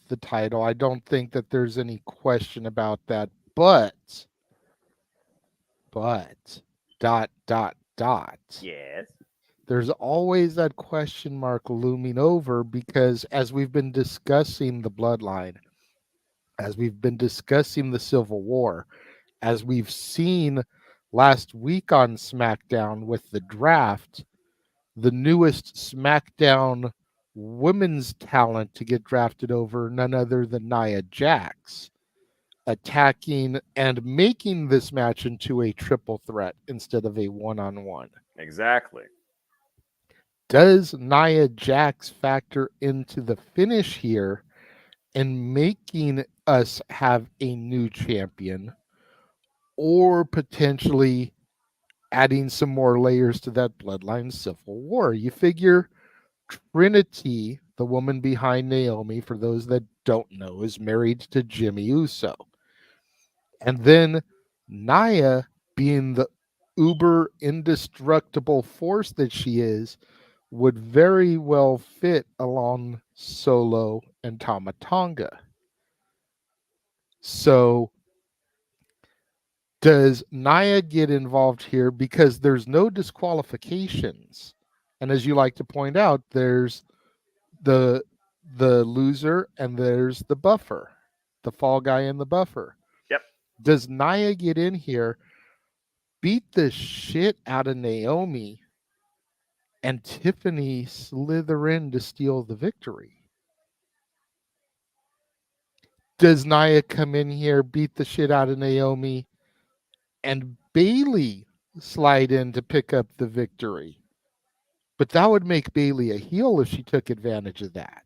the title. I don't think that there's any question about that. But, dot. Yes. There's always that question mark looming over because as we've been discussing the bloodline, as we've been discussing the Civil War, as we've seen last week on SmackDown with the draft, the newest SmackDown women's talent to get drafted over, none other than Nia Jax, attacking and making this match into a triple threat instead of a one on one. Exactly. Does Nia Jax factor into the finish here and making us have a new champion, or potentially adding some more layers to that bloodline civil war? You figure Trinity, the woman behind Naomi, for those that don't know, is married to Jimmy Uso. And then Nia, being the uber indestructible force that she is, would very well fit along Solo and Tamatonga. So does Nia get involved here because there's no disqualifications? And as you like to point out, there's the loser and there's the buffer, the fall guy and the buffer. Yep. Does Nia get in here, beat the shit out of Naomi, and Tiffany slither in to steal the victory? Does Nia come in here, beat the shit out of Naomi, and Bailey slide in to pick up the victory? But that would make Bailey a heel if she took advantage of that.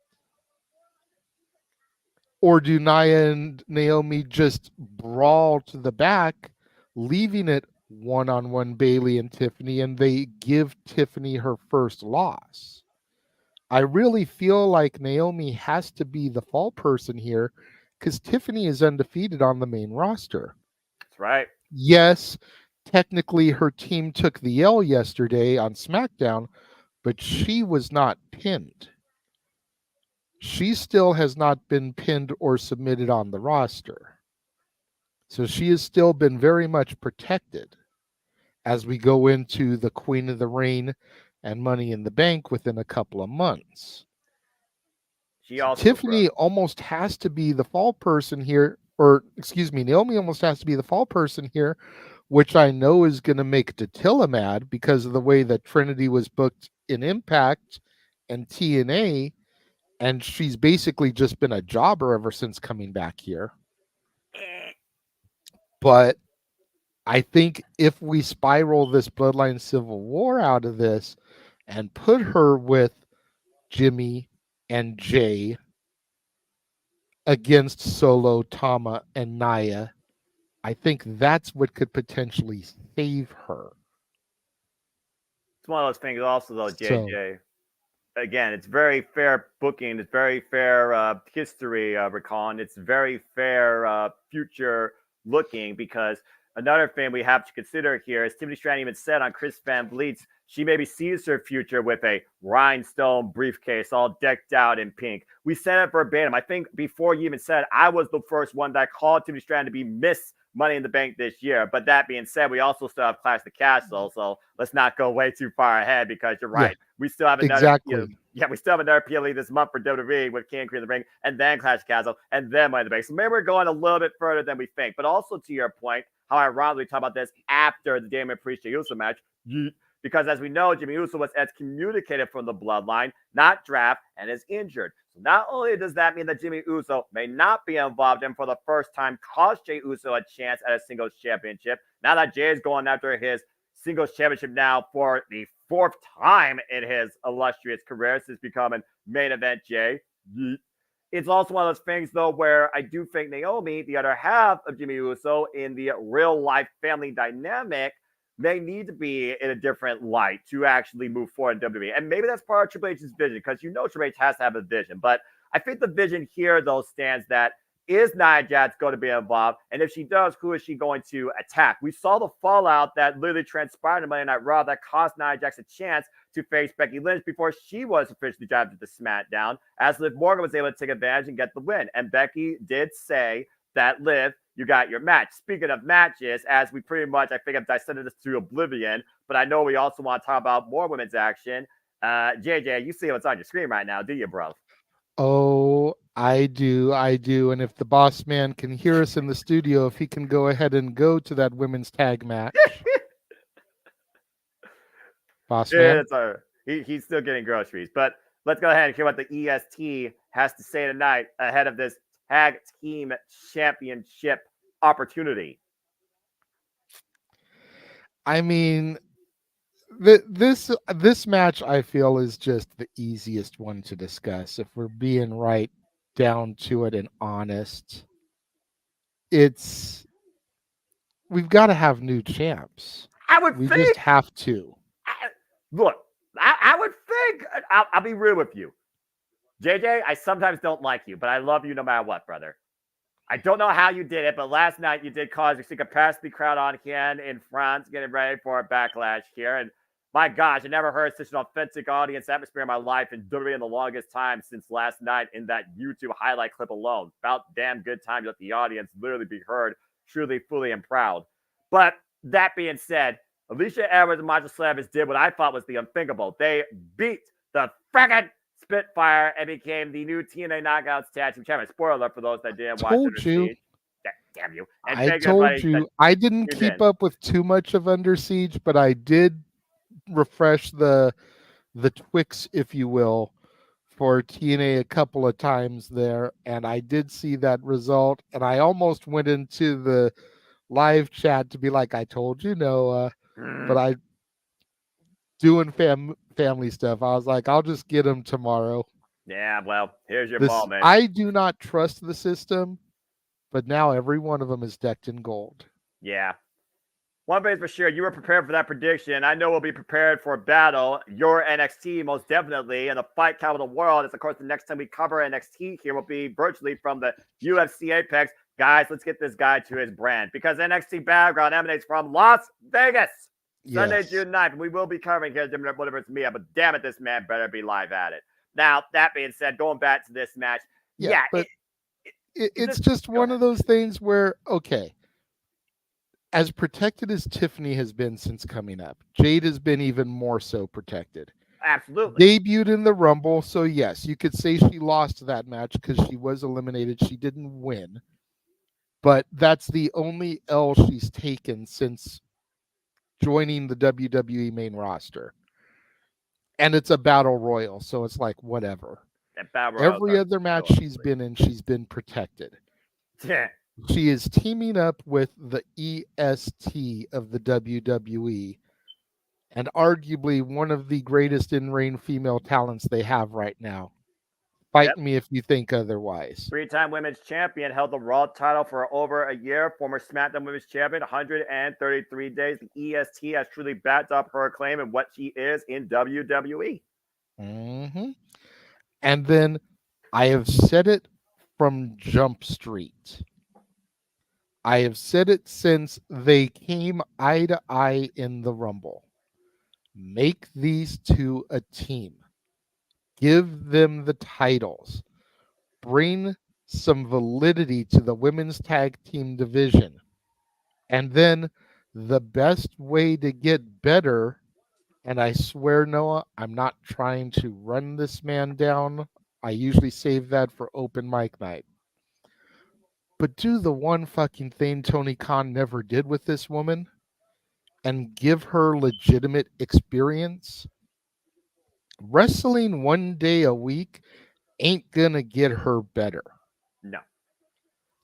Or do Nia and Naomi just brawl to the back, leaving it one on one Bailey and Tiffany, and they give Tiffany her first loss? I really feel like Naomi has to be the fall person here because Tiffany is undefeated on the main roster. That's right. Yes, technically her team took the L yesterday on SmackDown, but she was not pinned. She still has not been pinned or submitted on the roster. So she has still been very much protected as we go into the Queen of the Rain and Money in the Bank within a couple of months. She So also Tiffany almost has to be the fall person here, or excuse me, Naomi almost has to be the fall person here, which I know is going to make Datilla mad because of the way that Trinity was booked in Impact and TNA, and she's basically just been a jobber ever since coming back here. But I think if we spiral this Bloodline Civil War out of this and put her with Jimmy and Jay against Solo, Tama, and Naya, I think that's what could potentially save her. it's one of those things also though, So, JJ. Again, it's very fair booking. It's very fair history recon. It's very fair future looking because another thing we have to consider here is Tiffany Stratton even said on Chris Van Vliet's, she maybe sees her future with a rhinestone briefcase all decked out in pink. We said it verbatim. I think before you even said, I was the first one that called Tiffany Stratton to be Miss Money in the Bank this year. But that being said, we also still have Clash the Castle, so let's not go way too far ahead because you're yeah, right. We still have another, exactly. we still have another PLE this month for WWE with King Queen of the Ring, and then Clash of Castle, and then Money in the Bank. So maybe we're going a little bit further than we think. But also to your point, how ironically we talk about this after the Damian Priest Jey Uso match, because as we know, Jimmy Uso was excommunicated from the bloodline, not draft, and is injured. So not only does that mean that Jimmy Uso may not be involved and for the first time cost Jey Uso a chance at a singles championship, now that Jay is going after his singles championship now for the fourth time in his illustrious career since becoming main event Jay. It's also one of those things, though, where I do think Naomi, the other half of Jimmy Uso, in the real life family dynamic, they need to be in a different light to actually move forward in WWE. And maybe that's part of Triple H's vision because Triple H has to have a vision. But I think the vision here, though, stands that Is Nia Jax going to be involved? And if she does, who is she going to attack? We saw the fallout that literally transpired in Monday Night Raw that cost Nia Jax a chance to face Becky Lynch before she was officially drafted to SmackDown, as Liv Morgan was able to take advantage and get the win. And Becky did say that, Liv, you got your match. Speaking of matches, as we pretty much, I think I've dissected this to oblivion, but I know we also want to talk about more women's action. JJ, you see what's on your screen right now, do you, bro? Oh, I do. And if the boss man can hear us in the studio, if he can go ahead and go to that women's tag match. Boss man. He's still getting groceries. But let's go ahead and hear what the EST has to say tonight ahead of this tag team championship opportunity. I mean, this match, I feel, is just the easiest one to discuss. If we're being right down to it and honest, we've got to have new champs. We just have to. Look, I would think, I'll be real with you. JJ, I sometimes don't like you, but I love you no matter what, brother. I don't know how you did it, but last night you did cause a capacity crowd on hand in France, getting ready for a backlash here. And my gosh, I never heard such an authentic audience atmosphere in my life and literally in the longest time since last night in that YouTube highlight clip alone. About damn good time to let the audience literally be heard, truly, fully, and proud. But that being said, Alicia Edwards and Macho Slavis did what I thought was the unthinkable. They beat the friggin' Spitfire and became the new TNA Knockouts Tag Team Champion. Spoiler alert for those that didn't watch Under Siege. Damn you. And I told you. I didn't keep up with too much of Under Siege, but I did refresh the Twix, if you will, for TNA a couple of times there, and I did see that result, and I almost went into the live chat to be like, I told you, Noah, but I doing family stuff. I was like, I'll just get them tomorrow. Yeah, well, here's your ball, man. I do not trust the system, but now every one of them is decked in gold. Yeah. One thing's for sure, you were prepared for that prediction. I know we'll be prepared for a battle. Your NXT, most definitely, and the fight capital world is, of course, the next time we cover NXT here will be virtually from the UFC Apex. Guys, let's get this guy to his brand, because NXT Battleground emanates from Las Vegas. Sunday, June 9th. We will be covering here, whatever it's me, but damn it, this man better be live at it. Now, that being said, going back to this match, but it's just one of those things where, okay, as protected as Tiffany has been since coming up, Jade has been even more so protected. Absolutely. Debuted in the Rumble, so yes, you could say she lost that match because she was eliminated. She didn't win, but that's the only L she's taken since joining the WWE main roster. And it's a battle royal, so it's like whatever. Every other match she's been in, she's been protected. Yeah. She is teaming up with the EST of the WWE, and arguably one of the greatest in-ring female talents they have right now. Fight me if you think otherwise. Three-time women's champion, held the Raw title for over a year. Former SmackDown women's champion, 133 days. The EST has truly backed up her claim and what she is in WWE. Mm-hmm. And then I have said it from Jump Street. I have said it since they came eye to eye in the Rumble. Make these two a team. Give them the titles. Bring some validity to the women's tag team division. And then the best way to get better, and I swear, Noah, I'm not trying to run this man down. I usually save that for open mic night. But do the one fucking thing Tony Khan never did with this woman and give her legitimate experience. Wrestling one day a week ain't gonna get her better. No.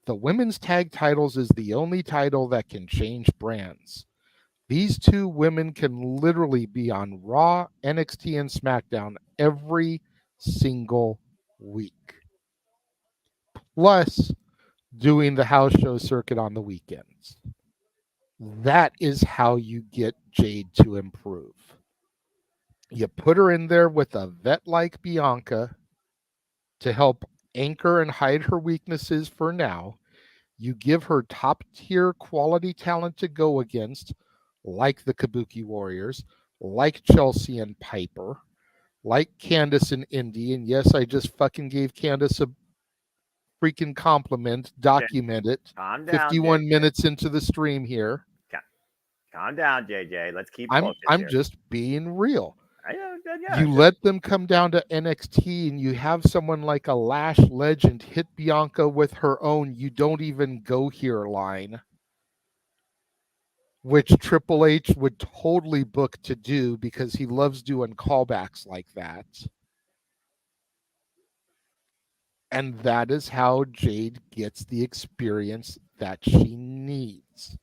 The women's tag titles is the only title that can change brands. These two women can literally be on Raw, NXT, and SmackDown every single week. Plus, doing the house show circuit on the weekends. That is how you get Jade to improve. You put her in there with a vet like Bianca to help anchor and hide her weaknesses for now. You give her top tier quality talent to go against, like the Kabuki Warriors, like Chelsea and Piper, like Candice and Indy. And yes, I just fucking gave Candice a freaking compliment. Document it. Calm down, 51 JJ. minutes into the stream here. Calm down, JJ. Let's keep I'm focused I'm here. just being real. Yeah. You let them come down to NXT and you have someone like a Lash legend hit Bianca with her own "you don't even go here" line, which Triple H would totally book to do because he loves doing callbacks like that. And that is how Jade gets the experience that she needs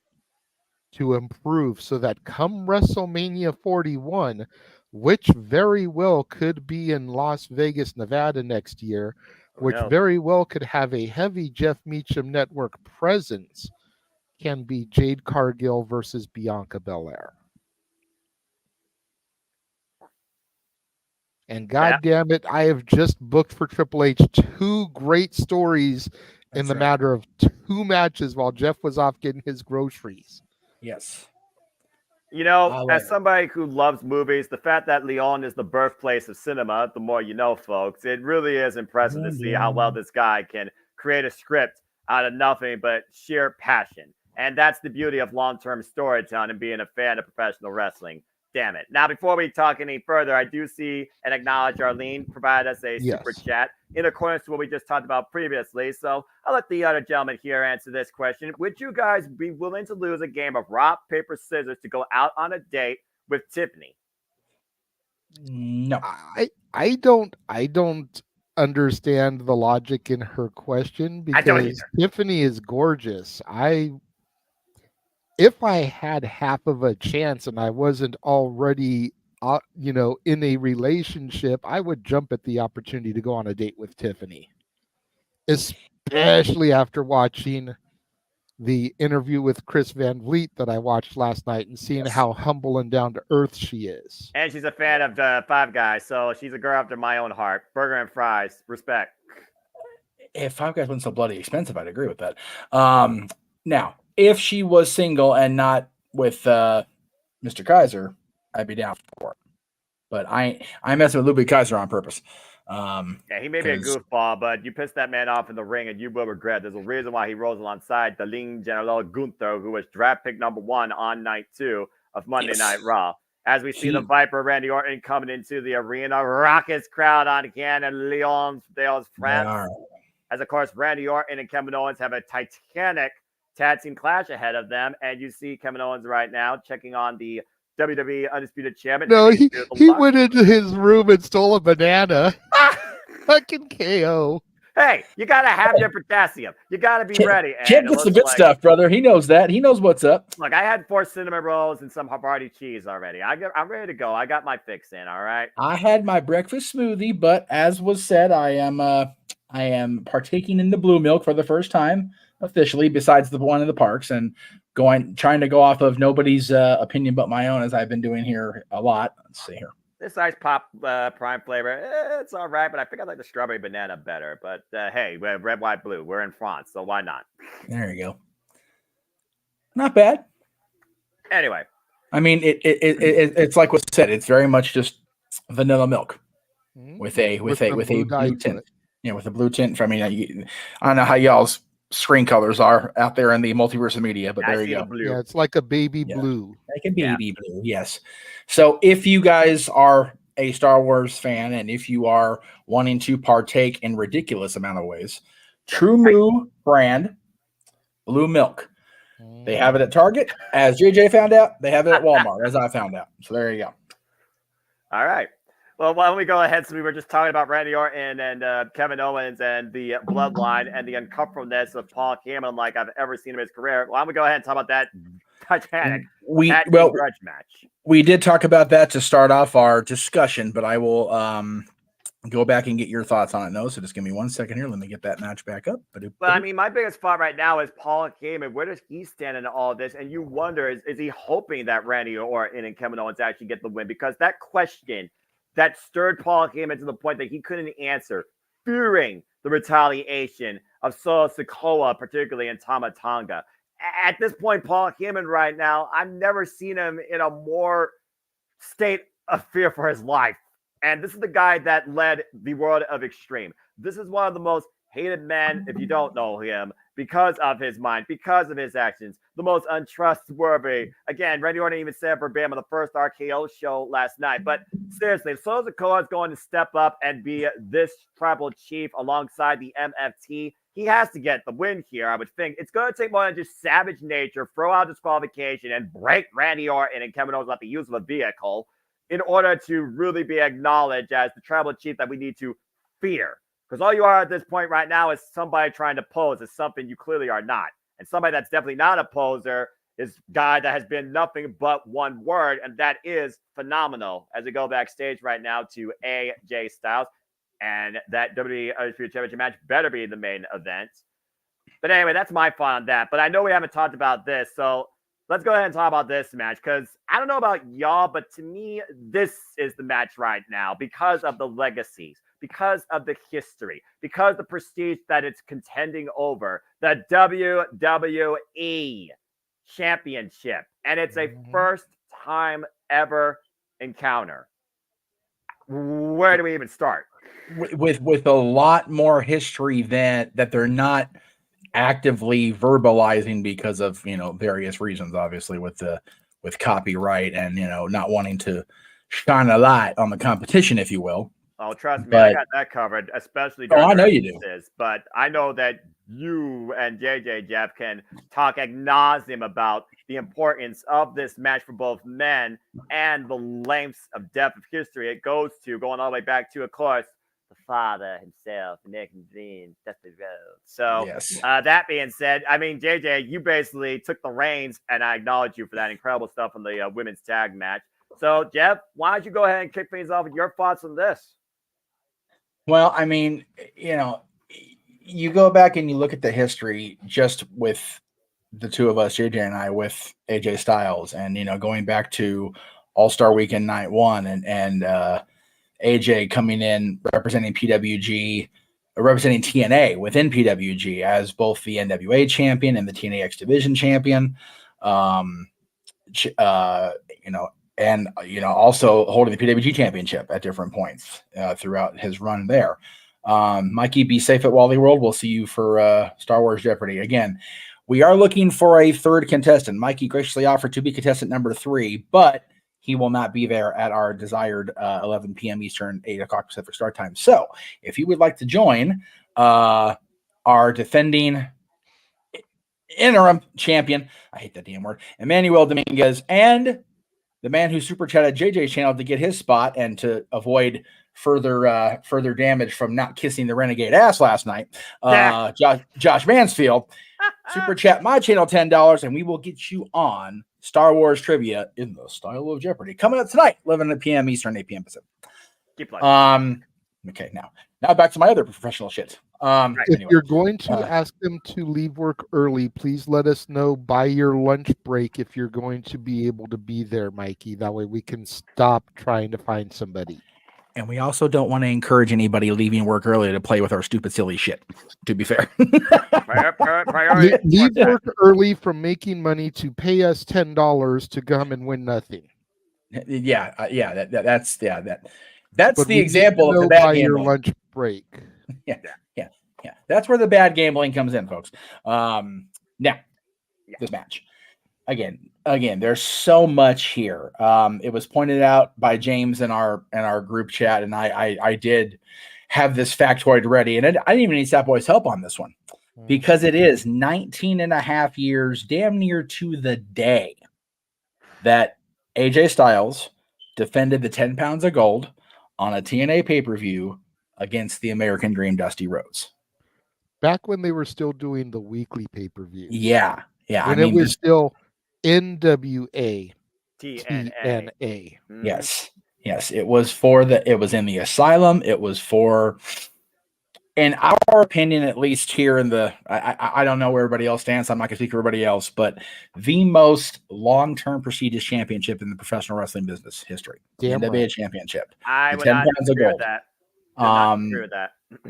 to improve so that come WrestleMania 41, which very well could be in Las Vegas, Nevada next year, which very well could have a heavy Jeff Meacham Network presence, can be Jade Cargill versus Bianca Belair. And God damn it, I have just booked for Triple H 2 great stories in the matter of 2 matches while Jeff was off getting his groceries. Yes. You know, as somebody who loves movies, the fact that Lyon is the birthplace of cinema, the more you know, folks, it really is impressive to see how well this guy can create a script out of nothing but sheer passion. And that's the beauty of long-term storytelling and being a fan of professional wrestling. Damn it. Now, before we talk any further, I do see and acknowledge Arlene provide us a super chat in accordance to what we just talked about previously. So I'll let the other gentleman here answer this question. Would you guys be willing to lose a game of rock, paper, scissors to go out on a date with Tiffany? No. I don't understand the logic in her question because Tiffany is gorgeous. If I had half of a chance and I wasn't already, in a relationship, I would jump at the opportunity to go on a date with Tiffany, especially after watching the interview with Chris Van Vliet that I watched last night and seeing how humble and down to earth she is. And she's a fan of Five Guys, so she's a girl after my own heart. Burger and fries, respect. If Five Guys wasn't so bloody expensive, I'd agree with that. Now, if she was single and not with Mr. Kaiser, I'd be down for it. But I messing with Lupe Kaiser on purpose. He may be a goofball, but you piss that man off in the ring and you will regret. There's a reason why he rolls alongside the Ling General Gunther, who was draft pick number 1 on night 2 of Monday Night Raw. As we see the Viper Randy Orton coming into the arena, raucous crowd on again in Lyon, France. As, of course, Randy Orton and Kevin Owens have a titanic tag team clash ahead of them. And you see Kevin Owens right now checking on the WWE Undisputed Champion. No, he went into his room and stole a banana. Fucking KO. Hey, you got to have your potassium. You got to be ready. Champ gets the good stuff, brother. He knows that. He knows what's up. Look, I had 4 cinnamon rolls and some Havarti cheese already. I'm ready to go. I got my fix in, all right? I had my breakfast smoothie, but as was said, I am partaking in the blue milk for the first time officially, besides the one in the parks, and trying to go off of nobody's opinion but my own, as I've been doing here a lot. Let's see here. This ice pop prime flavor, it's all right, but I think I like the strawberry banana better. But hey, red, white, blue. We're in France, so why not? There you go. Not bad. Anyway, I mean, it's like what said. It's very much just vanilla milk with a blue tint. Yeah, with a blue tint. I mean, I don't know how y'all's screen colors are out there in the multiverse of media, but there you go. Yeah, it's like a baby blue. Like a baby blue, yes. So if you guys are a Star Wars fan and if you are wanting to partake in ridiculous amount of ways, True Moo brand blue milk. They have it at Target, as JJ found out. They have it at Walmart, as I found out. So there you go. All right. Well, why don't we go ahead? So we were just talking about Randy Orton and Kevin Owens and the bloodline and the uncomfortableness of Paul Heyman like I've ever seen in his career. Why don't we go ahead and talk about that Titanic grudge match? We did talk about that to start off our discussion, but I will go back and get your thoughts on it. No, so just give me 1 second here. Let me get that match back up. Well, I mean, my biggest thought right now is Paul Heyman. Where does he stand in all this? And you wonder, is he hoping that Randy Orton and Kevin Owens actually get the win? Because that question that stirred Paul Heyman to the point that he couldn't answer fearing the retaliation of Solo Sikoa, particularly in Tama Tonga. At this point, Paul Heyman right now, I've never seen him in a more state of fear for his life. And this is the guy that led the world of Extreme. This is one of the most hated men, if you don't know him, because of his mind, because of his actions, the most untrustworthy. Again, Randy Orton even said verbatim on the first RKO show last night. But seriously, if Solo Sikoa is going to step up and be this tribal chief alongside the MFT, he has to get the win here, I would think. It's going to take more than just savage nature, throw out disqualification, and break Randy Orton and Kevin Owens about the use of a vehicle in order to really be acknowledged as the tribal chief that we need to fear. Because all you are at this point right now is somebody trying to pose as something you clearly are not. And somebody that's definitely not a poser is a guy that has been nothing but one word, and that is phenomenal. As we go backstage right now to AJ Styles, and that WWE Undisputed Championship match better be the main event. But anyway, that's my thought on that. But I know we haven't talked about this, so let's go ahead and talk about this match, because I don't know about y'all, but to me, this is the match right now because of the legacies, because of the history, because the prestige that it's contending over, the WWE Championship. And it's a first time ever encounter. Where do we even start? With a lot more history that they're not actively verbalizing because of various reasons, obviously with copyright and not wanting to shine a light on the competition, if you will. Oh, trust me, I got that covered, especially during I know you do. But I know that you and JJ Jeff can talk ad nauseum about the importance of this match for both men and the lengths of depth of history it goes to, going all the way back to, of course, the father himself, Nick and Dean, Dusty Rhodes. So, yes. That being said, I mean, JJ, you basically took the reins, and I acknowledge you for that incredible stuff on the women's tag match. So, Jeff, why don't you go ahead and kick things off with your thoughts on this? Well, I mean, you go back and you look at the history just with the two of us, JJ and I, with AJ Styles, and going back to All-Star Weekend Night 1, and AJ coming in representing PWG, representing TNA within PWG as both the NWA champion and the TNA X Division champion. And also holding the PWG championship at different points throughout his run there. Mikey, be safe at Wally World. We'll see you for Star Wars Jeopardy. Again, we are looking for a third contestant. Mikey graciously offered to be contestant number 3, but he will not be there at our desired 11 p.m. Eastern, 8 o'clock Pacific start time. So if you would like to join our defending interim champion, I hate that damn word, Emmanuel Dominguez, and the man who super chatted JJ's channel to get his spot and to avoid further damage from not kissing the Renegade ass last night, Josh Mansfield, super chat my channel $10, and we will get you on Star Wars trivia in the style of Jeopardy coming up tonight, 11 p.m. Eastern, 8 p.m. Pacific. Keep playing. Okay, now back to my other professional shit. If you're going to ask them to leave work early, please let us know by your lunch break if you're going to be able to be there, Mikey. That way we can stop trying to find somebody. And we also don't want to encourage anybody leaving work early to play with our stupid, silly shit, to be fair. Leave work early from making money to pay us $10 to come and win nothing. That's the example of the bad gambling. Your lunch break. Yeah. That's where the bad gambling comes in, folks. This match. Again, there's so much here. It was pointed out by James in our group chat, and I did have this factoid ready, and I didn't even need Sap Boy's help on this one because it is 19 and a half years, damn near to the day, that AJ Styles defended the 10 pounds of gold on a TNA pay-per-view against the American Dream, Dusty Rhodes. Back when they were still doing the weekly pay-per-views. Yeah. When it was still NWA TNA. Yes. It was in the Asylum. It was for, in our opinion, at least here in the, I don't know where everybody else stands. I'm not going to speak for everybody else, but the most long-term prestigious championship in the professional wrestling business history. Damn NWA right. championship. I would not agree with that.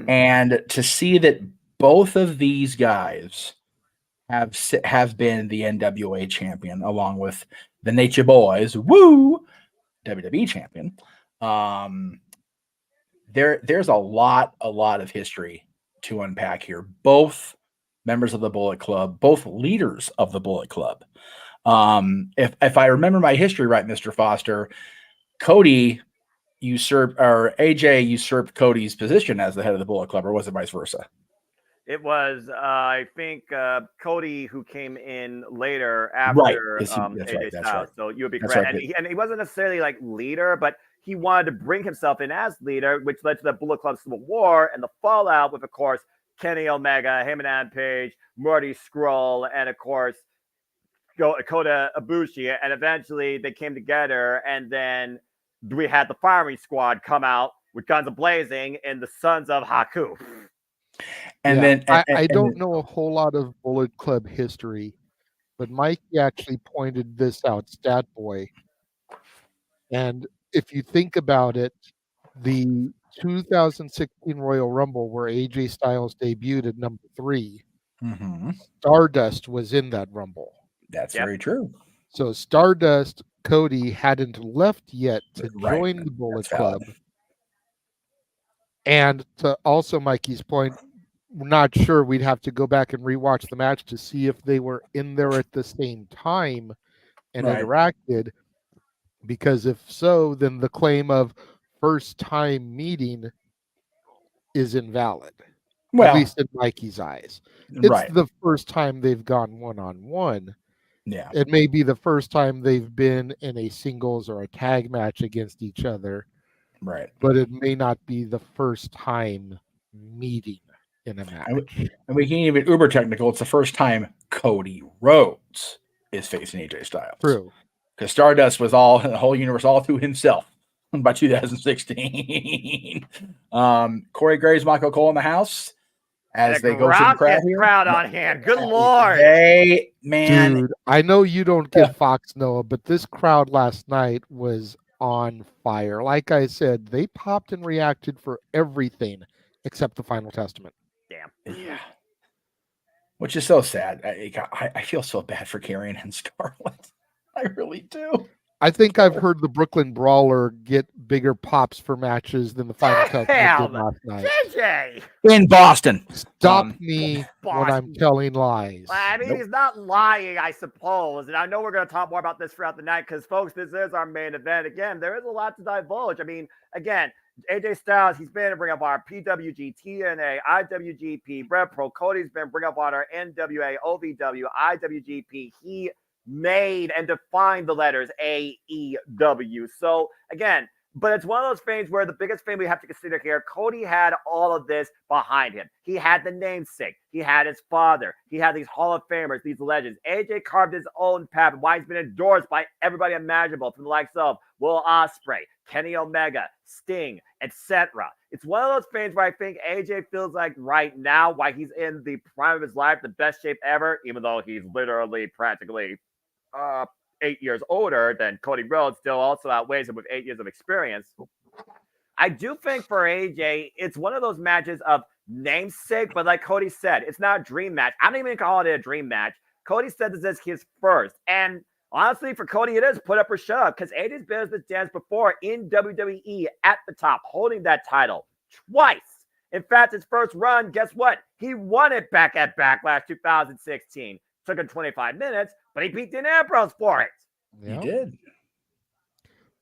And to see that both of these guys have been the NWA champion along with the Nature Boys, woo, WWE champion. There's a lot of history to unpack here. Both members of the Bullet Club, both leaders of the Bullet Club. If I remember my history right, Mr. Foster, Cody AJ usurped Cody's position as the head of the Bullet Club, or was it vice versa? It was, I think, Cody who came in later after AJ Styles. Right. So you would be correct. Right. And he wasn't necessarily like leader, but he wanted to bring himself in as leader, which led to the Bullet Club Civil War and the fallout with, of course, Kenny Omega, Hangman Page, Marty Scurll, and of course, Kota Ibushi. And eventually they came together, and then we had the Firing Squad come out with guns blazing and the Sons of Haku. And I don't know a whole lot of Bullet Club history, but Mikey actually pointed this out, Stat Boy. And if you think about it, the 2016 Royal Rumble where AJ Styles debuted at number 3, Stardust was in that Rumble. That's very true. So Stardust, Cody hadn't left yet to join the Bullet Club. And to also Mikey's point, we're not sure. We'd have to go back and rewatch the match to see if they were in there at the same time and interacted. Because if so, then the claim of first time meeting is invalid. Well, at least in Mikey's eyes. It's the first time they've gone one-on-one. Yeah. It may be the first time they've been in a singles or a tag match against each other. Right. But it may not be the first time meeting in a match. And we can even uber technical. It's the first time Cody Rhodes is facing AJ Styles. True. Because Stardust was the whole universe all through himself by 2016. Corey Graves, Michael Cole in the house as they go through the crowd here. Crowd on hand. Good Lord. Man. Dude, I know you don't get Fox, Noah, but this crowd last night was on fire. Like I said, they popped and reacted for everything except the Final Testament. Damn. Yeah. Which is so sad. I feel so bad for Karrion and Scarlett. I really do. I think I've heard the Brooklyn Brawler get bigger pops for matches than the Final Testament did last night. JJ! In Boston. Stop me when I'm telling lies. I mean, he's not lying, I suppose. And I know we're going to talk more about this throughout the night because, folks, this is our main event. Again, there is a lot to divulge. I mean, again, AJ Styles, he's been to bring up our PWG, TNA, IWGP, Red Pro. Cody's been bring up on our NWA, OVW, IWGP. He made and defined the letters AEW. So again, but it's one of those things where the biggest thing we have to consider here, Cody had all of this behind him. He had the namesake. He had his father. He had these Hall of Famers, these legends. AJ carved his own path, and why he's been endorsed by everybody imaginable, from the likes of Will Ospreay, Kenny Omega, Sting, etc. It's one of those things where I think AJ feels like right now, why he's in the prime of his life, the best shape ever, even though he's literally practically 8 years older than Cody Rhodes, still also outweighs him with 8 years of experience. I do think for AJ, it's one of those matches of namesake, but like Cody said, it's not a dream match. I don't even call it a dream match. Cody said this is his first. And honestly, for Cody, it is put up or shut up because AJ's been this dance before in WWE at the top, holding that title twice. In fact, his first run, guess what? He won it back at Backlash 2016. Took him 25 minutes, but he beat Dean Ambrose for it. He did.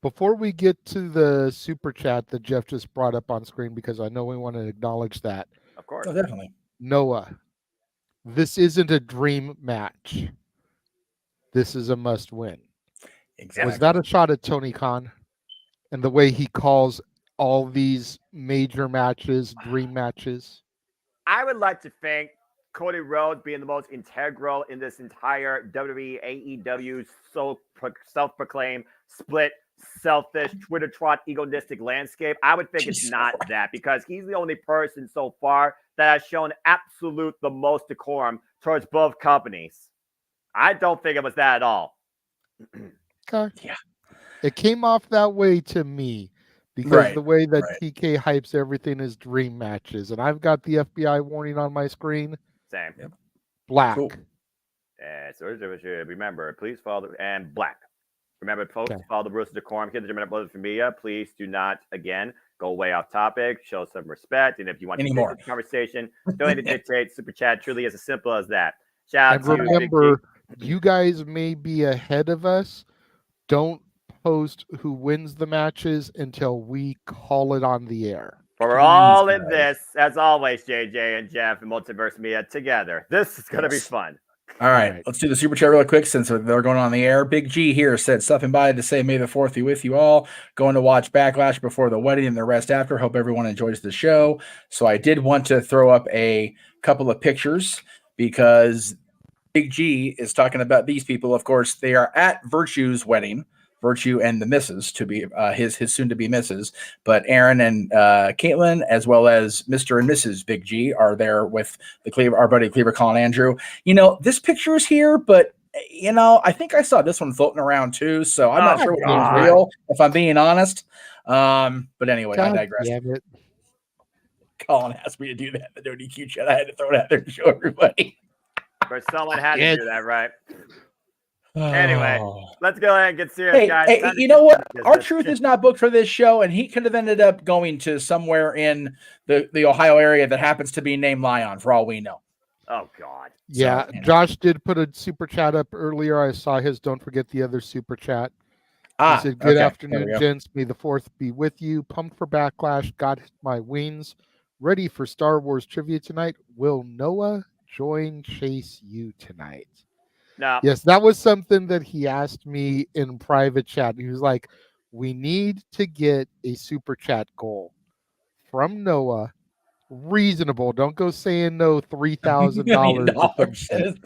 Before we get to the super chat that Jeff just brought up on screen, because I know we want to acknowledge that. Of course. Oh, definitely. Noah, this isn't a dream match. This is a must win. Exactly. Was that a shot at Tony Khan and the way he calls all these major matches dream matches? I would like to think Cody Rhodes being the most integral in this entire WWE, AEW, self-proclaimed, split, selfish, Twitter trot, egoistic landscape. I would think it's not that, because he's the only person so far that has shown absolute the most decorum towards both companies. I don't think it was that at all. Okay. Yeah. It came off that way to me because Right, the way that right. TK hypes everything is dream matches, and I've got the FBI warning on my screen. Same. Yep. Black. Cool. So remember, please follow and black. Remember, folks, Okay. follow the rules of decorum. Kids, remember, brothers from media. Please do not, again, go way off topic. Show some respect. And if you want to Anymore. get this conversation, don't need to dictate. Super chat truly is as simple as that. Shout And out to Big G. remember, you guys may be ahead of us. Don't post who wins the matches until we call it on the air. But we're all Jeez, in guys. this, as always, JJ and Jeff and Multiverse Media together. This is going to be Yes. fun. All right, All right. let's do the super chat real quick since they're going on the air. Big G here said, stopping by to say May the 4th be with you all. Going to watch Backlash before the wedding and the rest after. Hope everyone enjoys the show. So I did want to throw up a couple of pictures because Big G is talking about these people. Of course, they are at Virtue's wedding. Virtue and the missus to be his soon to be missus, but Aaron and Caitlin, as well as Mr. and Mrs. Big G, are there with our buddy Cleaver Colin Andrew. You know, this picture is here, but you know, I think I saw this one floating around too, so I'm not sure what God. was real, if I'm being honest. But anyway, I God digress. damn it. Colin asked me to do that in the DQ chat. I had to throw it out there to show everybody. But someone had to Yes. do that, right? Anyway, Oh. let's go ahead and get serious, guys. Hey, Time to you get know what? started. Our Truth is not booked for this show, and he could have ended up going to somewhere in the Ohio area that happens to be named Lyon, for all we know. Oh, God. Yeah, you know. Josh did put a super chat up earlier. I saw his. Don't forget the other super chat. He said, "Good okay. afternoon, There we go. gents. May the 4th be with you. Pumped for Backlash. Got my wings. Ready for Star Wars trivia tonight. Will Noah join Chase U tonight?" No. Yes, that was something that he asked me in private chat. He was like, "We need to get a super chat goal from Noah. Reasonable. Don't go saying no $3,000 or some shit.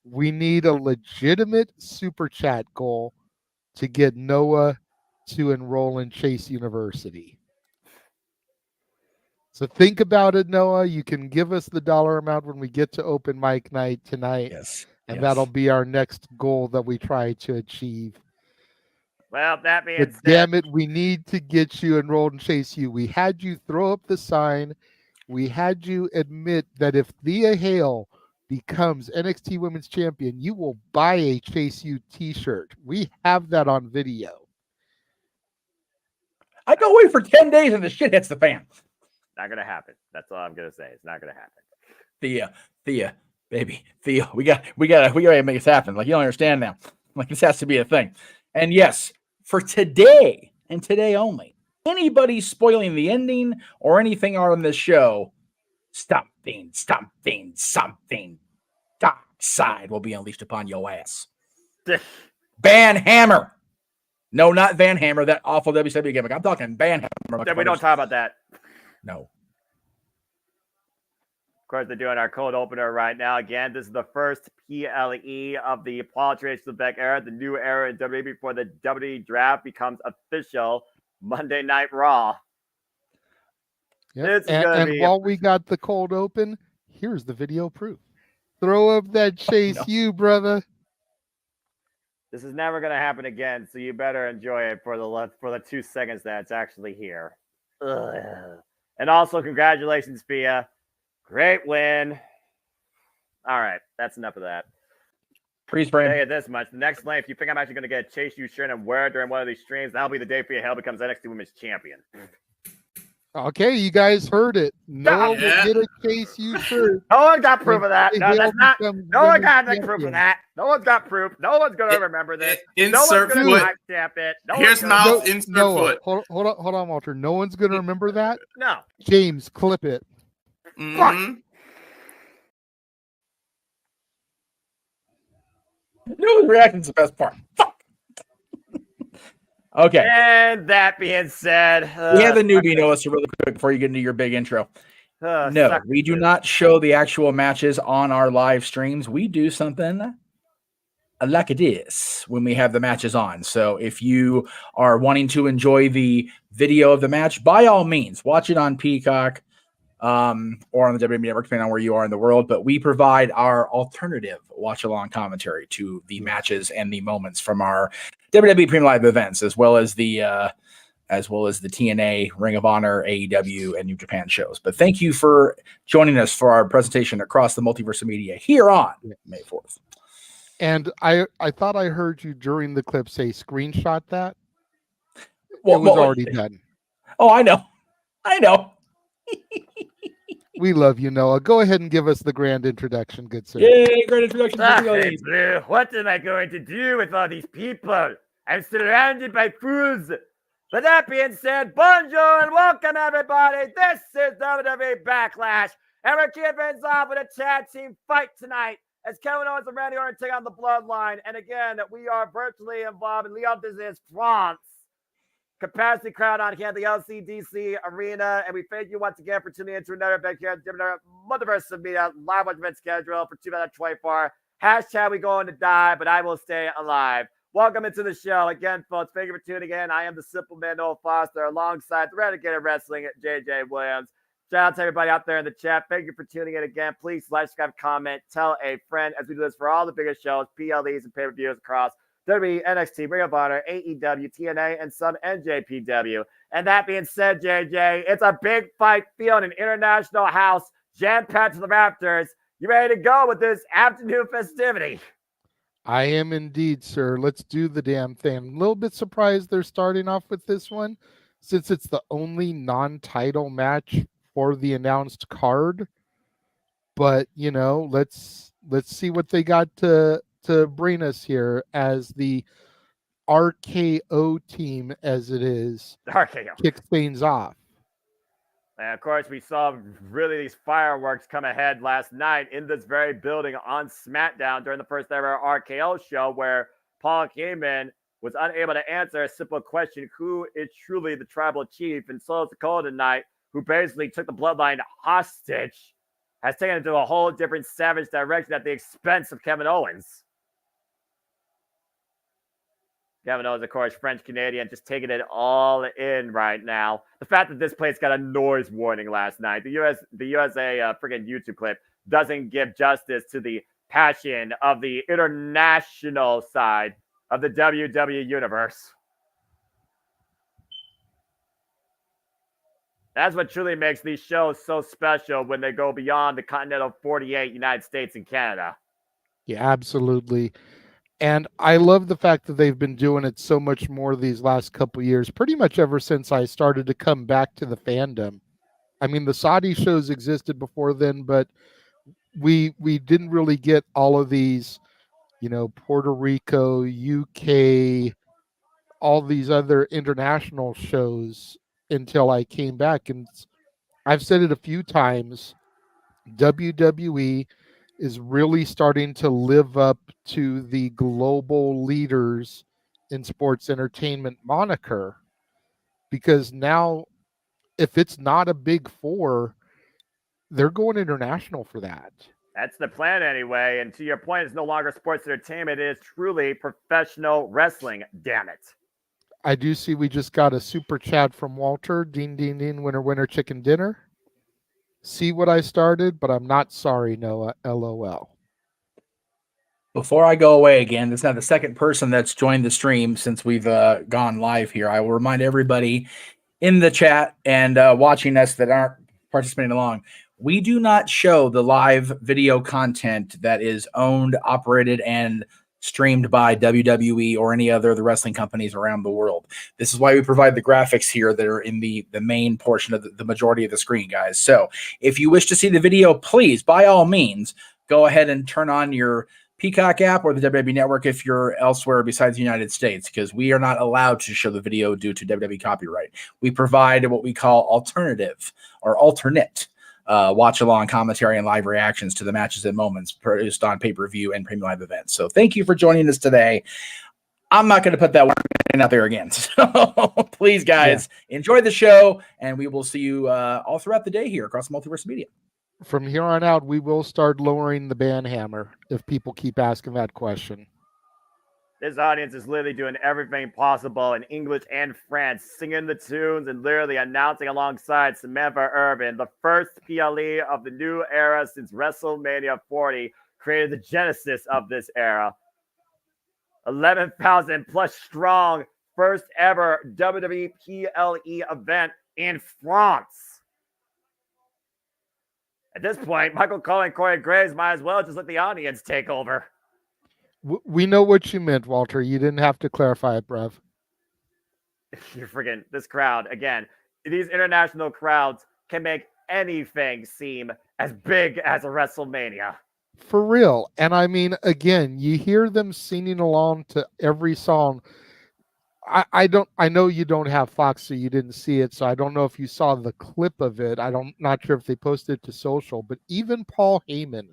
We need a legitimate super chat goal to get Noah to enroll in Chase University." So think about it, Noah. You can give us the dollar amount when we get to open mic night tonight, Yes. and yes. that'll be our next goal that we try to achieve. Well, that being But said, damn it, we need to get you enrolled in Chase U. We had you throw up the sign. We had you admit that if Thea Hale becomes NXT Women's Champion, you will buy a Chase U t-shirt. We have that on video. I go away for 10 days and the shit hits the fan. not going to happen. That's all I'm going to say. It's not going to happen. Thea, baby, Thea, we got to make this happen. Like, you don't understand now. Like, this has to be a thing. And yes, for today and today only, anybody spoiling the ending or anything on this show, something, dark side will be unleashed upon your ass. Van Hammer. No, not Van Hammer, that awful WCW gimmick. I'm talking Van Hammer. We don't talk about that. No. Of course, they're doing our cold opener right now. Again, this is the first PLE of the Paul Tracy Beck era, the new era in WWE before the WWE draft becomes official Monday Night Raw. Yep. This is gonna And be while we got the cold open, here's the video proof. Throw up that Chase U, brother. This is never going to happen again, so you better enjoy it for the 2 seconds that it's actually here. Ugh. And also, congratulations, Pia. Great win. All right, that's enough of that. Freeze I'll tell frame. you this much. The next lane, if you think I'm actually going to get a Chase U shirt and wear it during one of these streams, that'll be the day Pia Hale becomes NXT Women's Champion. Okay, you guys heard it. Noah will Yeah. get a Chase U shirt. No one got proof of that. No, Hale that's not. becomes No one women's got proof champion. of that. No one's got proof. No one's going to remember this. No one's Insert going to foot. timestamp it. No Here's one's gonna- mouth. Insert Noah, foot. hold on, Walter. No one's gonna remember that. No. James, clip it. Mhm. News reaction's the best part. Fuck. Okay. And that being said, We have the newbie Noah, so really quick before you get into your big intro. No, we do not show the actual matches on our live streams. We do something like this when we have the matches on. So if you are wanting to enjoy the video of the match, by all means, watch it on Peacock or on the WWE Network, depending on where you are in the world. But we provide our alternative watch-along commentary to the matches and the moments from our WWE Premium Live events, as well as the as well as the TNA, Ring of Honor, AEW, and New Japan shows. But thank you for joining us for our presentation across the Multiverse of Media here on May 4th. And I thought I heard you during the clip say screenshot that. Well, it was already done. Oh, I know. We love you, Noah. Go ahead and give us the grand introduction, good sir. Yay, great introduction. Hey, Blue, what am I going to do with all these people? I'm surrounded by fools. But that being said, bonjour and welcome, everybody. This is WWE Backlash. And we're kicking things off with a tag team fight tonight as Kevin Owens and Randy Orton take on the Bloodline. And again, we are virtually involved in Leon Diz's France capacity crowd on here at the LCDC Arena. And we thank you once again for tuning into another big here at Multiverse of Media live event schedule for 2024. Hashtag we going to die, but I will stay alive. Welcome into the show. Again, folks, thank you for tuning in. I am the Simple Man, Noah Foster, alongside the Renegade Wrestling at JJ Williams. Shout out to everybody out there in the chat. Thank you for tuning in again. Please like, subscribe, comment, tell a friend as we do this for all the biggest shows, PLEs, and pay-per-views across WWE, NXT, Ring of Honor, AEW, TNA, and some NJPW. And that being said, JJ, it's a big fight field in International House, jam-packed to the Raptors. You ready to go with this afternoon festivity? I am indeed, sir. Let's do the damn thing. I'm a little bit surprised they're starting off with this one, since it's the only non-title match for the announced card. But you know, let's see what they got to bring us here as the RKO team, as it is, RKO kicks things off. And of course, we saw really these fireworks come ahead last night in this very building on SmackDown during the first ever RKO show, where Paul Heyman was unable to answer a simple question: who is truly the tribal chief? And Solo Sikoa tonight, who basically took the Bloodline hostage, has taken it to a whole different savage direction at the expense of Kevin Owens. Kevin Owens, of course, French-Canadian, just taking it all in right now. The fact that this place got a noise warning last night, the USA freaking YouTube clip doesn't give justice to the passion of the international side of the WWE Universe. That's what truly makes these shows so special when they go beyond the continental 48 United States and Canada. Yeah, absolutely. And I love the fact that they've been doing it so much more these last couple of years, pretty much ever since I started to come back to the fandom. I mean, the Saudi shows existed before then, but we didn't really get all of these, you know, Puerto Rico, UK, all these other international shows until I came back. And I've said it a few times, WWE is really starting to live up to the global leaders in sports entertainment moniker, because now if it's not a big four, they're going international for that. That's the plan anyway. And to your point, it's no longer sports entertainment. It is truly professional wrestling. Damn it. I do see we just got a super chat from Walter. Ding, ding, ding, winner, winner, chicken dinner. See what I started, but I'm not sorry, Noah. LOL. Before I go away again, this is now the second person that's joined the stream since we've gone live here. I will remind everybody in the chat and watching us that aren't participating along, we do not show the live video content that is owned, operated, and streamed by WWE or any other of the wrestling companies around the world. This is why we provide the graphics here that are in the main portion of the majority of the screen, guys. So if you wish to see the video, please, by all means, go ahead and turn on your Peacock app or the WWE Network if you're elsewhere besides the United States, because we are not allowed to show the video due to WWE copyright. We provide what we call alternative or alternate watch-along commentary and live reactions to the matches and moments produced on pay-per-view and premium live events. So thank you for joining us today. I'm not going to put that one out there again. So please, guys, enjoy the show, and we will see you all throughout the day here across the Multiverse Media. From here on out, we will start lowering the ban hammer if people keep asking that question. This audience is literally doing everything possible in English and French, singing the tunes and literally announcing alongside Samantha Irvin, the first PLE of the new era since WrestleMania 40, created the genesis of this era. 11,000 plus strong first ever WWE PLE event in France. At this point, Michael Cole and Corey Graves might as well just let the audience take over. We know what you meant, Walter. You didn't have to clarify it, bruv. You're freaking this crowd again. These international crowds can make anything seem as big as a WrestleMania. For real. And I mean, again, you hear them singing along to every song. I know you don't have Fox, so you didn't see it. So I don't know if you saw the clip of it. Not sure if they posted it to social, but even Paul Heyman,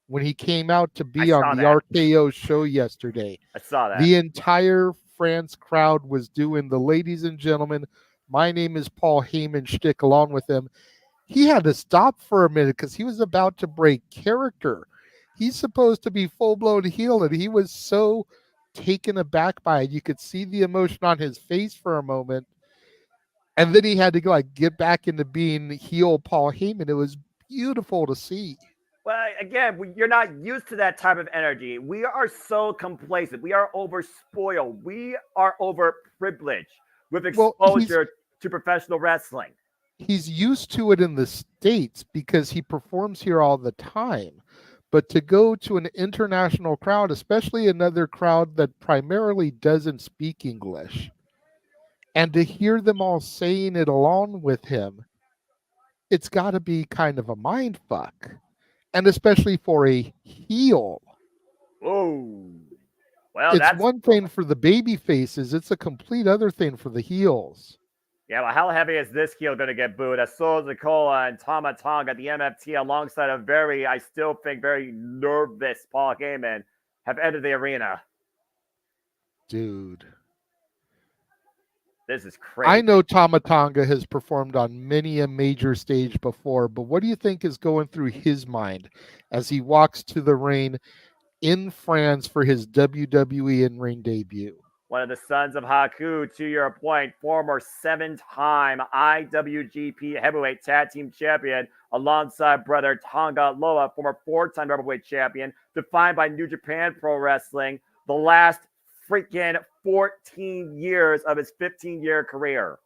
when he came out to be on the RKO show yesterday, I saw that. The entire France crowd was doing the ladies and gentlemen, my name is Paul Heyman shtick along with him. He had to stop for a minute because he was about to break character. He's supposed to be full-blown heel, and he was so taken aback by it. You could see the emotion on his face for a moment. And then he had to get back into being heel Paul Heyman. It was beautiful to see. Well, again, you're not used to that type of energy. We are so complacent. We are overspoiled. We are overprivileged with exposure to professional wrestling. He's used to it in the States because he performs here all the time. But to go to an international crowd, especially another crowd that primarily doesn't speak English, and to hear them all saying it along with him, it's got to be kind of a mind fuck. And especially for a heel. Oh, well, it's one thing for the baby faces. It's a complete other thing for the heels. Yeah, well, how heavy is this heel going to get booed? As Solo Sikoa and Tama Tonga at the MFT alongside a I still think, very nervous Paul Heyman have entered the arena. Dude. This is crazy. I know Tama Tonga has performed on many a major stage before, but what do you think is going through his mind as he walks to the ring in France for his WWE in-ring debut? One of the sons of Haku, to your point, former 7-time IWGP Heavyweight Tag Team Champion, alongside brother Tonga Loa, former 4-time Heavyweight Champion, defined by New Japan Pro Wrestling, the last freaking 14 years of his 15-year career.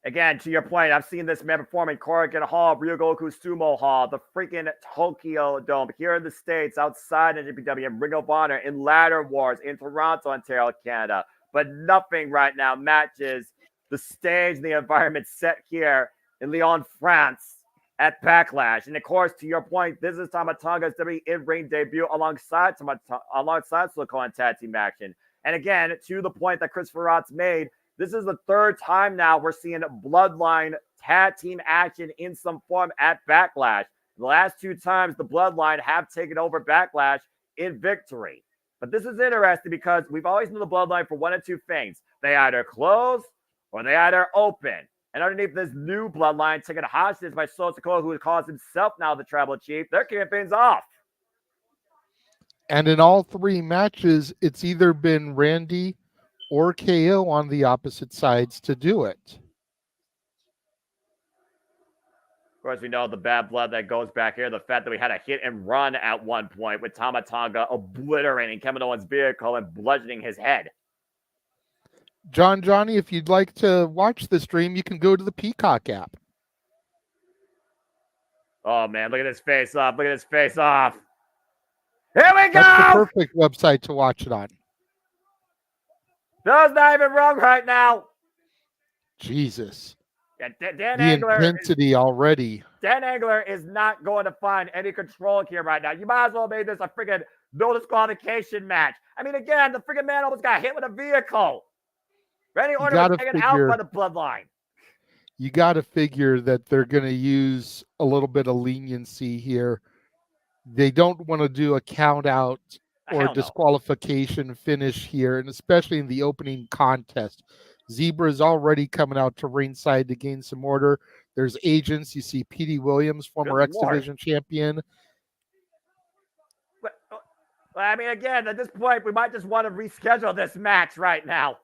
Again, to your point, I've seen this man perform in Korakuen Hall, Ryogoku Sumo Hall, the freaking Tokyo Dome, here in the States, outside of GPW, in Ring of Honor, in Ladder Wars, in Toronto, Ontario, Canada. But nothing right now matches the stage and the environment set here in Lyon, France at Backlash. And of course, to your point, this is Tama Tonga's WWE in-ring debut alongside Sikoa in tag team action. And again, to the point that Christopher Rotz made, this is the third time now we're seeing Bloodline tag team action in some form at Backlash. The last 2 times, the Bloodline have taken over Backlash in victory. But this is interesting because we've always known the Bloodline for one of 2 things. They either close or they either open. And underneath this new Bloodline, taken hostage by Solo Sikoa, who calls himself now the Tribal Chief, they're kicking things off. And in all 3 matches, it's either been Randy or KO on the opposite sides to do it. Of course, we know the bad blood that goes back here. The fact that we had a hit and run at one point with Tama Tonga obliterating Kevin Owens' vehicle and bludgeoning his head. Johnny, if you'd like to watch the stream, you can go to the Peacock app. Oh, man, look at this face off. Look at this face off. Here we go! That's the perfect website to watch it on. Bill's not even wrong right now. Jesus. Yeah, Dan the Angler intensity already. Dan Angler is not going to find any control here right now. You might as well make this a freaking no disqualification match. I mean, again, the freaking man almost got hit with a vehicle. Randy Orton was taken out by the Bloodline. You got to figure that they're going to use a little bit of leniency here. They don't want to do a count out or disqualification finish here, and especially in the opening contest. Zebra is already coming out to ringside to gain some order. There's agents. You see Petey Williams, former X Division champion. Well, I mean, again, at this point, we might just want to reschedule this match right now.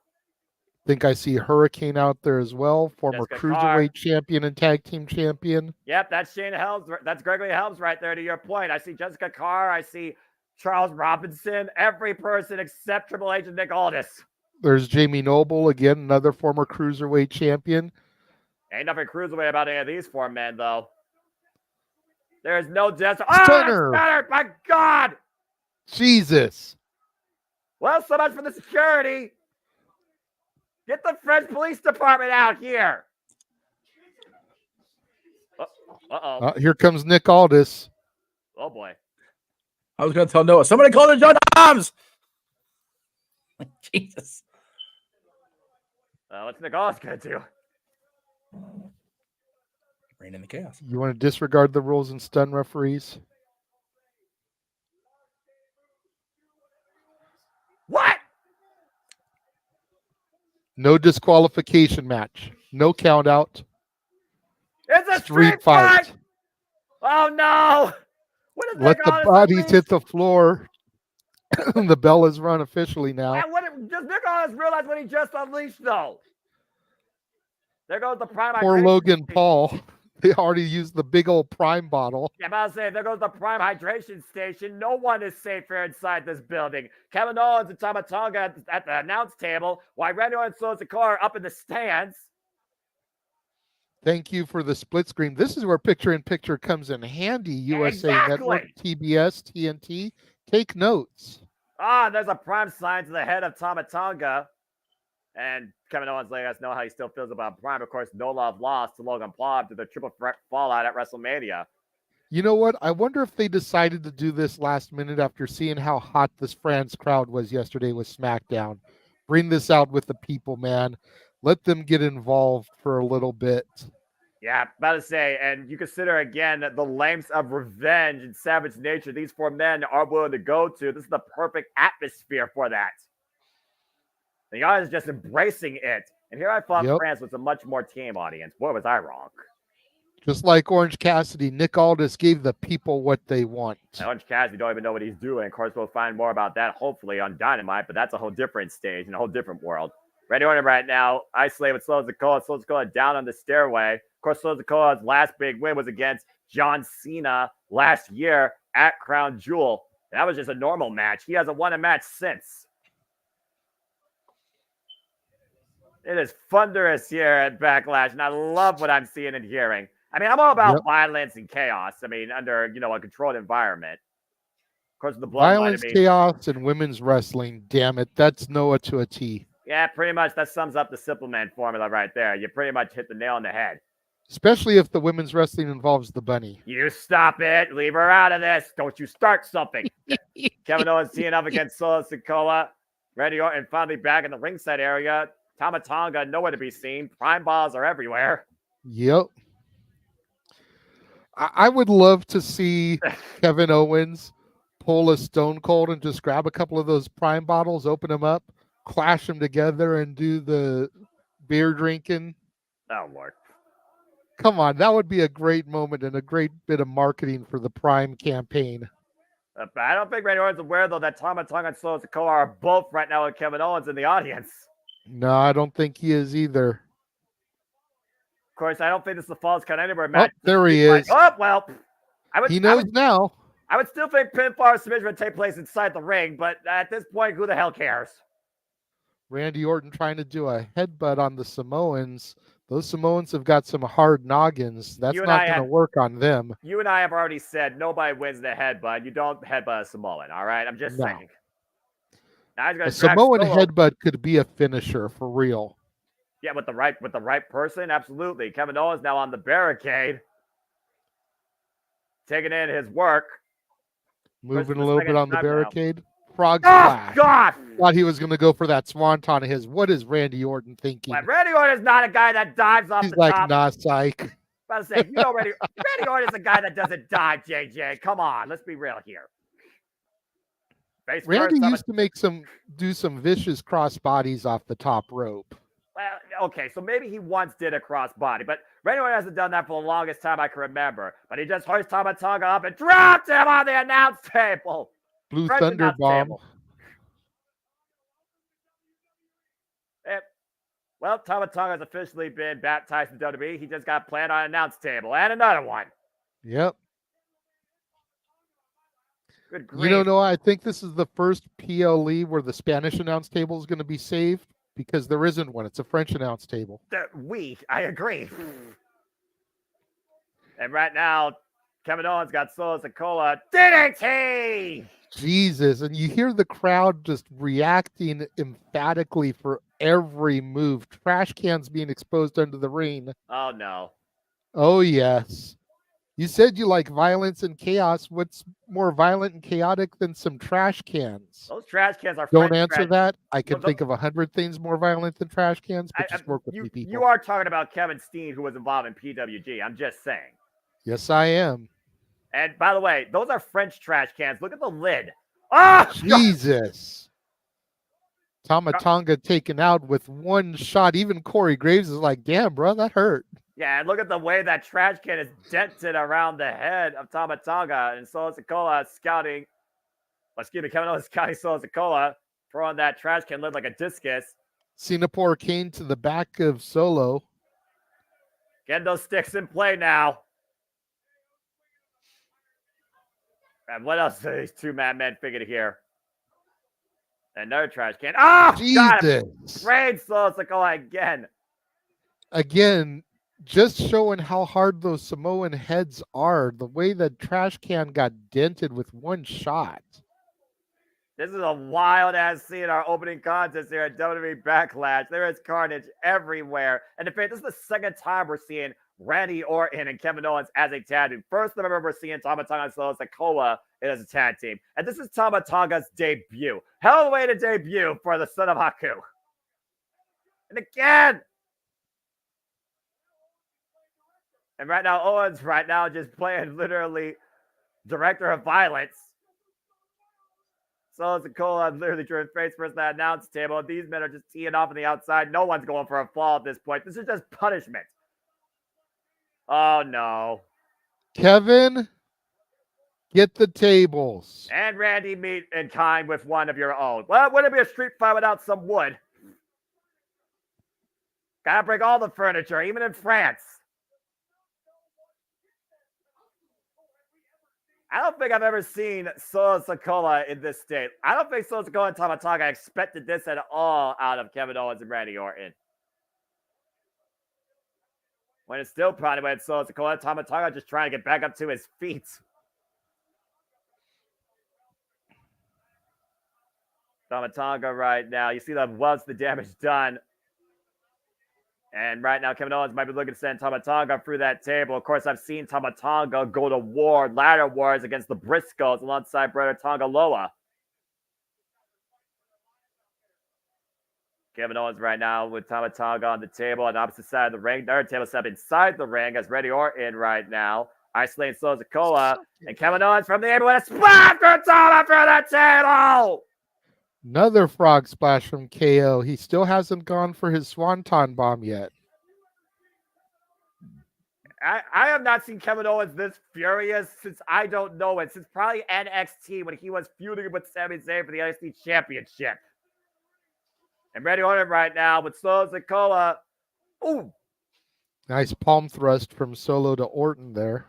Think I see Hurricane out there as well, former Cruiserweight champion and tag team champion. Yep, that's Shane Helms. That's Gregory Helms right there, to your point. I see Jessica Carr. I see Charles Robinson, every person except Triple H and Nick Aldis. There's Jamie Noble, again, another former cruiserweight champion. Ain't nothing cruiserweight about any of these 4 men, though. There's no death. Stunner. Stunner! My God! Jesus. Well, so much for the security. Get the French police department out here. Uh-oh. Here comes Nick Aldis. Oh, boy. I was going to tell Noah, somebody call the gendarmes. Jesus. What's Nick Aldis going to do? Reign in the chaos. You want to disregard the rules and stun referees? What? No disqualification match. No count out. It's a street fight. Oh, no. What is Let Nick the Aldis bodies unleash? hit the floor. The bell is run officially now. Does Nick Aldis realize what he just unleashed, though? There goes the prime. Poor hydration Logan station. Paul. They already used the big old prime bottle. Yeah, but I was saying, there goes the prime hydration station. No one is safe here inside this building. Kevin Owens and Tama Tonga at the announce table, while Randy Orton and Sikoa are up in the stands. Thank you for the split screen. This is where picture-in-picture comes in handy. USA Network, TBS, TNT. Take notes. There's a prime sign to the head of Tama Tonga. And Kevin Owens letting us know how he still feels about Prime. Of course, no love lost to Logan Paul after the triple threat fallout at WrestleMania. You know what? I wonder if they decided to do this last minute after seeing how hot this France crowd was yesterday with SmackDown. Bring this out with the people, man. Let them get involved for a little bit. Yeah, about to say, and you consider again the lengths of revenge and savage nature these 4 men are willing to go to. This is the perfect atmosphere for that. The audience is just embracing it. And here I thought France was a much more tame audience. Boy, was I wrong. Just like Orange Cassidy, Nick Aldis gave the people what they want. And Orange Cassidy don't even know what he's doing. Of course, we'll find more about that hopefully on Dynamite, but that's a whole different stage and a whole different world. Randy Orton right now, isolated with Solo Sikoa. Solo Sikoa down on the stairway. Of course, Solo Sikoa's last big win was against John Cena last year at Crown Jewel. That was just a normal match. He hasn't won a match since. It is thunderous here at Backlash, and I love what I'm seeing and hearing. I mean, I'm all about violence and chaos. I mean, under, a controlled environment. Of course, the violence, chaos, and women's wrestling. Damn it. That's Noah to a T. Yeah, pretty much that sums up the Simple Man formula right there. You pretty much hit the nail on the head. Especially if the women's wrestling involves the bunny. You stop it. Leave her out of this. Don't you start something. Kevin Owens teeing up against Solo Sikoa. Randy Orton finally back in the ringside area. Tama Tonga nowhere to be seen. Prime balls are everywhere. Yep. I would love to see Kevin Owens pull a Stone Cold and just grab a couple of those prime bottles, open them up, clash them together, and do the beer drinking. Oh, Lord. Come on. That would be a great moment and a great bit of marketing for the Prime campaign. But I don't think Randy Orton's aware, though, that Tama Tonga and Solo Sikoa are both right now with Kevin Owens in the audience. No, I don't think he is either. Of course, I don't think this is the Falls Count Anywhere match. There he is. Oh, well. He knows now. I would still think pinfall or submission would take place inside the ring, but at this point, who the hell cares? Randy Orton trying to do a headbutt on the Samoans. Those Samoans have got some hard noggins. That's not going to work on them. You and I have already said nobody wins the headbutt. You don't headbutt a Samoan, all right? I'm just saying. A Samoan headbutt could be a finisher for real. Yeah, with the right person, absolutely. Kevin Owens now on the barricade, taking in his work, moving a little bit on the barricade. Frog splash. God! Thought he was going to go for that swanton of his. What is Randy Orton thinking? Well, Randy Orton is not a guy that dives off the top. He's like, nah, psych. I was saying, Randy Orton is a guy that doesn't dive, JJ. Come on, let's be real here. Randy used to do some vicious cross bodies off the top rope. Well, okay, so maybe he once did a cross body, but Randy Orton hasn't done that for the longest time I can remember. But he just hoisted Tama Tonga up and dropped him on the announce table. Blue Thunder Bomb. Well, Tama Tonga has officially been baptized in WWE. He just got planted on an announce table. And another one. Yep. Good grief. You don't know, I think this is the first PLE where the Spanish announce table is going to be saved because there isn't one. It's a French announce table. I agree. And right now, Kevin Owens got Solo Sikoa. DDT! Jesus. And you hear the crowd just reacting emphatically for every move. Trash cans being exposed under the ring. Oh, no. Oh, yes. You said you like violence and chaos. What's more violent and chaotic than some trash cans? Those trash cans are Don't French answer trash. that. I can Well, think of 100 things more violent than trash cans, but just work with me, people. You are talking about Kevin Steen, who was involved in PWG. I'm just saying. Yes, I am. And by the way, those are French trash cans. Look at the lid. Oh, Jesus. Tama Tonga taken out with one shot. Even Corey Graves is like, damn, bro, that hurt. Yeah, and look at the way that trash can is dented around the head of Tama Tonga. And Solo Sikoa scouting. Kevin Owens scouting Solo Sikoa, throwing that trash can lid like a discus. Singapore cane to the back of Solo. Getting those sticks in play now. And what else are these two madmen figured here? Another trash can. Oh, Jesus. Great Solo Sikoa again. Again, just showing how hard those Samoan heads are. The way that trash can got dented with one shot. This is a wild-ass scene in our opening contest here at WWE Backlash. There is carnage everywhere. And in fact, this is the second time we're seeing Randy Orton and Kevin Owens as a tag team. First, I remember seeing Tama Tonga and Solo Sikoa as a tag team. And this is Tama Tonga's debut. Hell of a way to debut for the son of Haku. And again. And right now, Owens just playing literally director of violence. Solo Sikoa literally driven face first that announce table. These men are just teeing off on the outside. No one's going for a fall at this point. This is just punishment. Oh, no. Kevin, get the tables. And Randy meet in kind with one of your own. Well, wouldn't it be a street fight without some wood? Gotta break all the furniture, even in France. I don't think I've ever seen Solo Sikoa in this state. I don't think Solo Sikoa and Tama Tonga expected this at all out of Kevin Owens and Randy Orton. When it's still probably when Solo Sikoa and Tama Tonga just trying to get back up to his feet. Tama Tonga right now. You see the damage done. And right now, Kevin Owens might be looking to send Tama Tonga through that table. Of course, I've seen Tama Tonga go to war, ladder wars against the Briscoes alongside brother Tonga Loa. Kevin Owens right now with Tama Tonga on the table on the opposite side of the ring. Another table set up inside the ring as Randy Orton right now. Isolating Solo Sikoa. And Kevin Owens from the apron with a splash for Tama through the table. Another frog splash from KO. He still hasn't gone for his Swanton bomb yet. I have not seen Kevin Owens this furious since I don't know it. Since probably NXT when he was feuding with Sami Zayn for the NXT Championship. And Randy Orton right now with Solo Sikoa. Ooh. Nice palm thrust from Solo to Orton there.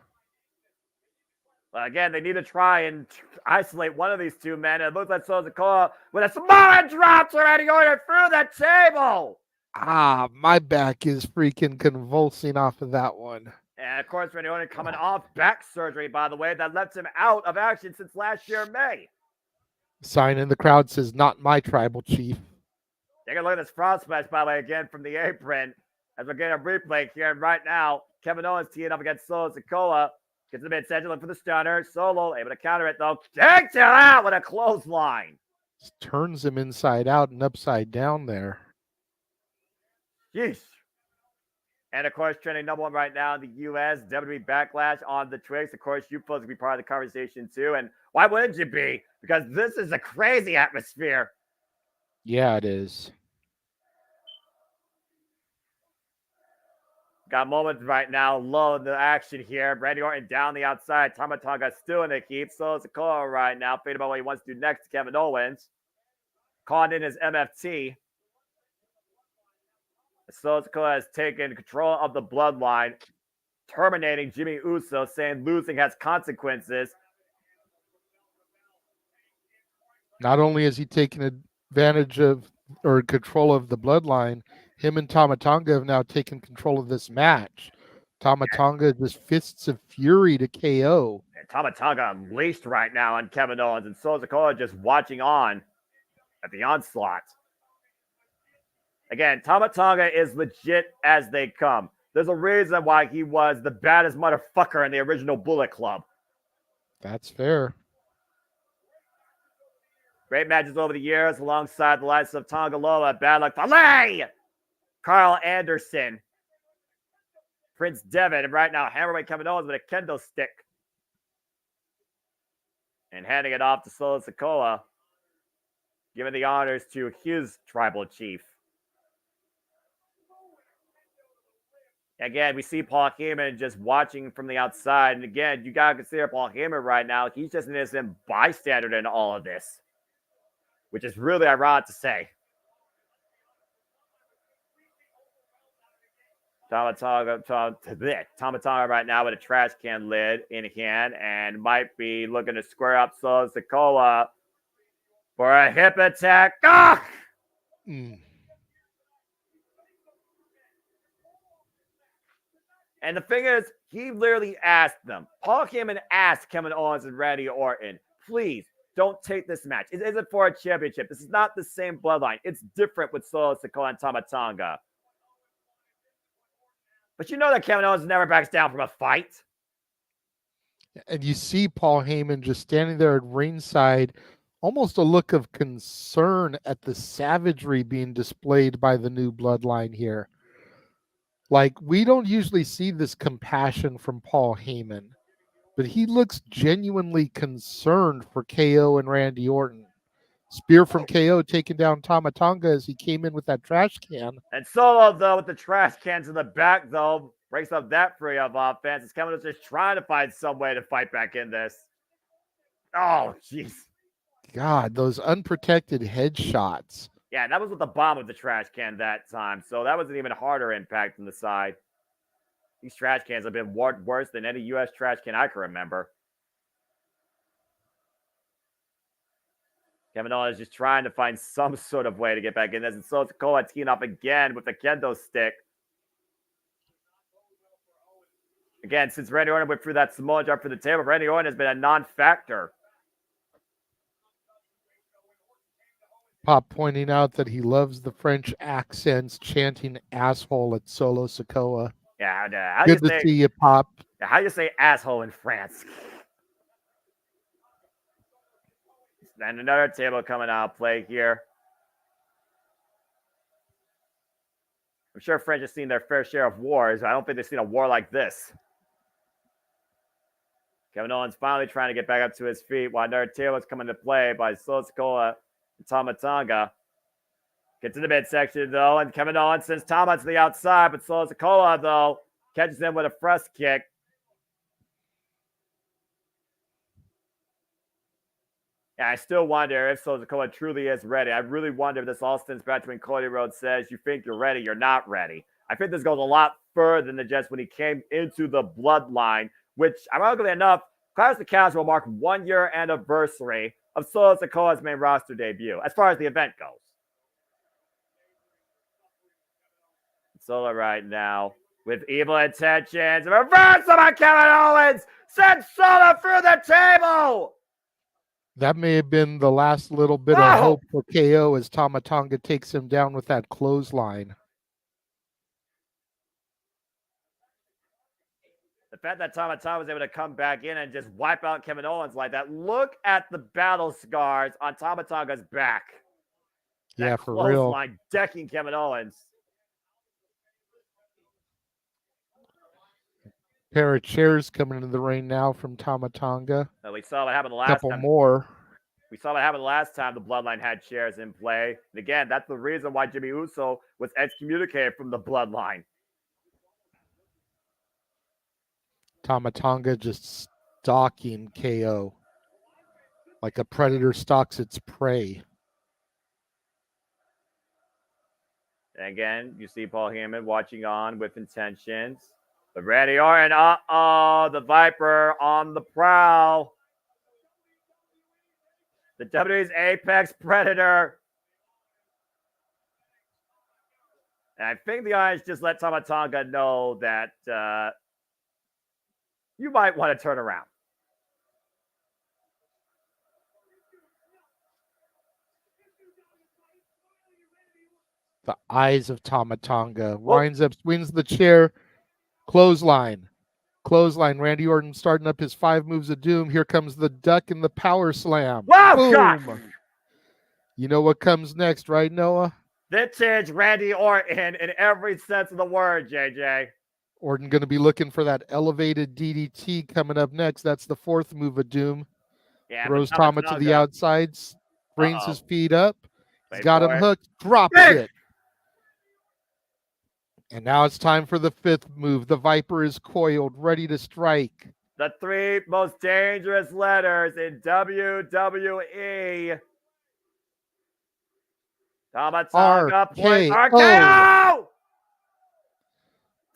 Well, again, they need to try and isolate one of these two men. It looks like Solo Sikoa with a Samoan drop to Randy Orton through the table. Ah, my back is freaking convulsing off of that one. And, of course, Randy Orton coming off back surgery, by the way, that left him out of action since last year, May. Sign in the crowd says, not my tribal chief. Take a look at this frog splash, by the way, again from the apron. As we're getting a replay here. And right now, Kevin Owens teeing up against Solo Sikoa. Gets a bit central for the stunner. Solo able to counter it, though. Takes it out with a clothesline. Just turns him inside out and upside down there. Yeesh. And, of course, trending number one right now in the U.S., WWE Backlash on the Twix. Of course, you folks will be part of the conversation, too. And why wouldn't you be? Because this is a crazy atmosphere. Yeah, it is. Got moments right now, low in the action here. Randy Orton down the outside. Tama Tonga still in the keep. Solo Sikoa right now. Thinking about what he wants to do next to Kevin Owens. Calling in his MFT. Solo Sikoa has taken control of the bloodline. Terminating Jimmy Uso, saying losing has consequences. Not only has he taken advantage of or control of the bloodline, him and Tama Tonga have now taken control of this match. Tama Tonga just fists of fury to KO. And Tama Tonga unleashed right now on Kevin Owens, and Solo Sikoa just watching on at the onslaught. Again, Tama Tonga is legit as they come. There's a reason why he was the baddest motherfucker in the original Bullet Club. That's fair. Great matches over the years alongside the likes of Tonga Lola, Bad Luck Fale, Carl Anderson, Prince Devitt, and right now Hammerweight Kevin Owens with a kendo stick. And handing it off to Solo Sikoa, giving the honors to his tribal chief. Again, we see Paul Heyman just watching from the outside. And again, you got to consider Paul Heyman right now. He's just an innocent bystander in all of this, which is really ironic to say. Tama Tonga right now with a trash can lid in hand and might be looking to square up Solo Sikoa for a hip attack. Ah! And the thing is, he literally asked them. Paul Heyman asked Kevin Owens and Randy Orton, please don't take this match. It isn't for a championship. This is not the same bloodline. It's different with Solo Sikoa and Tama Tonga. But you know that Kevin Owens never backs down from a fight. And you see Paul Heyman just standing there at ringside, almost a look of concern at the savagery being displayed by the new bloodline here. Like, we don't usually see this compassion from Paul Heyman, but he looks genuinely concerned for KO and Randy Orton. Spear from KO taking down Tama Tonga as he came in with that trash can. And Solo, though, with the trash cans in the back, though, breaks up that free of offense. As Kevin was just trying to find some way to fight back in this. Oh, jeez. God, those unprotected headshots. Yeah, that was with the bomb of the trash can that time. So that was an even harder impact from the side. These trash cans have been worse than any U.S. trash can I can remember. Kevin Owens is just trying to find some sort of way to get back in this. And Solo Sikoa teeing up again with the kendo stick. Again, since Randy Orton went through that Samoa drop for the table, Randy Orton has been a non-factor. Pop pointing out that he loves the French accents, chanting asshole at Solo Sikoa. Yeah, good to see you, Pop. How do you say asshole in France? And another table coming out of play here. I'm sure French has seen their fair share of wars. I don't think they've seen a war like this. Kevin Owens finally trying to get back up to his feet while another table is coming to play by Solo Sikoa and Tama Tonga. Get to the midsection, though, and Kevin Owens sends Tama to the outside, but Solo Sikoa, though, catches him with a thrust kick. Yeah, I still wonder if Solo Sikoa truly is ready. I really wonder if this all stems back to when Cody Rhodes says, you think you're ready, you're not ready. I think this goes a lot further than just when he came into the bloodline, which, ironically enough, Clash of the Castle will mark 1 year anniversary of Solo Sikoa's main roster debut, as far as the event goes. Solo right now with evil intentions. Reversal by Kevin Owens! Send Solo through the table! That may have been the last little bit of hope for KO as Tama Tonga takes him down with that clothesline. The fact that Tama Tonga was able to come back in and just wipe out Kevin Owens like that. Look at the battle scars on Tama Tonga's back. Yeah, for real. Clothesline decking Kevin Owens. Pair of chairs coming into the ring now from Tama Tonga. We saw what happened the last couple time. More. We saw what happened last time the Bloodline had chairs in play. And again, that's the reason why Jimmy Uso was excommunicated from the Bloodline. Tama Tonga just stalking KO like a predator stalks its prey. And again, you see Paul Heyman watching on with intentions. But Randy Orton, the Viper on the prowl. The WWE's Apex Predator. And I think the audience just let Tama Tonga know that you might want to turn around. The eyes of Tama Tonga. Winds up, swings the chair. Clothesline. Randy Orton starting up his 5 moves of doom. Here comes the duck and the power slam. Wow, Boom. God. You know what comes next, right, Noah? Vintage Randy Orton in every sense of the word, JJ. Orton going to be looking for that elevated DDT coming up next. That's the 4th move of doom. Yeah, Throws Tama to the outside. Brings his feet up. He's got him hooked. Drops it. And now it's time for the 5th move. The Viper is coiled, ready to strike. The 3 most dangerous letters in WWE. Tama Tonga point RKO!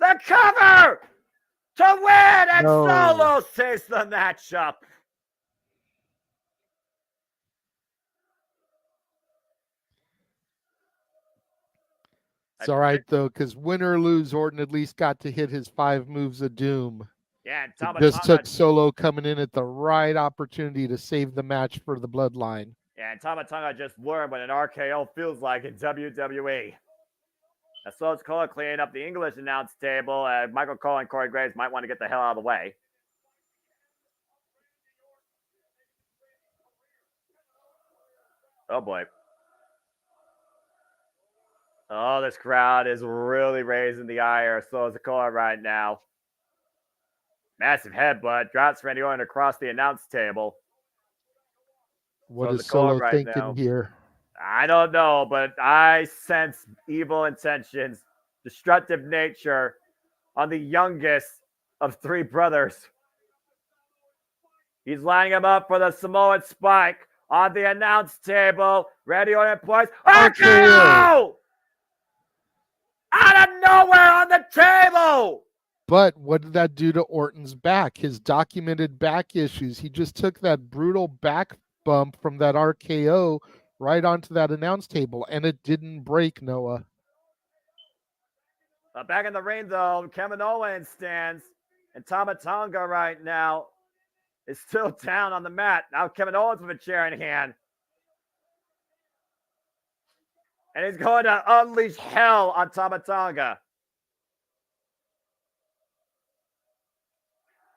The cover to win and Solo saves the matchup. It's all right, though, because win or lose, Orton at least got to hit his 5 moves of doom. Yeah, It just took Solo coming in at the right opportunity to save the match for the Bloodline. Yeah, and Tama Tonga just learned what an RKO feels like in WWE. As Solo's Cole cleaning up the English announce table, Michael Cole and Corey Graves might want to get the hell out of the way. Oh, boy. Oh, this crowd is really raising the ire of Solo Sikoa right now. Massive headbutt. Drops Randy Orton across the announce table. What is Solo thinking here? I don't know, but I sense evil intentions, destructive nature on the youngest of 3 brothers. He's lining him up for the Samoan spike on the announce table. Randy Orton points. RKO! Out of nowhere on the table! But what did that do to Orton's back? His documented back issues. He just took that brutal back bump from that RKO right onto that announce table, and it didn't break, Noah. Back in the ring, though, Kevin Owens stands, and Tama Tonga right now is still down on the mat. Now Kevin Owens with a chair in hand. And he's going to unleash hell on Tama Tonga.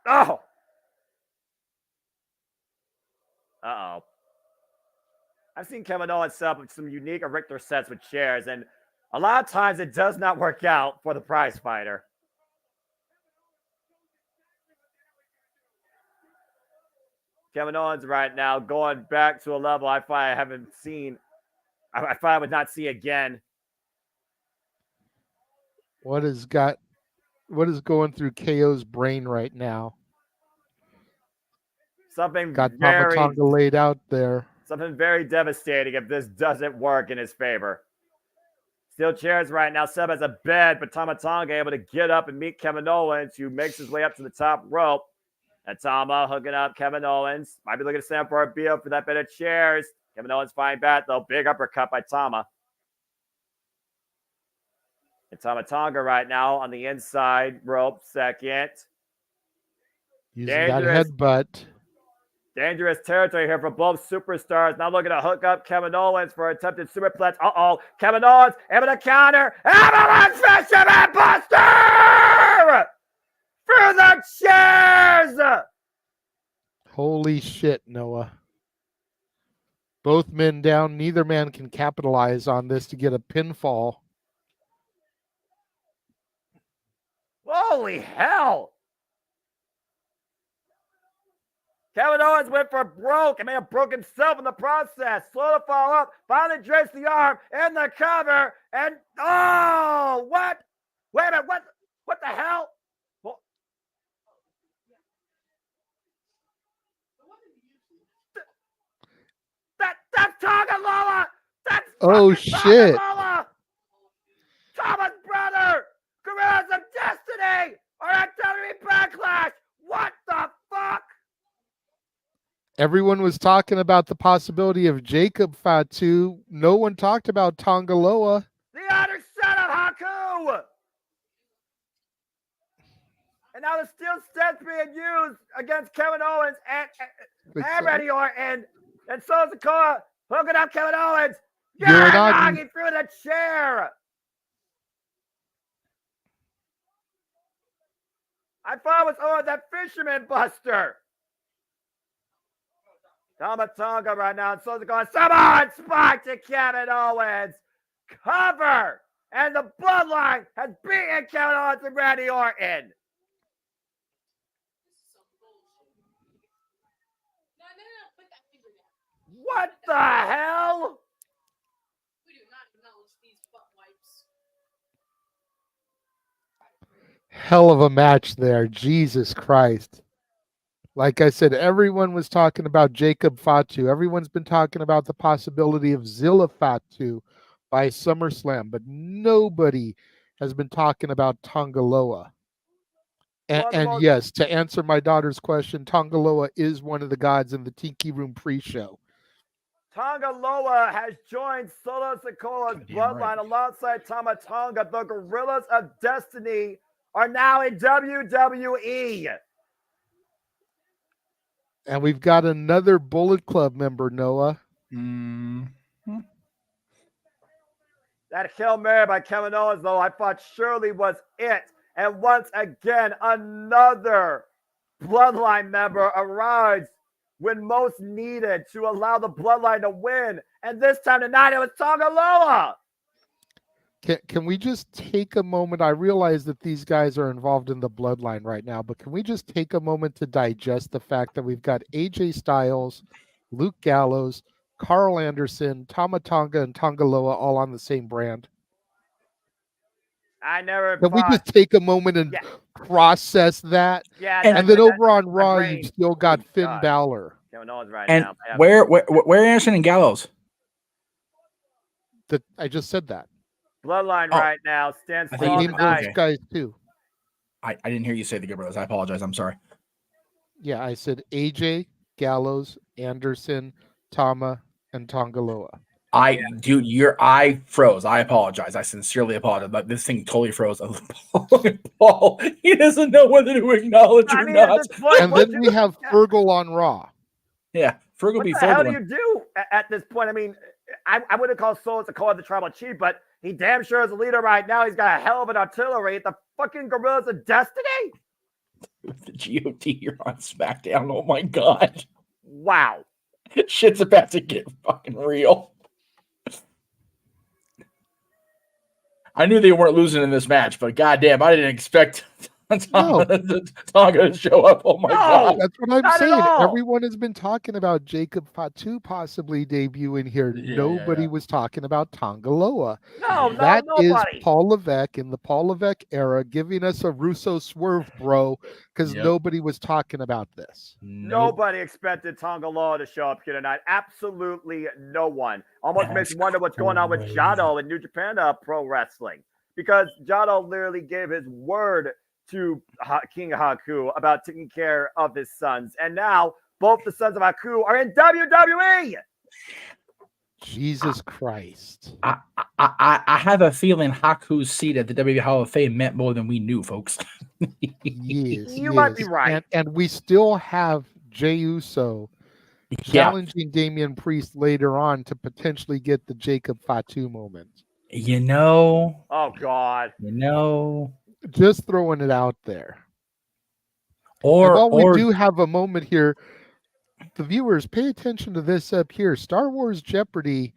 Oh! Uh-oh. I've seen Kevin Owens set up some unique Richter sets with chairs, and a lot of times it does not work out for the prize fighter. Kevin Owens right now going back to a level I find I haven't seen. I find I would not see again. What is going through KO's brain right now? Something got Tama Tonga laid out there. Something very devastating if this doesn't work in his favor. Steel chairs right now set up as a bed, but Tama Tonga able to get up and meet Kevin Owens, who makes his way up to the top rope. And Tama hooking up Kevin Owens. Might be looking to stand for a BO for that bit of chairs. Kevin Owens fighting back, though. Big uppercut by Tama. And Tama Tonga right now on the inside rope, second. Using that headbutt. Dangerous territory here for both superstars. Now looking to hook up Kevin Owens for attempted superplex. Uh-oh. Kevin Owens able to counter. Avalanche Fisherman Buster! Through the chairs! Holy shit, Noah. Both men down. Neither man can capitalize on this to get a pinfall. Holy hell! Kevin Owens went for broke and may have broke himself in the process. Slow to follow up. Finally drapes the arm in the cover. And, oh, what? Wait a minute, what the hell? Well, that's Tonga Lola! That's shit. Lola! Tama's brother! Gorillas of Destiny! Or at WWE Backlash! What the fuck? Everyone was talking about the possibility of Jacob Fatu. No one talked about Tongaloa. The other son of Haku! And now the steel steps being used against Kevin Owens and Randy Orton. And so is Sikoa hooking up Kevin Owens. Knocking through the chair. I thought it was that Fisherman Buster. Tama Tonga right now. And so Sikoa, Samoan spike to Kevin Owens. Cover. And the Bloodline has beaten Kevin Owens and Randy Orton. What the hell? We do not acknowledge these butt wipes. Hell of a match there. Jesus Christ. Like I said, everyone was talking about Jacob Fatu. Everyone's been talking about the possibility of Zilla Fatu by SummerSlam, but nobody has been talking about Tongaloa. And yes, to answer my daughter's question, Tongaloa is one of the gods in the Tiki Room pre-show. Tongaloa has joined Solo Sikoa's bloodline alongside Tama Tonga. The Gorillas of Destiny are now in WWE. And we've got another Bullet Club member, Noah. That Hail Mary by Kevin Owens, though, I thought surely was it. And once again, another Bloodline member arrives when most needed to allow the Bloodline to win. And this time tonight, it was Tongaloa. Can we just take a moment? I realize that these guys are involved in the Bloodline right now, but can we just take a moment to digest the fact that we've got AJ Styles, Luke Gallows, Carl Anderson, Tama Tonga, and Tongaloa all on the same brand? I never Can we just take a moment and process that? Yeah. And then over on Raw, you've still got Finn Balor. Kevin Owens right and now. Where Anderson and Gallows? I just said that. Bloodline right now stands I tall named tonight. those guys too. I didn't hear you say the Good Brothers. I apologize. I'm sorry. Yeah, I said AJ, Gallows, Anderson, Tama, and Tongaloa. I froze. I apologize. I sincerely apologize. But this thing totally froze. Paul, he doesn't know whether to acknowledge or not. And then we have Fergal on Raw. Yeah, Fergal What be the hell do Fergal. you do at this point? I mean, I would have called Solo Sikoa the tribal chief, but he damn sure is a leader right now. He's got a hell of an artillery. The fucking Gorillas of Destiny. The GOT here on SmackDown. Oh my god. Wow. Shit's about to get fucking real. I knew they weren't losing in this match, but goddamn, I didn't expect Tonga to show up. Oh my god. That's what I'm saying. Everyone has been talking about Jacob Fatu possibly debuting here. Nobody was talking about Tongaloa. That is Paul Levesque in the Paul Levesque era giving us a Russo swerve, bro, because nobody was talking about this. Nobody expected Tongaloa to show up here tonight. Absolutely no one. Almost makes me wonder what's going on with Jado in New Japan Pro Wrestling, because Jado literally gave his word to King Haku about taking care of his sons. And now both the sons of Haku are in WWE. Jesus Christ. I have a feeling Haku's seat at the WWE Hall of Fame meant more than we knew, folks. You might be right. And we still have Jey Uso challenging Damian Priest later on to potentially get the Jacob Fatu moment. Oh, God. Just throwing it out there. Or we do have a moment here, the viewers, pay attention to this up here. Star Wars Jeopardy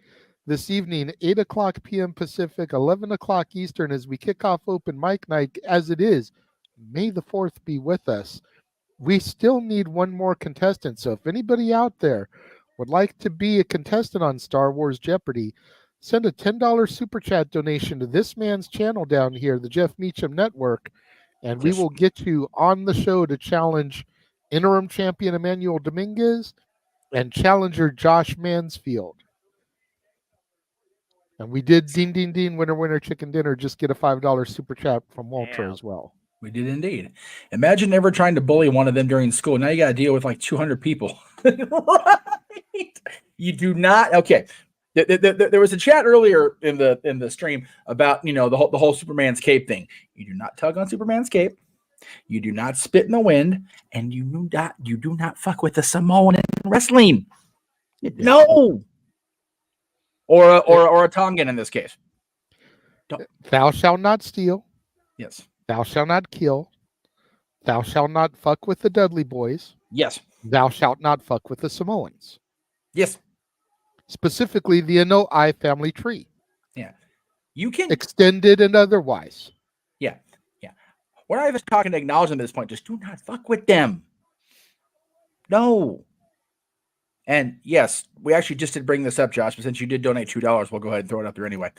this evening, 8 o'clock p.m. Pacific, 11 o'clock Eastern, as we kick off open mic night. As it is, May the 4th be with us. We still need one more contestant. So if anybody out there would like to be a contestant on Star Wars Jeopardy, send a $10 super chat donation to this man's channel down here, the Jeff Meacham Network, and we will get you on the show to challenge interim champion Emmanuel Dominguez and challenger Josh Mansfield. And we did Dean Dean Dean winner winner chicken dinner. Just get a $5 super chat from Walter as well. We did indeed. Imagine never trying to bully one of them during school. Now you got to deal with like 200 people. Right? You do not. Okay. There was a chat earlier in the stream about the whole Superman's cape thing. You do not tug on Superman's cape. You do not spit in the wind, and you do not fuck with the Samoan in wrestling. No. Or a Tongan in this case. Thou shalt not steal. Yes. Thou shalt not kill. Thou shalt not fuck with the Dudley boys. Yes. Thou shalt not fuck with the Samoans. Yes. Specifically, the Anoa'i family tree. Yeah. You can extended and otherwise. Yeah. Yeah. We're not even talking to acknowledge them at this point. Just do not fuck with them. No. And yes, we actually just did bring this up, Josh, but since you did donate $2, we'll go ahead and throw it up there anyway.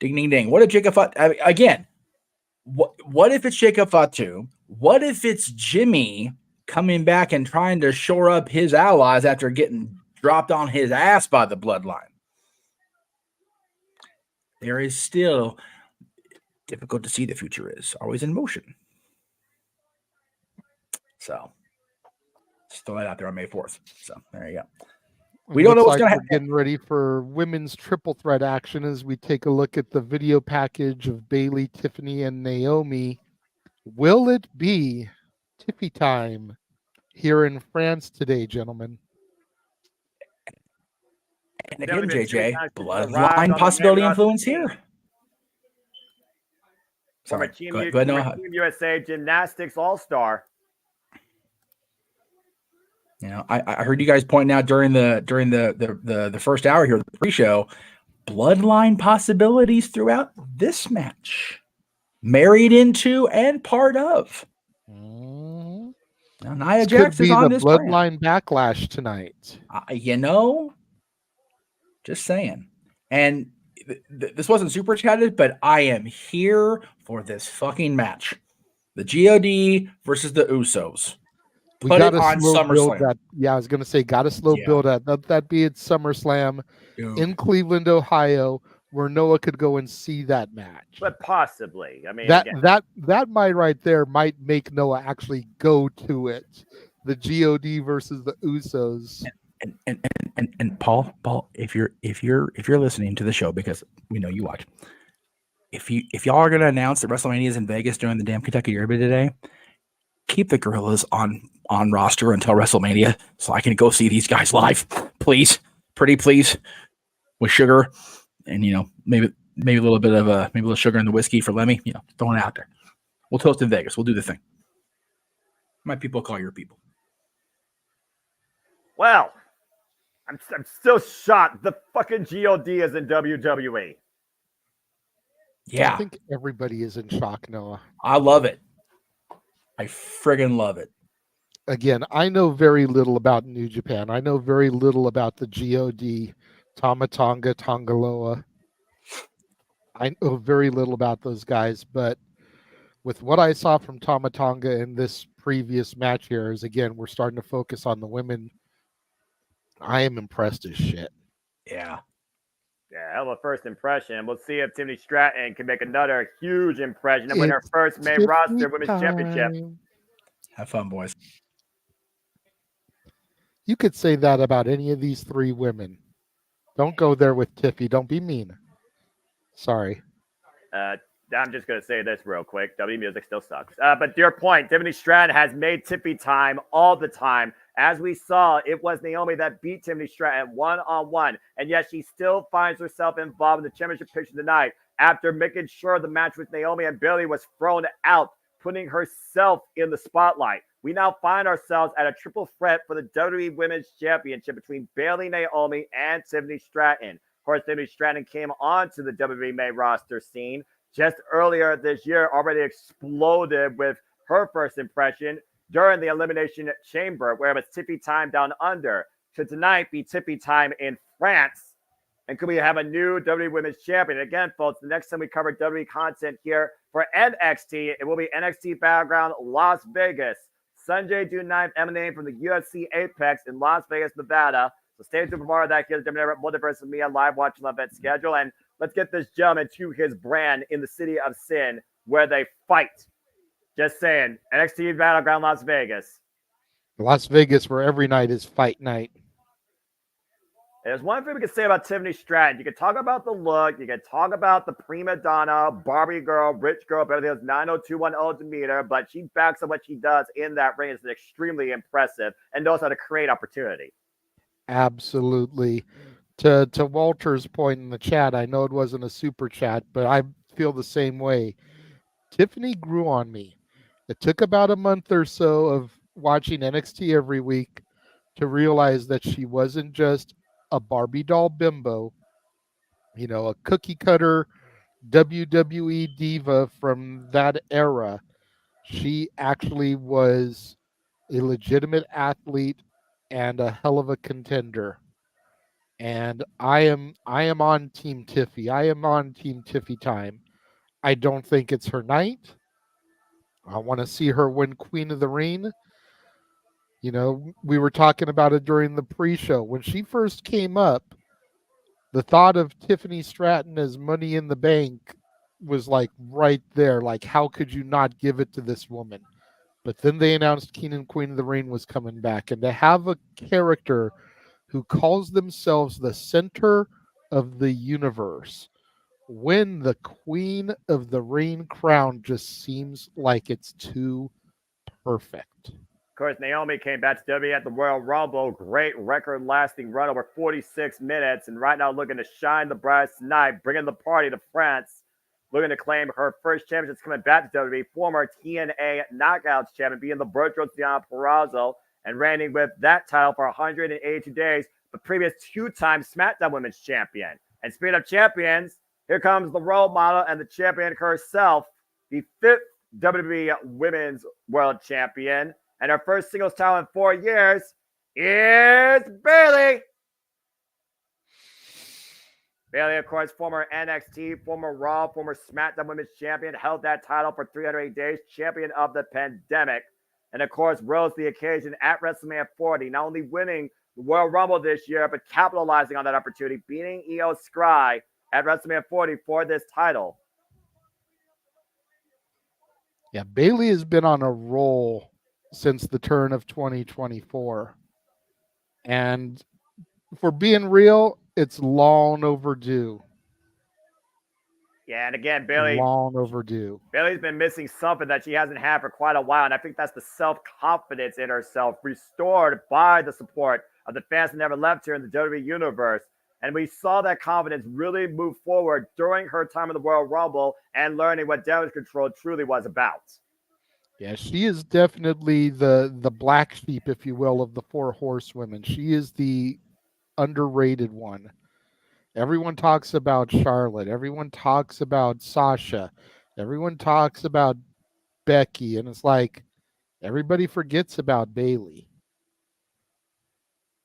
Ding, ding, ding. What if Jacob Fatu? Again, what if it's Jacob Fatu? What if it's Jimmy coming back and trying to shore up his allies after getting dropped on his ass by the bloodline? There is still difficult to see the future is always in motion. So just throw that out there on May 4th. So there you go. We don't know what's going to happen. We're getting ready for women's triple threat action as we take a look at the video package of Bayley, Tiffany, and Naomi. Will it be Tiffy time here in France today, gentlemen? And again, JJ, bloodline possibility influence here. Sorry, Team USA Gymnastics All-Star. I heard you guys pointing out during the first hour here, the pre-show, bloodline possibilities throughout this match, married into and part of. Now, Nia Jax is on this bloodline backlash tonight. Just saying. And this wasn't super chatted, but I am here for this fucking match. The GOD versus the Usos. Put it on SummerSlam. I was going to say, got a slow build at that be at SummerSlam in Cleveland, Ohio, where Noah could go and see that match. But possibly, I mean, that might right there might make Noah actually go to it. The GOD versus the Usos. And Paul, if you're listening to the show, because we know you watch, if y'all are gonna announce that WrestleMania is in Vegas during the damn Kentucky Derby today, keep the Gorillas on roster until WrestleMania so I can go see these guys live, please, pretty please, with sugar and maybe a little bit of maybe a little sugar in the whiskey for Lemmy, throwing it out there. We'll toast in Vegas. We'll do the thing. My people call your people. Well, I'm still shocked. The fucking GOD is in WWE. Yeah. I think everybody is in shock, Noah. I love it. I friggin' love it. Again, I know very little about New Japan. I know very little about the GOD, Tama Tonga, Tongaloa. I know very little about those guys, but with what I saw from Tama Tonga in this previous match here, is again, we're starting to focus on the women. I am impressed as shit. Yeah. Yeah, hell of a first impression. We'll see if Tiffany Stratton can make another huge impression and win her first main roster women's championship. Have fun, boys. You could say that about any of these three women. Don't go there with Tiffy. Don't be mean. Sorry. I'm just going to say this real quick. W music still sucks. But to your point, Tiffany Stratton has made Tiffy time all the time. As we saw, it was Naomi that beat Tiffany Stratton one-on-one. And yet she still finds herself involved in the championship picture tonight after making sure the match with Naomi and Bayley was thrown out, putting herself in the spotlight. We now find ourselves at a triple threat for the WWE Women's Championship between Bayley, Naomi, and Tiffany Stratton. Of course, Tiffany Stratton came onto the WWE main roster scene just earlier this year, already exploded with her first impression during the Elimination Chamber, where it was Tiffy time down under. Should tonight be Tiffy time in France? And could we have a new WWE Women's Champion? Again, folks, the next time we cover WWE content here for NXT, it will be NXT Battleground Las Vegas. Sunday, June 9th, emanating from the UFC Apex in Las Vegas, Nevada. So stay tuned for more of that here at the Multiverse of Mia live watching event schedule. And let's get this gentleman to his brand in the City of Sin where they fight. Just saying, NXT Battleground Las Vegas. Las Vegas, where every night is fight night. There's one thing we can say about Tiffany Stratton. You can talk about the look, you can talk about the prima donna, Barbie girl, rich girl, Beverly Hills 90210 demeanor, but she backs up what she does in that ring is extremely impressive and knows how to create opportunity. Absolutely. To Walter's point in the chat, I know it wasn't a super chat, but I feel the same way. Tiffany grew on me. It took about a month or so of watching NXT every week to realize that she wasn't just a Barbie doll bimbo, a cookie cutter WWE diva from that era. She actually was a legitimate athlete and a hell of a contender. And I am on Team Tiffy. I am on Team Tiffy time. I don't think it's her night. I want to see her win Queen of the Ring. We were talking about it during the pre-show. When she first came up, the thought of Tiffany Stratton as Money in the Bank was like right there. Like, how could you not give it to this woman? But then they announced King and Queen of the Ring was coming back. And to have a character who calls themselves the center of the universe win the Queen of the Ring crown just seems like it's too perfect. Of course, Naomi came back to WWE at the Royal Rumble. Great record-lasting run over 46 minutes. And right now looking to shine the brightest tonight, bringing the party to France. Looking to claim her first championship coming back to WWE. Former TNA Knockouts champion, being the virtual Deonna Purrazzo. And reigning with that title for 182 days. The previous two-time SmackDown Women's Champion. And speaking of champions, here comes the role model and the champion herself. The 5th WWE Women's World Champion. And her first singles title in 4 years is Bayley. Bayley, of course, former NXT, former Raw, former SmackDown Women's Champion, held that title for 308 days, champion of the pandemic. And of course, rose the occasion at WrestleMania 40, not only winning the Royal Rumble this year, but capitalizing on that opportunity, beating Io Sky at WrestleMania 40 for this title. Yeah, Bayley has been on a roll since the turn of 2024. And for being real, it's long overdue. Yeah, and again, Bayley. Long overdue. Bayley's been missing something that she hasn't had for quite a while, and I think that's the self-confidence in herself, restored by the support of the fans that never left her in the WWE Universe. And we saw that confidence really move forward during her time in the Royal Rumble and learning what damage control truly was about. Yeah, she is definitely the black sheep, if you will, of the 4 horsewomen. She is the underrated one. Everyone talks about Charlotte. Everyone talks about Sasha. Everyone talks about Becky. And it's like everybody forgets about Bayley.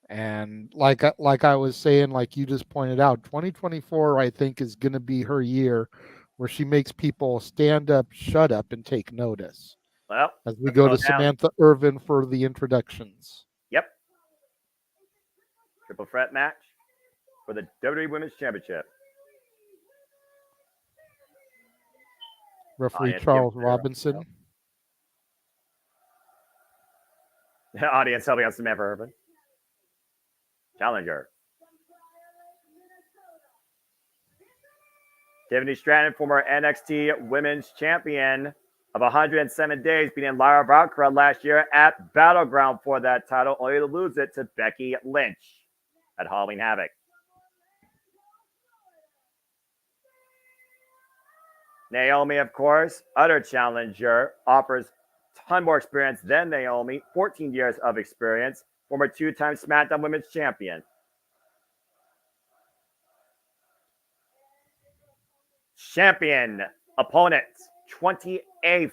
And like I was saying, like you just pointed out, 2024, I think, is going to be her year where she makes people stand up, shut up, and take notice. Well, as we go to Samantha Irvin for the introductions. Yep. Triple threat match for the WWE Women's Championship. Referee Charles Robinson. The audience helping out Samantha Irvin. Challenger. Tiffany Stratton, former NXT Women's Champion of 107 days, beating Lyra Valkyria last year at Battleground for that title, only to lose it to Becky Lynch at Halloween Havoc. Naomi, of course, other challenger, offers a ton more experience than Naomi, 14 years of experience, former 2-time SmackDown Women's Champion. Champion opponent, 28th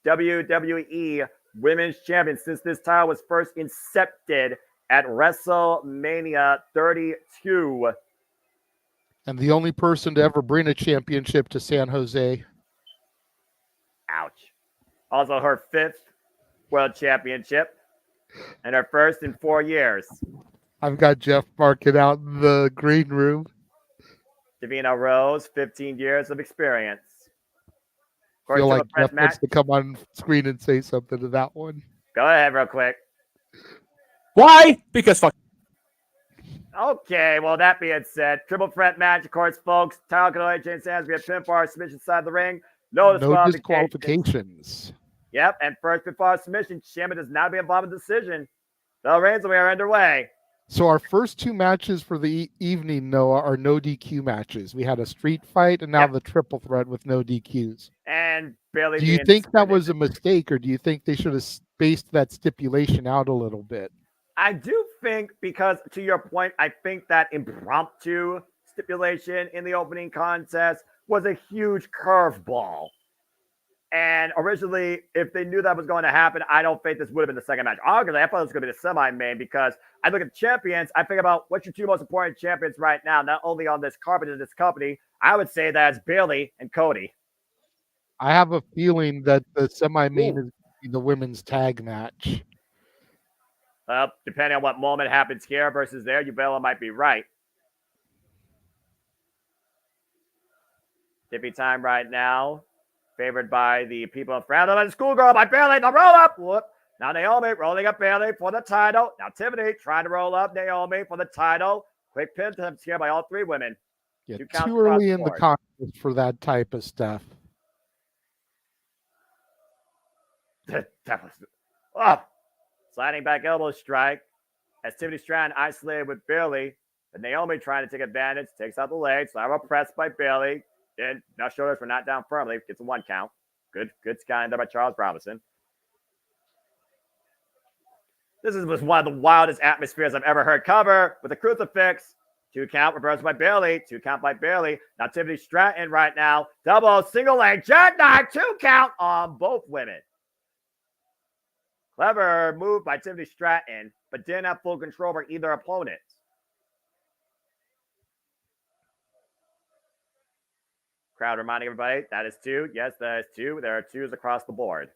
WWE Women's Champion since this title was first incepted at WrestleMania 32. And the only person to ever bring a championship to San Jose. Ouch. Also her 5th World Championship and her first in 4 years. I've got Jeff marking out in the green room. Davina Rose, 15 years of experience. I feel like Jeff wants to come on screen and say something to that one. Go ahead real quick. Why? Because fuck. Okay, well, that being said, triple threat match, of course, folks. Tyler Canoy, James Sansbury, pinfall, submission side of the ring. No No disqualifications. disqualifications. Yep, and first pinfall submission. Champion does not be involved in the decision. The reigns are underway. So our first two matches for the evening, Noah, are no DQ matches. We had a street fight and now Yep. the triple threat with no DQs. And Bailey. Do you being think that suspended. was a mistake, or do you think they should have spaced that stipulation out a little bit? I do think, because to your point, I think that impromptu stipulation in the opening contest was a huge curveball. And originally, if they knew that was going to happen, I don't think this would have been the second match. Arguably, I thought it was going to be the semi-main, because I look at the champions, I think about what's your two most important champions right now, not only on this carpet in this company. I would say that's Bailey and Cody. I have a feeling that the semi-main Ooh. is gonna be the women's tag match. Well, depending on what moment happens here versus there, Ubella might be right. Tippy time right now. Favored by the people in front of the schoolgirl by Bailey. The roll up. Whoop. Now Naomi rolling up Bailey for the title. Now Tiffany trying to roll up Naomi for the title. Quick pin attempts here by all three women. Yeah, Two counts too across early the in the board. contest for that type of stuff. That was sliding back elbow strike. As Tiffany Strand isolated with Bailey. But Naomi trying to take advantage. Takes out the leg. Lateral press by Bailey. Then now shoulders were not down firmly. Gets a one count. Good sky there by Charles Robinson. This was one of the wildest atmospheres I've ever heard. Cover with a crucifix. 2 count reversed by Bailey. 2 count by Bailey. Now Tiffany Stratton right now. Double single leg jackknife. 2 count on both women. Clever move by Tiffany Stratton, but didn't have full control over either opponent. Crowd reminding everybody that is 2. Yes, that is 2. There are 2s across the board.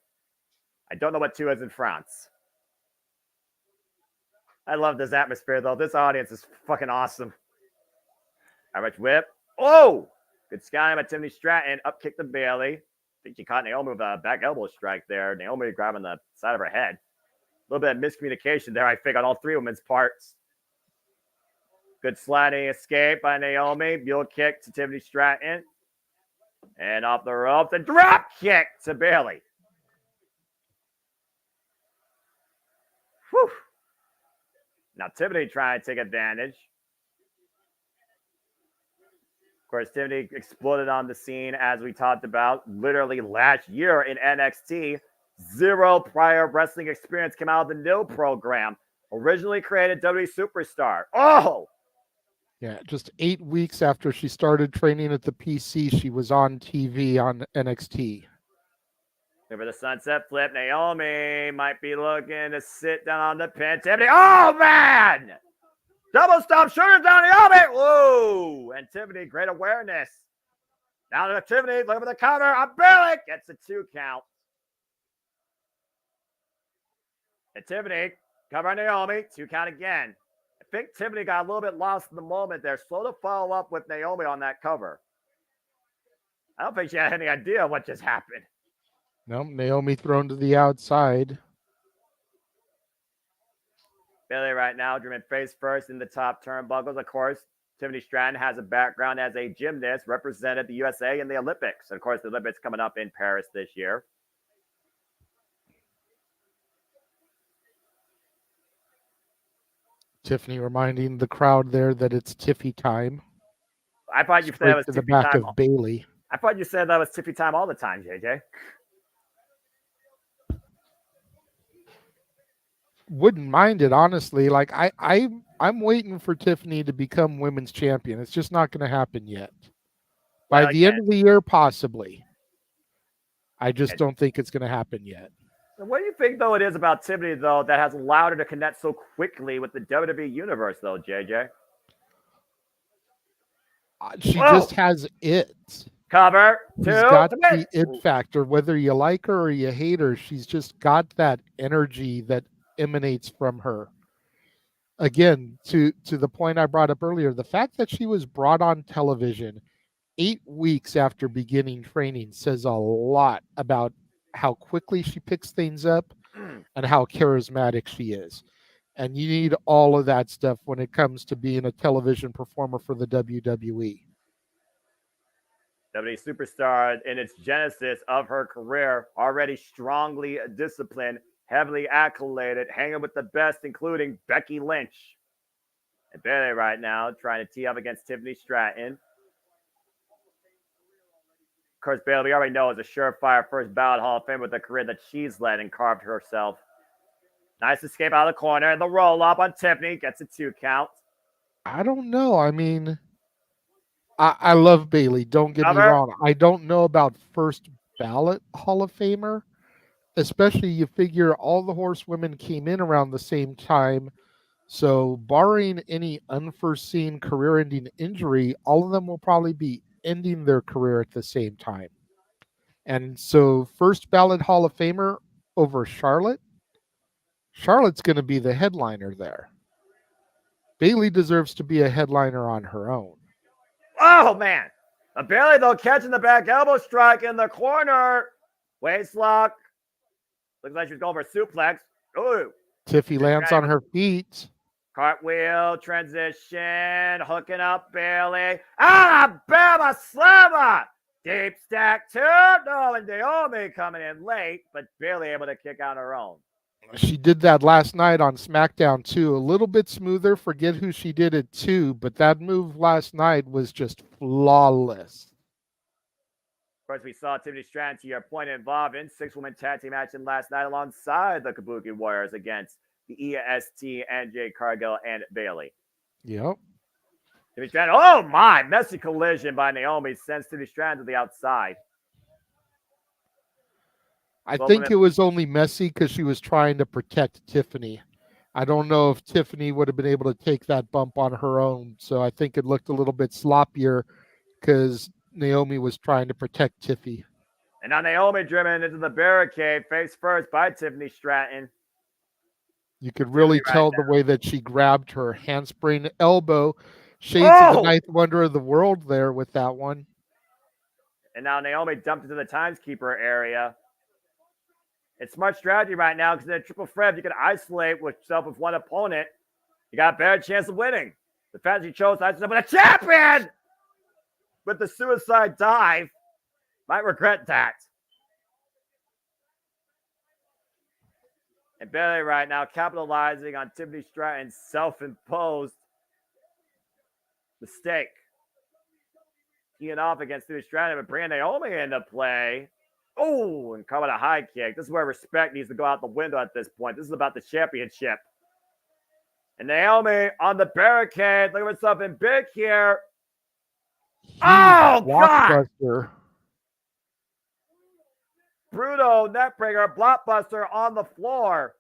I don't know what 2 is in France. I love this atmosphere, though. This audience is fucking awesome. Irish whip. Oh! Good sky by Tiffany Stratton. Up kick to Bailey. I think she caught Naomi with a back elbow strike there. Naomi grabbing the side of her head. A little bit of miscommunication there, I think, on all three women's parts. Good sliding escape by Naomi. Mule kick to Tiffany Stratton. And off the ropes. A drop kick to Bailey. Whew. Now Tiffany trying to take advantage. Of course, Tiffany exploded on the scene, as we talked about, literally last year in NXT. 0 prior wrestling experience came out of the NIL program. Originally created WWE Superstar. Oh! Yeah, just 8 weeks after she started training at the PC, she was on TV on NXT. Over the sunset flip, Naomi might be looking to sit down on the pin. Tiffany, oh man! Double stomp, shoulders down Naomi. Whoa! And Tiffany, great awareness. Down to Tiffany, looking for the counter. On Bailey, gets a 2 count. And Tiffany, cover on Naomi, 2 count again. I think Tiffany got a little bit lost in the moment there. Slow to follow up with Naomi on that cover. I don't think she had any idea what just happened. No, Naomi thrown to the outside. Bailey right now, German face first in the top turnbuckles. Of course, Tiffany Stratton has a background as a gymnast, represented the USA in the Olympics. And of course, the Olympics coming up in Paris this year. Tiffany reminding the crowd there that it's Tiffy time. I thought you said Straight it was to the Tiffy back time. of Bailey. I thought you said that was Tiffy time all the time, JJ. Wouldn't mind it, honestly. Like I'm waiting for Tiffany to become women's champion. It's just not going to happen yet. By Well, the end of the year, possibly. I just don't think it's going to happen yet. What do you think, though, it is about Tiffany, though, that has allowed her to connect so quickly with the WWE Universe, though, JJ? She Whoa. just has it. Cover. She's 2. got the it factor. Whether you like her or you hate her, she's just got that energy that emanates from her. Again, to the point I brought up earlier, the fact that she was brought on television 8 weeks after beginning training says a lot about how quickly she picks things up and how charismatic she is. And you need all of that stuff when it comes to being a television performer for the WWE. WWE superstar in its genesis of her career, already strongly disciplined, heavily accoladed, hanging with the best, including Becky Lynch. And Bayley right now trying to tee up against Tiffany Stratton. Of course, Bayley, we already know, is a surefire first ballot Hall of Fame with a career that she's led and carved herself. Nice escape out of the corner, and the roll up on Tiffany gets a 2 count. I don't know. I mean, I love Bayley. Don't get me Cover. wrong. I don't know about first ballot Hall of Famer, especially you figure all the horsewomen came in around the same time. So, barring any unforeseen career ending injury, all of them will probably be ending their career at the same time. And so, first ballot Hall of Famer over Charlotte. Charlotte's going to be the headliner there. Bayley deserves to be a headliner on her own. Oh, man. Bayley, though, catching the back elbow strike in the corner. Waist lock. Looks like she's going for a suplex. Ooh. Tiffy lands on her feet. Cartwheel, transition, hooking up Bayley. Alabama Slammer! Deep stack two. No, and Naomi coming in late, but Bayley able to kick out her own. She did that last night on SmackDown too. A little bit smoother. Forget who she did it to, but that move last night was just flawless. Of course, we saw Tiffany Stratton, to your point, involved in 6-woman tag team action last night alongside the Kabuki Warriors against the EST and Jade Cargill and Bayley. Yep. Tiffany Stratton, oh my, messy collision by Naomi sends Tiffany Stratton to the outside. I think it was only messy because she was trying to protect Tiffany. I don't know if Tiffany would have been able to take that bump on her own. So I think it looked a little bit sloppier because Naomi was trying to protect Tiffy. And now Naomi driven into the barricade, face first by Tiffany Stratton. You could really tell the way that she grabbed her handspring elbow. Shades of the ninth wonder of the world there with that one. And now Naomi dumped into the Timeskeeper area. It's smart strategy right now because in a triple threat, you can isolate yourself with one opponent. You got a better chance of winning. The fact she chose to isolate with a champion with the suicide dive might regret that. And Bayley right now capitalizing on Tiffany Stratton's self-imposed mistake. Teeing off against Tiffany Stratton, but bringing Naomi into play. Oh, and coming a high kick. This is where respect needs to go out the window at this point. This is about the championship. And Naomi on the barricade, looking for something big here. Oh, God! Bruto neckbreaker, blockbuster on the floor.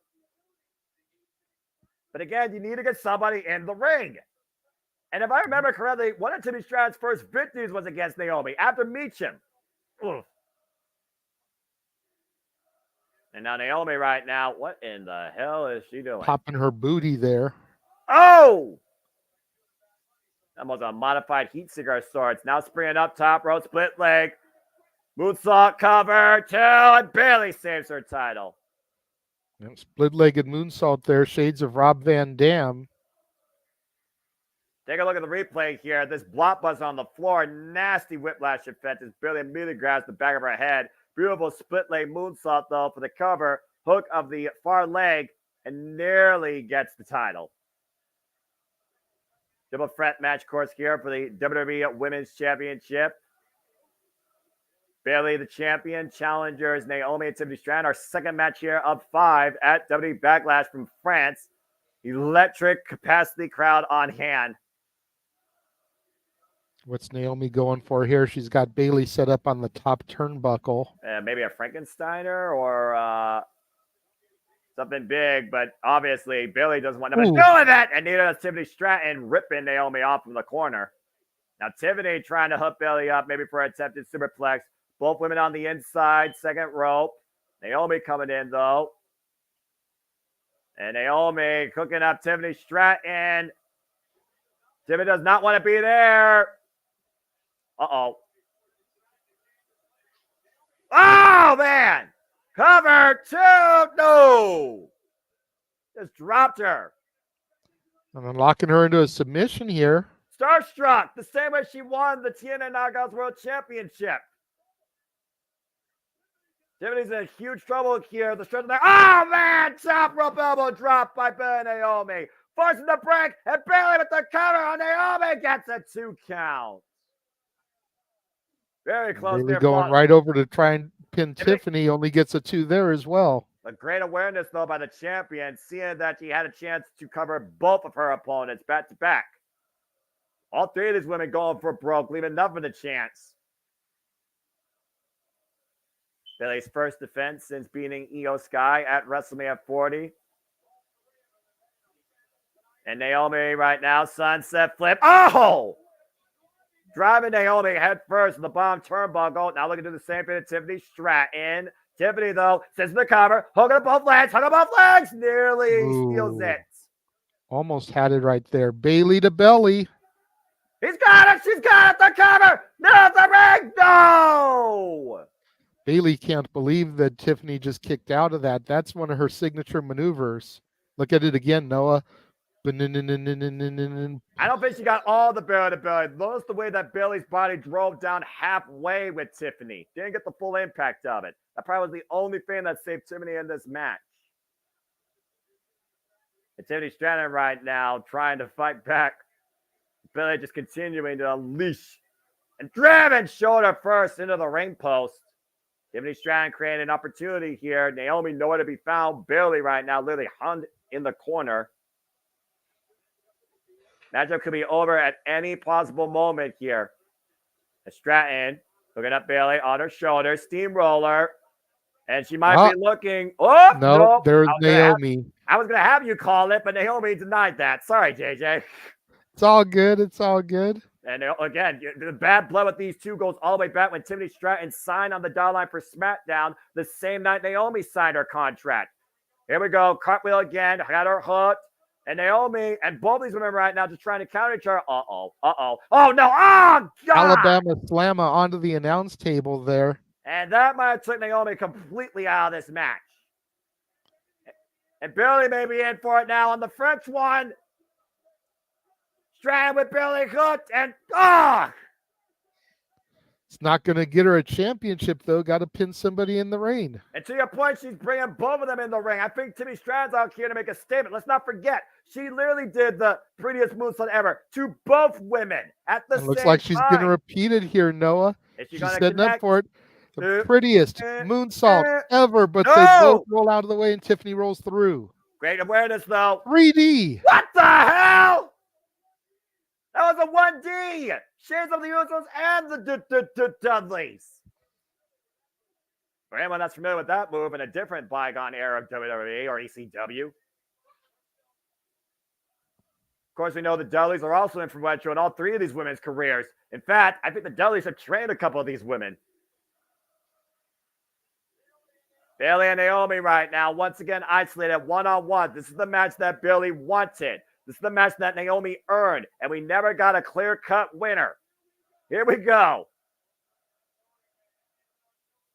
But again, you need to get somebody in the ring. And if I remember correctly, one of Tiffany Stratton's first victories was against Naomi after Meacham. Oof. And now Naomi right now, what in the hell is she doing? Popping her booty there. Oh! That was a modified heat cigar of sorts. Now springing up top rope, split leg. Moonsault cover, 2, and Bayley saves her title. Yep, split-legged moonsault there, shades of Rob Van Dam. Take a look at the replay here. This blockbuster on the floor, nasty whiplash effect as Bayley immediately grabs the back of her head. Beautiful split-leg moonsault, though, for the cover. Hook of the far leg, and nearly gets the title. Double threat match course here for the WWE Women's Championship. Bayley, the champion, challengers Naomi and Tiffany Stratton. Our second match here of 5 at WWE Backlash from France. Electric capacity crowd on hand. What's Naomi going for here? She's got Bayley set up on the top turnbuckle. Maybe a Frankensteiner or something big, but obviously Bayley doesn't want nothing to do with it, and neither does Tiffany Stratton, ripping Naomi off from the corner. Now Tiffany trying to hook Bayley up, maybe for an attempted superplex. Both women on the inside, second rope. Naomi coming in, though. And Naomi cooking up Tiffany Stratton. Tiffany does not want to be there. Uh-oh. Oh, man. Cover 2. No. Just dropped her. And then locking her into a submission here. Starstruck, the same way she won the TNA Knockouts World Championship. Tiffany's in huge trouble here. The strength there. Oh, man! Top rope elbow drop by Bayley Naomi. Forcing the break, and Bayley with the cover on Naomi gets a 2 count. Very close Bayley there. going right over to try and pin Tiffany. Only gets a 2 there as well. A great awareness, though, by the champion, seeing that she had a chance to cover both of her opponents back to back. All 3 of these women going for broke, leaving nothing to chance. Bayley's first defense since beating Io Sky at WrestleMania 40. And Naomi right now, sunset flip. Oh! Driving Naomi head first in the bottom turnbuckle. Now looking to do the same thing to Tiffany Stratton. Tiffany, though, sits in the cover. Hooking up both legs. Hooking up both legs. Nearly steals it. Almost had it right there. Bayley to belly. He's got it. She's got it. The cover. No, the ring. No. Bayley can't believe that Tiffany just kicked out of that. That's one of her signature maneuvers. Look at it again, Noah. I don't think she got all the belly to belly. Notice the way that Bayley's body drove down halfway with Tiffany. Didn't get the full impact of it. That probably was the only thing that saved Tiffany in this match. And Tiffany Stratton right now trying to fight back. Bayley just continuing to unleash and driving shoulder first into the ring post. Tiffany Stratton creating an opportunity here. Naomi nowhere to be found. Bayley right now literally hung in the corner. Matchup could be over at any possible moment here. And Stratton hooking up Bayley on her shoulder, steamroller, and she might be looking. Oh no, there's Naomi. I was gonna have you call it, but Naomi denied that. Sorry, JJ. It's all good. It's all good. And again, the bad blood with these two goes all the way back when Tiffany Stratton signed on the dotted line for SmackDown the same night Naomi signed her contract. Here we go, cartwheel again, got her hooked. And Naomi and both these women right now just trying to counter each other. Oh, no. Oh, God. Alabama Slamma onto the announce table there. And that might have took Naomi completely out of this match. And Bayley may be in for it now on the French one. Stratton with Bayley hooked and It's not going to get her a championship, though. Got to pin somebody in the ring. And to your point, she's bringing both of them in the ring. I think Tiffany Stratton's out here to make a statement. Let's not forget, she literally did the prettiest moonsault ever to both women at the same time. Looks like she's going to repeat it here, Noah. She's setting up for it. The prettiest moonsault ever, but they both roll out of the way and Tiffany rolls through. Great awareness, though. 3D. What the hell? That was a 1D. Shades of the Usos and the Dudleys. For anyone that's familiar with that move in a different bygone era of WWE or ECW. Of course, we know the Dudleys are also influential in all 3 of these women's careers. In fact, I think the Dudleys have trained a couple of these women. Bayley and Naomi right now, once again isolated one-on-one. This is the match that Bayley wanted. This is the match that Naomi earned, and we never got a clear-cut winner. Here we go.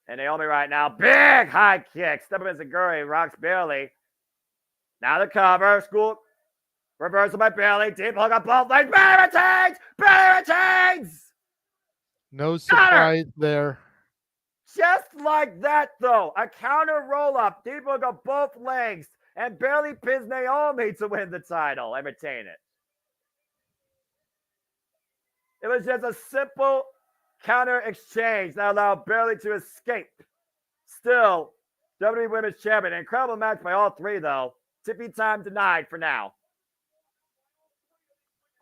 And Naomi right now, big high kick. Step up Zaguri, rocks Bayley. Now the cover, scoop. Reversal by Bayley. Deep hook up both legs. Bayley retains! Bayley retains! No surprise there. Just like that, though. A counter roll-up. Deep hook up both legs. And Bayley pins Naomi to win the title and retain it. It was just a simple counter exchange that allowed Bayley to escape. Still, WWE Women's Champion. An incredible match by all 3, though. Tippy time denied for now.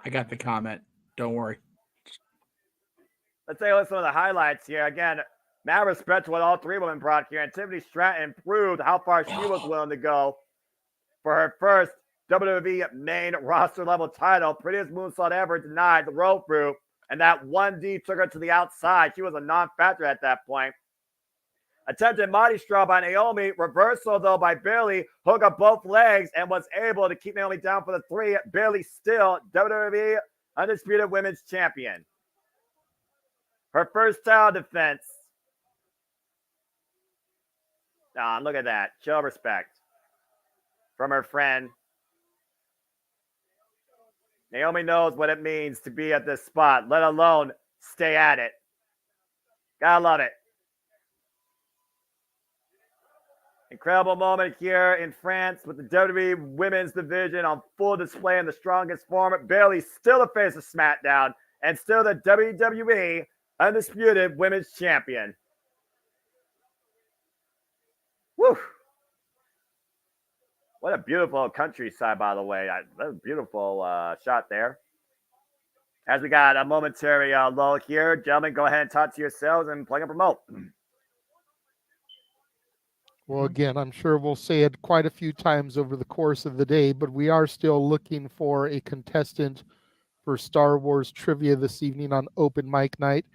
I got the comment. Don't worry. Let's take a look at some of the highlights here. Again, mad respect to what all 3 women brought here. And Tiffany Stratton proved how far she was willing to go for her first WWE main roster level title. Prettiest moonsault ever, denied the rope through. And that 1D took her to the outside. She was a non-factor at that point. Attempted Mighty Straw by Naomi. Reversal, though, by Bayley. Hook up both legs and was able to keep Naomi down for the 3. Bayley still WWE Undisputed Women's Champion. Her first title defense. Look at that. Show respect from her friend. Naomi knows what it means to be at this spot, let alone stay at it. Gotta love it. Incredible moment here in France with the WWE Women's Division on full display in the strongest form. Bayley still the face of SmackDown and still the WWE Undisputed Women's Champion. Woo! What a beautiful countryside, by the way. That's a beautiful shot there. As we got a momentary lull here, gentlemen, go ahead and talk to yourselves and plug and promote. Well, again, I'm sure we'll say it quite a few times over the course of the day, but we are still looking for a contestant for Star Wars trivia this evening on Open Mic Night.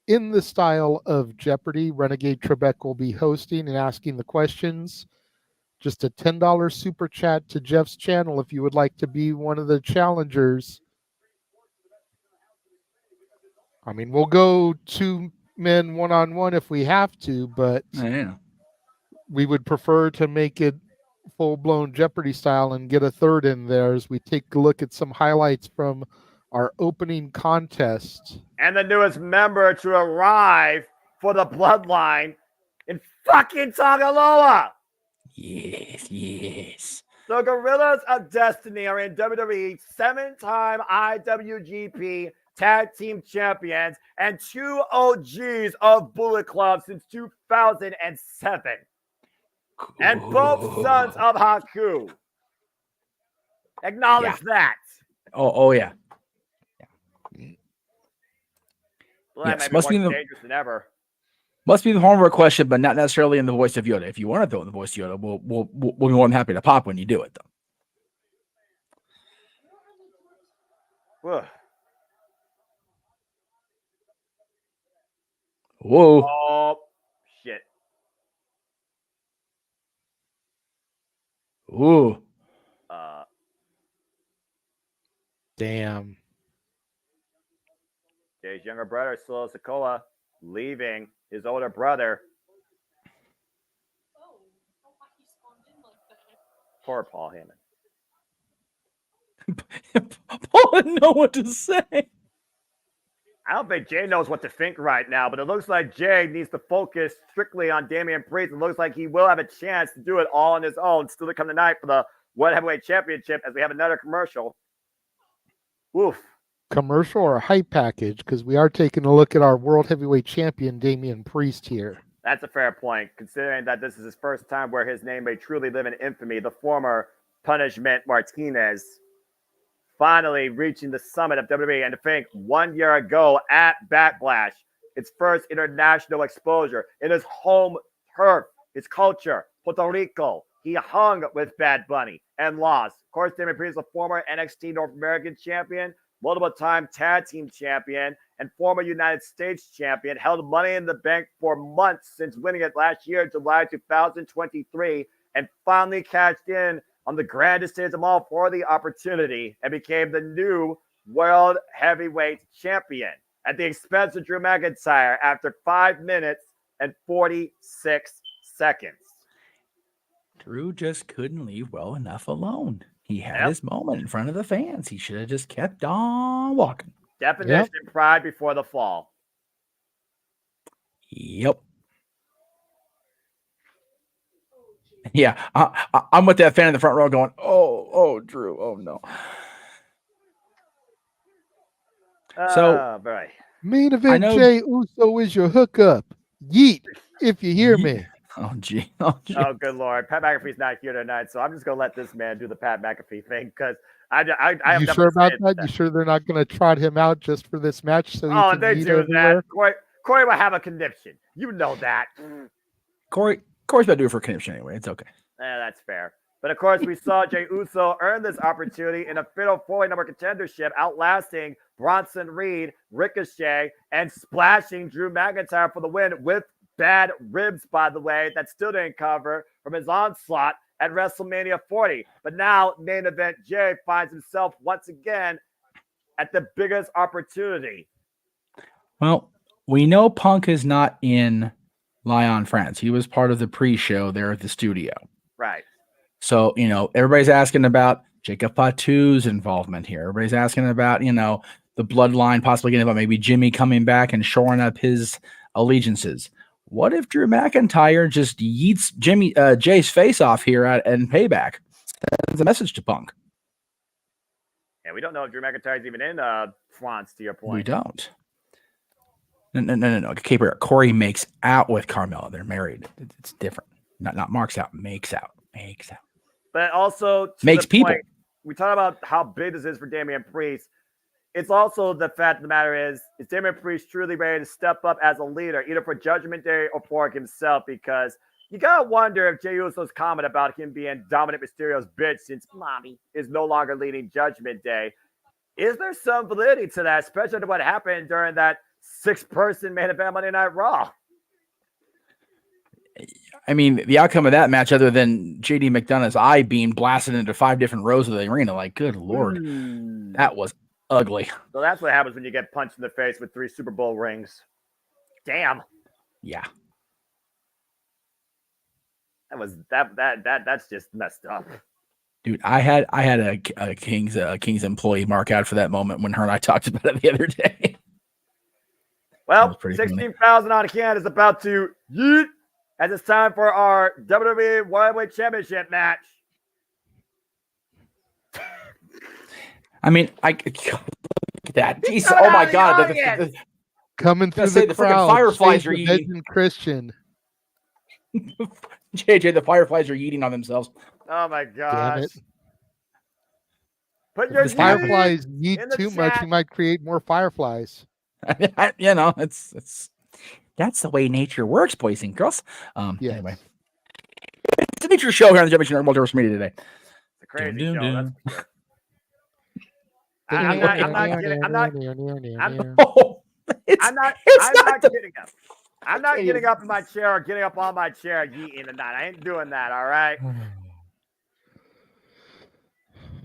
In the style of Jeopardy, Renegade Trebek will be hosting and asking the questions. Just a $10 super chat to Jeff's channel if you would like to be one of the challengers. I mean, we'll go 2 men one-on-one if we have to, but Yeah. we would prefer to make it full-blown Jeopardy style and get a third in there as we take a look at some highlights from our opening contest. And the newest member to arrive for the Bloodline in fucking Tagaloa. Yes. The Gorillas of Destiny are in WWE 7-time IWGP Tag Team Champions and 2 OGs of Bullet Club since 2007. And both sons of Haku. Acknowledge that. Oh yeah. Well, Yes, that might must be be more the- dangerous than ever. Must be the homework question, but not necessarily in the voice of Yoda. If you want to throw in the voice of Yoda, we'll be more than happy to pop when you do it, though. Ugh. Whoa. Oh, shit. Ooh. Damn. Jay's younger brother, Solo Sikoa, leaving his older brother. Oh, why he spawned in like that? Poor Paul Heyman. Paul didn't know what to say. I don't think Jay knows what to think right now, but it looks like Jay needs to focus strictly on Damian Priest. It looks like he will have a chance to do it all on his own still to come tonight for the World Heavyweight Championship as we have another commercial. Woof. Commercial or hype package, because we are taking a look at our World Heavyweight Champion, Damian Priest, here. That's a fair point, considering that this is his first time where his name may truly live in infamy. The former Punishment Martinez finally reaching the summit of WWE. And to think 1 year ago at Backlash, its first international exposure in his home turf, his culture, Puerto Rico. He hung with Bad Bunny and lost. Of course, Damian Priest, a former NXT North American champion, multiple-time tag team champion, and former United States champion, held Money in the Bank for months since winning it last year, July 2023, and finally cashed in on the grandest stage of them all for the opportunity and became the new World Heavyweight Champion at the expense of Drew McIntyre after 5 minutes and 46 seconds. Drew just couldn't leave well enough alone. He had his moment in front of the fans. He should have just kept on walking. Definition pride before the fall. Yep. Yeah, I'm with that fan in the front row going, oh, Drew, oh no. So, right. Main event, Jay Uso is your hookup. Yeet, if you hear me. Oh, gee. Oh, good Lord. Pat McAfee's not here tonight, so I'm just going to let this man do the Pat McAfee thing because I have You sure about that? You sure they're not going to trot him out just for this match? So oh, they do everywhere? That. Corey will have a conniption. You know that. Corey's about to do it for conniption anyway. It's okay. That's fair. But of course, we saw Jey Uso earn this opportunity in a fatal 4-way number contendership, outlasting Bronson Reed, Ricochet, and splashing Drew McIntyre for the win with bad ribs, by the way, that still didn't cover from his onslaught at WrestleMania 40. But now, main event Jay finds himself once again at the biggest opportunity. Well, we know Punk is not in Lyon, France. He was part of the pre-show there at the studio. Right. So, everybody's asking about Jacob Fatu's involvement here. Everybody's asking about, the bloodline, possibly getting about maybe Jimmy coming back and shoring up his allegiances. What if Drew McIntyre just yeets Jay's face off here and Payback? Sends a message to Punk. And we don't know if Drew McIntyre's even in France, to your point. We don't. No. Corey makes out with Carmella. They're married. It's different. Not marks out, makes out. But also makes people. Point, we talk about how big this is for Damian Priest. It's also the fact of the matter is Damian Priest truly ready to step up as a leader, either for Judgment Day or for himself? Because you gotta wonder if Jey Uso's comment about him being Dominic Mysterio's bitch since Mommy is no longer leading Judgment Day. Is there some validity to that, especially to what happened during that 6-person main event Monday Night Raw? I mean, the outcome of that match, other than JD McDonough's eye being blasted into 5 different rows of the arena, like, good Lord, that was ugly. So that's what happens when you get punched in the face with 3 Super Bowl rings. Damn. Yeah. That's just messed up. Dude, I had a King's employee mark out for that moment when her and I talked about it the other day. Well, 16,000 out of Canada is about to yeet as it's time for our WWE World Heavyweight Championship match. I mean, look at that. Jeez, oh my God. Coming through the crowd. Fireflies are yeeting. Christian. JJ, the Fireflies are yeeting on themselves. Oh my gosh. Damn it. Put your Fireflies yeet too much, you might create more fireflies. It's that's the way nature works, boys and girls. Anyway, it's a nature show here on the WWE Multiverse Media today. It's a crazy show. That's for sure. I'm not getting up. I'm not getting up in my chair or getting up on my chair yeeting tonight. I ain't doing that, all right?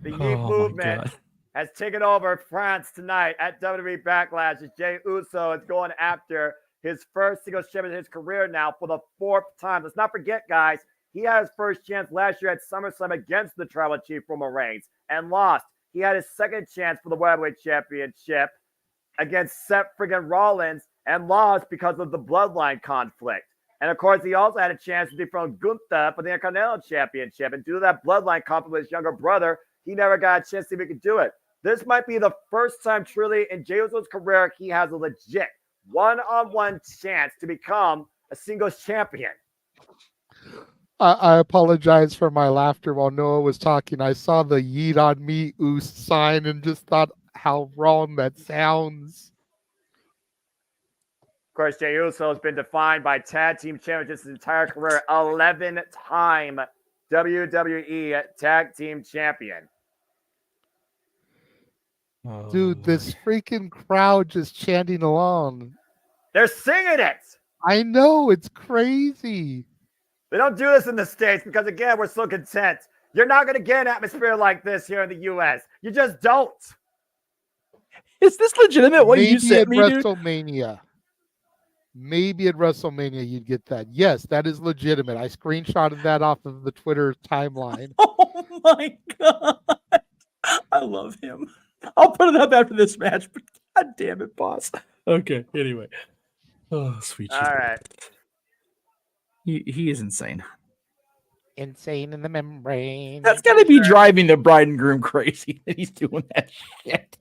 The Yeet movement has taken over France tonight at WWE Backlash as Jey Uso is going after his first singles championship in his career now for the 4th time. Let's not forget, guys, he had his first chance last year at SummerSlam against the Tribal Chief Roman Reigns and lost. He had his second chance for the World Heavyweight Championship against Seth friggin' Rollins and lost because of the bloodline conflict. And, of course, he also had a chance to dethrone Gunther for the Intercontinental Championship. And due to that bloodline conflict with his younger brother, he never got a chance to see if he could do it. This might be the first time truly in Jey Uso's career he has a legit one-on-one chance to become a singles champion. I apologize for my laughter while Noah was talking. I saw the yeet on me Oos sign and just thought how wrong that sounds. Of course, Jey Uso has been defined by tag team champions his entire career, 11-time WWE tag team champion. Dude, this freaking crowd just chanting along. They're singing it. I know, it's crazy. They don't do this in the States because, again, we're so content. You're not going to get an atmosphere like this here in the U.S. You just don't. Is this legitimate? What Maybe you said, at me, WrestleMania. Dude? Maybe at WrestleMania you'd get that. Yes, that is legitimate. I screenshotted that off of the Twitter timeline. Oh my God. I love him. I'll put it up after this match, but God damn it, boss. Okay, anyway. Oh, sweet. All right. He is insane. Insane in the membrane. That's got to be driving the bride and groom crazy that he's doing that shit.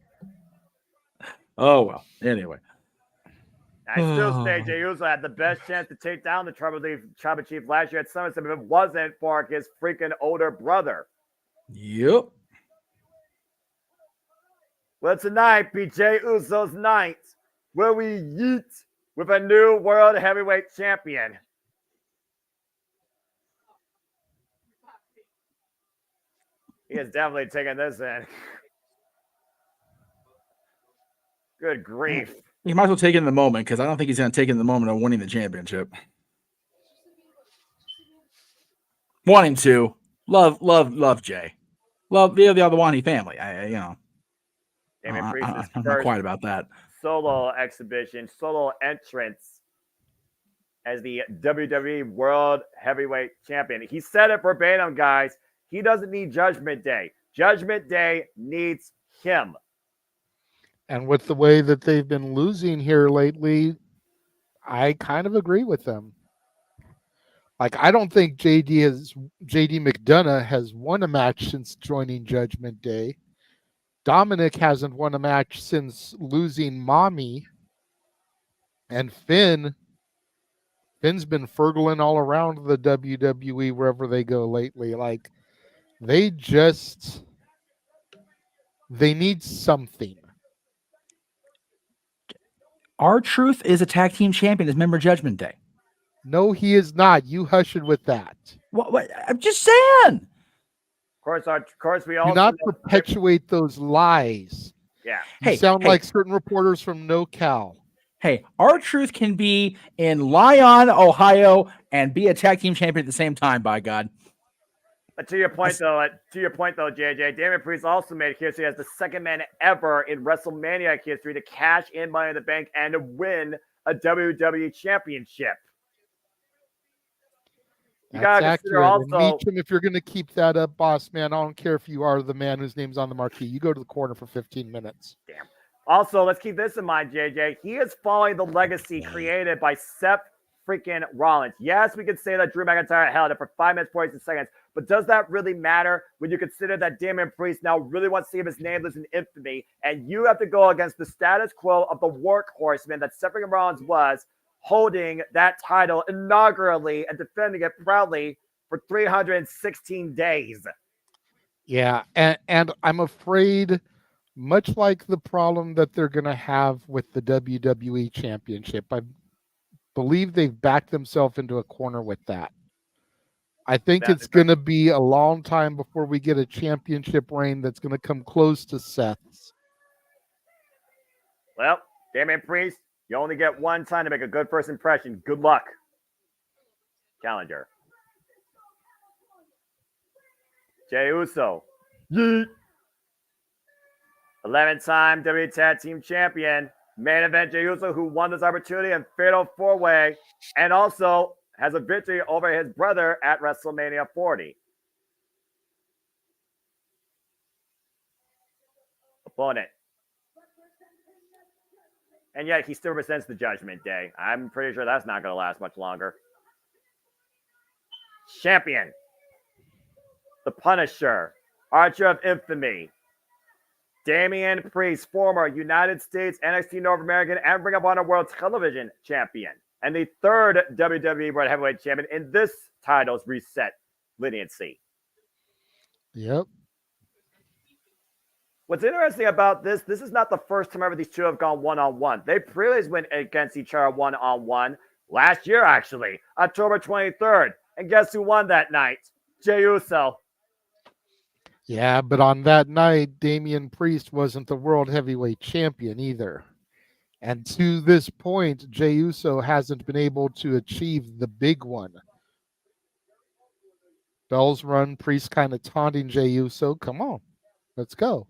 Oh, well. Anyway. I still say Jey Uso had the best chance to take down the Tribal Chief last year at SummerSlam if it wasn't for his freaking older brother. Yep. Well, tonight be Jey Uso's night where we yeet with a new World Heavyweight Champion. He is definitely taking this in. Good grief. He might as well take it in the moment because I don't think he's going to take it in the moment of winning the championship. 1 and 2. Love Jay. Love the other Wani family. I'm not quite about that. Solo exhibition, solo entrance as the WWE World Heavyweight Champion. He said it verbatim, guys. He doesn't need Judgment Day. Judgment Day needs him. And with the way that they've been losing here lately, I kind of agree with them. Like, I don't think JD McDonough has won a match since joining Judgment Day. Dominic hasn't won a match since losing Mommy. And Finn's been fertling all around the WWE wherever they go lately. Like, they need something. R-Truth is a tag team champion. Is member Judgment Day. No, he is not. You hush it with that. What? I'm just saying. Of course, we all Do not perpetuate those lies. Yeah. You sound like certain reporters from NoCal. Hey, R-Truth can be in Lyon, Ohio, and be a tag team champion at the same time. By God. To your point, though, JJ, Damian Priest also made history as the second man ever in WrestleMania history to cash in Money in the Bank and to win a WWE championship. You gotta consider also, Meacham, if you're going to keep that up, boss man, I don't care if you are the man whose name's on the marquee. You go to the corner for 15 minutes. Damn. Also, let's keep this in mind, JJ. He is following the legacy created by Seth freaking Rollins. Yes, we could say that Drew McIntyre held it for 5 minutes, 42 seconds, but does that really matter when you consider that Damian Priest now really wants to see his name lives in infamy, and you have to go against the status quo of the workhorseman that Seth freaking Rollins was, holding that title inaugurally and defending it proudly for 316 days. Yeah, and I'm afraid, much like the problem that they're going to have with the WWE Championship, I believe they've backed themselves into a corner with that. I think it's going to be a long time before we get a championship reign that's going to come close to Seth's. Well, Damian Priest, you only get one time to make a good first impression. Good luck. Challenger. Jey Uso. Yeet. 11-time WWE Tag Team Champion. Main event Jey Uso, who won this opportunity in Fatal 4-Way, and also has a victory over his brother at WrestleMania 40. Opponent. And yet he still represents the Judgment Day. I'm pretty sure that's not going to last much longer. Champion. The Punisher. Archer of Infamy. Damian Priest, former United States NXT North American and Ring of Honor World Television Champion. And the third WWE World Heavyweight Champion in this title's reset leniency. Yep. What's interesting about this is not the first time ever these two have gone one-on-one. They previously went against each other one-on-one last year, actually, October 23rd. And guess who won that night? Jey Uso. Yeah, but on that night, Damian Priest wasn't the World Heavyweight Champion either. And to this point, Jey Uso hasn't been able to achieve the big one. Bell's run, Priest kind of taunting Jey Uso. Come on, let's go.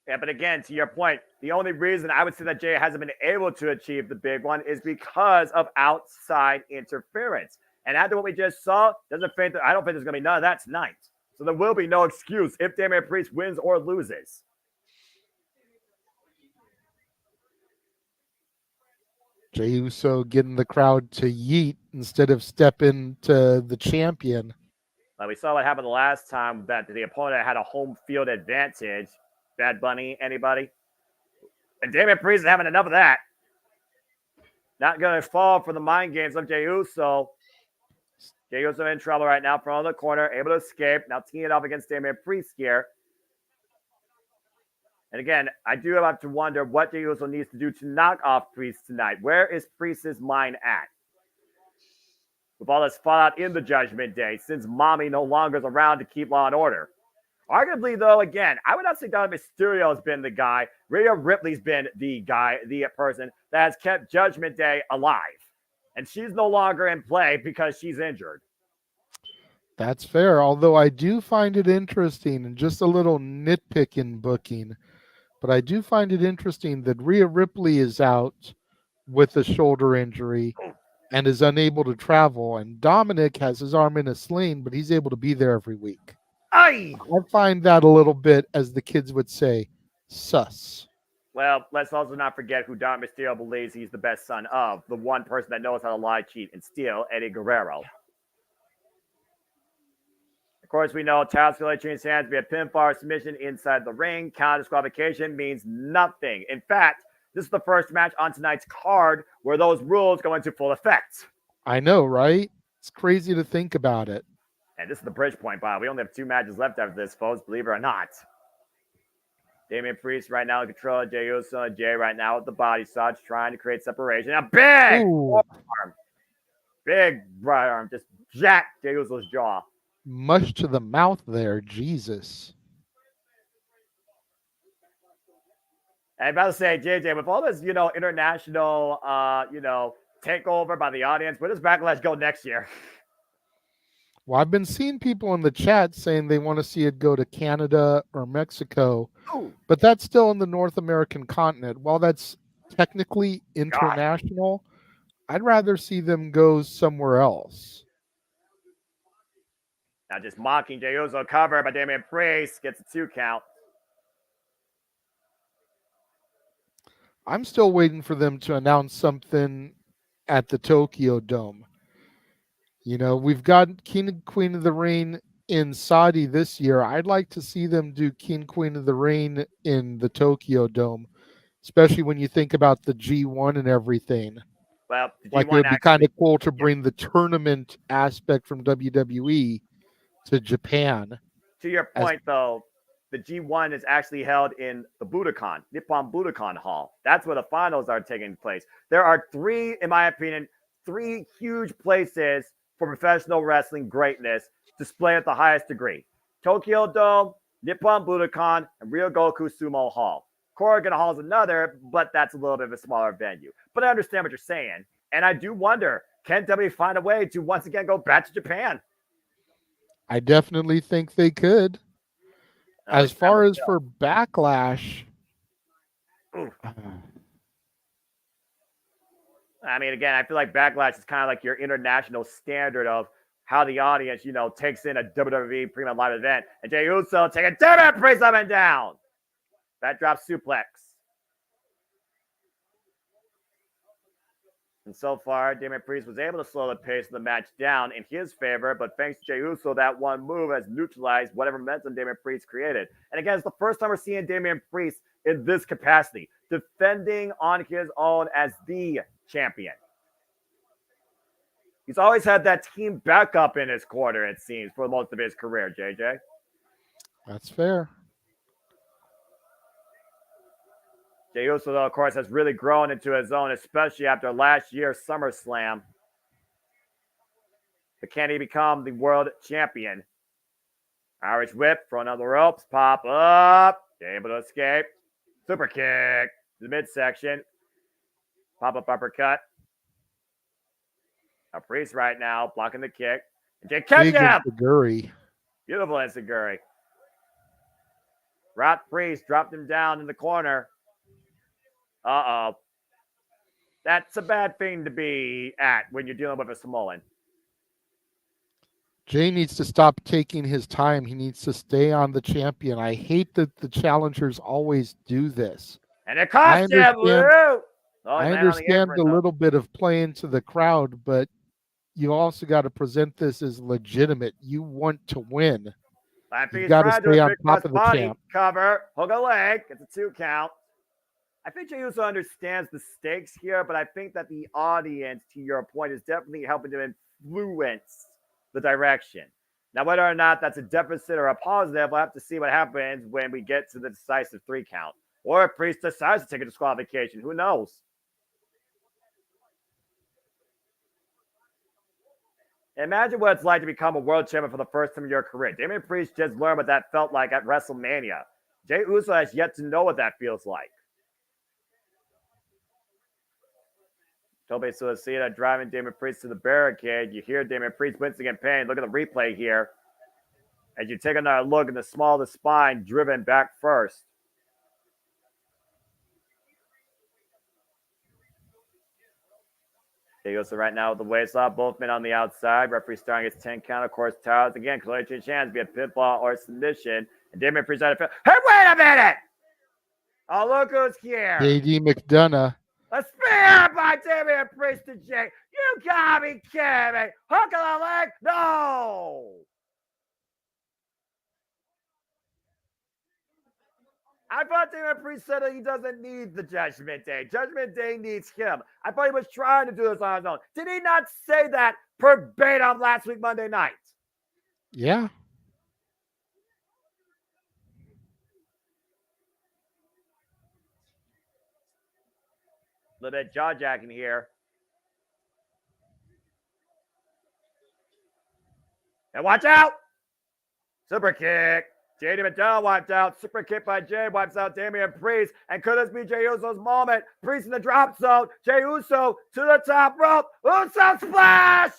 Yeah, but again, to your point, the only reason I would say that Jey hasn't been able to achieve the big one is because of outside interference. And after what we just saw, I don't think there's going to be none of that tonight. So there will be no excuse if Damian Priest wins or loses. Jey Uso getting the crowd to yeet instead of step into the champion. We saw what happened the last time that the opponent had a home field advantage. Bad Bunny, anybody? And Damian Priest is having enough of that. Not going to fall for the mind games of Jey Uso. Jey Uso in trouble right now from the corner, able to escape. Now teeing it off against Damian Priest here. And again, I do have to wonder what Jey Uso needs to do to knock off Priest tonight. Where is Priest's mind at? With all this fallout in the Judgment Day, since Mommy no longer is around to keep law and order. Arguably, though, again, I would not say Dominic Mysterio has been the guy. Rhea Ripley's been the guy, the person that has kept Judgment Day alive. And she's no longer in play because she's injured. That's fair, although I do find it interesting, and just a little nitpick in booking, but I do find it interesting that Rhea Ripley is out with a shoulder injury and is unable to travel, and Dominic has his arm in a sling, but he's able to be there every week. Aye! I find that a little bit, as the kids would say, sus. Well, let's also not forget who Don Mysterio believes he's the best son of. The one person that knows how to lie, cheat, and steal, Eddie Guerrero. Of course, we know Taz can change hands via pinfall or submission inside the ring. Count disqualification means nothing. In fact, this is the first match on tonight's card where those rules go into full effect. I know, right? It's crazy to think about it. And this is the bridge point, Bob. We only have 2 matches left after this, folks, believe it or not. Damian Priest right now in control of Jey Uso, and Jay right now with the body shots, trying to create separation. A big arm. Big right arm. Just jacked Jey Uso's jaw. Mush to the mouth there, Jesus. I'm about to say, JJ, with all this, international, takeover by the audience, where does Backlash go next year? Well, I've been seeing people in the chat saying they want to see it go to Canada or Mexico, Ooh. but that's still in the North American continent. While that's technically international, I'd rather see them go somewhere else. Now just mocking Jey Uso, cover by Damian Priest, gets a 2 count. I'm still waiting for them to announce something at the Tokyo Dome. We've got King and Queen of the Ring in Saudi this year. I'd like to see them do King Queen of the Ring in the Tokyo Dome, especially when you think about the G1 and everything. Well, like it would be kind of cool to bring the tournament aspect from WWE to Japan. To your point, though, the G1 is actually held in the Budokan, Nippon Budokan Hall. That's where the finals are taking place. There are 3, in my opinion, 3 huge places for professional wrestling greatness displayed at the highest degree. Tokyo Dome, Nippon Budokan, and Ryogoku Sumo Hall. Korakuen Hall is another, but that's a little bit of a smaller venue. But I understand what you're saying. And I do wonder, can WWE find a way to once again go back to Japan? I definitely think they could. As far as for Backlash, I mean, again, I feel like Backlash is kind of like your international standard of how the audience, takes in a WWE Premium Live event. And Jey Uso taking Damian Priest up and down. That drop suplex. And so far, Damian Priest was able to slow the pace of the match down in his favor, but thanks to Jey Uso, that one move has neutralized whatever momentum Damian Priest created. And again, it's the first time we're seeing Damian Priest in this capacity, defending on his own as the champion. He's always had that team backup in his corner, it seems, for most of his career, JJ. That's fair. Jey Uso, though, of course, has really grown into his own, especially after last year's SummerSlam. But can he become the world champion? Irish whip, front on the ropes, pop up, able to escape. Super kick to the midsection. Pop-up uppercut. A Priest right now blocking the kick. And Jay catches him. Beautiful enziguri. Rock Priest dropped him down in the corner. Uh-oh. That's a bad thing to be at when you're dealing with a Samoan. Jay needs to stop taking his time. He needs to stay on the champion. I hate that the challengers always do this. And it cost him, Lou! I understand a little bit of playing to the crowd, but you also got to present this as legitimate. You want to win. You got to stay on top of the champ. Cover, hook a leg. It's a 2 count. I think Jey Uso understands the stakes here, but I think that the audience, to your point, is definitely helping to influence the direction. Now, whether or not that's a deficit or a positive, we'll have to see what happens when we get to the decisive 3 count. Or if Priest decides to take a disqualification. Who knows? Imagine what it's like to become a world champion for the first time in your career. Damian Priest just learned what that felt like at WrestleMania. Jey Uso has yet to know what that feels like. Tobe Suicida driving Damian Priest to the barricade. You hear Damian Priest wincing in pain. Look at the replay here. As you take another look at the small of the spine driven back first. Jey Uso right now with the waist up, both men on the outside. Referee starting his 10 count. Of course, Towers again. Clearly change hands via pinfall or submission. And Damien Priest out of Hey, wait a minute! Oh, look who's here. JD McDonough. A spear by Damien Priest to Jay. You gotta be kidding me. Hook of the leg? No! I thought Damien Priest said that he doesn't need the Judgment Day. Judgment Day needs him. I thought he was trying to do this on his own. Did he not say that verbatim last week, Monday night? Yeah. A little bit jaw jacking here. And watch out! Super kick. JD McDonald wiped out. Super kick by Jay wipes out Damien Priest. And could this be Jey Uso's moment? Priest in the drop zone. Jey Uso to the top rope. Uso splash!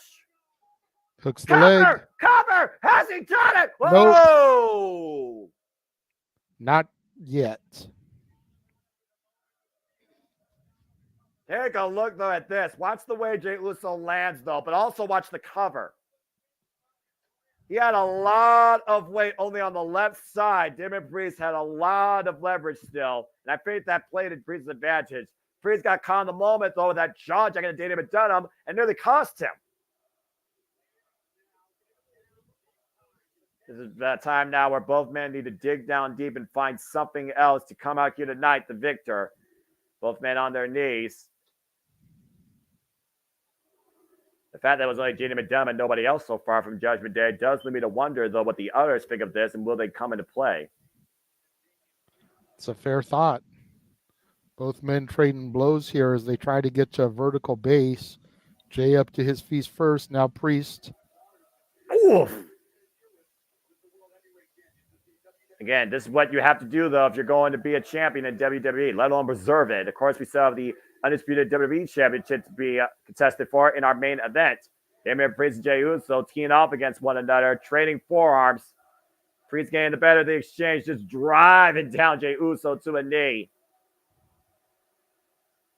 Hooks the leg. Cover! Has he done it? Nope. Whoa! Not yet. Take a look, though, at this. Watch the way Jey Uso lands, though, but also watch the cover. He had a lot of weight only on the left side. Damien Priest had a lot of leverage still, and I think that played in Priest's advantage. Priest got caught in the moment, though, with that jaw jack and Damien McDonough, and nearly cost him. This is that time now where both men need to dig down deep and find something else to come out here tonight, the victor. Both men on their knees. The fact that it was only JD McDonough and nobody else so far from Judgment Day does lead me to wonder, though, what the others think of this and will they come into play. It's a fair thought. Both men trading blows here as they try to get to a vertical base. Jay up to his feet first. Now Priest. Oof. Again, this is what you have to do, though, if you're going to be a champion in WWE, let alone preserve it. Of course, we still have the Undisputed WWE Championship to be contested for in our main event. Damien Priest and Jey Uso teeing off against one another, trading forearms. Priest getting the better of the exchange, just driving down Jey Uso to a knee.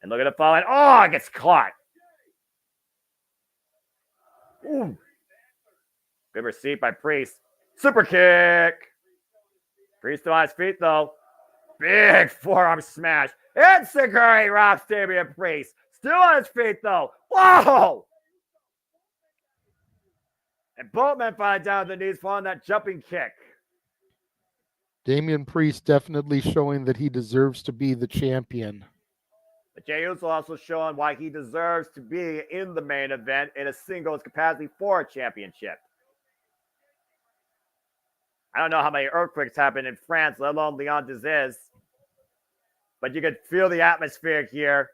And look at the falling. Oh, it gets caught. Ooh. Good receipt by Priest. Super kick. Priest still on his feet, though. Big forearm smash. Enziguri rocks Damien Priest. Still on his feet, though. Whoa! And both men finally down to the knees following that jumping kick. Damien Priest definitely showing that he deserves to be the champion. But Jey Uso also showing why he deserves to be in the main event in a singles capacity for a championship. I don't know how many earthquakes happened in France, let alone Leon Dezes. But you could feel the atmosphere here.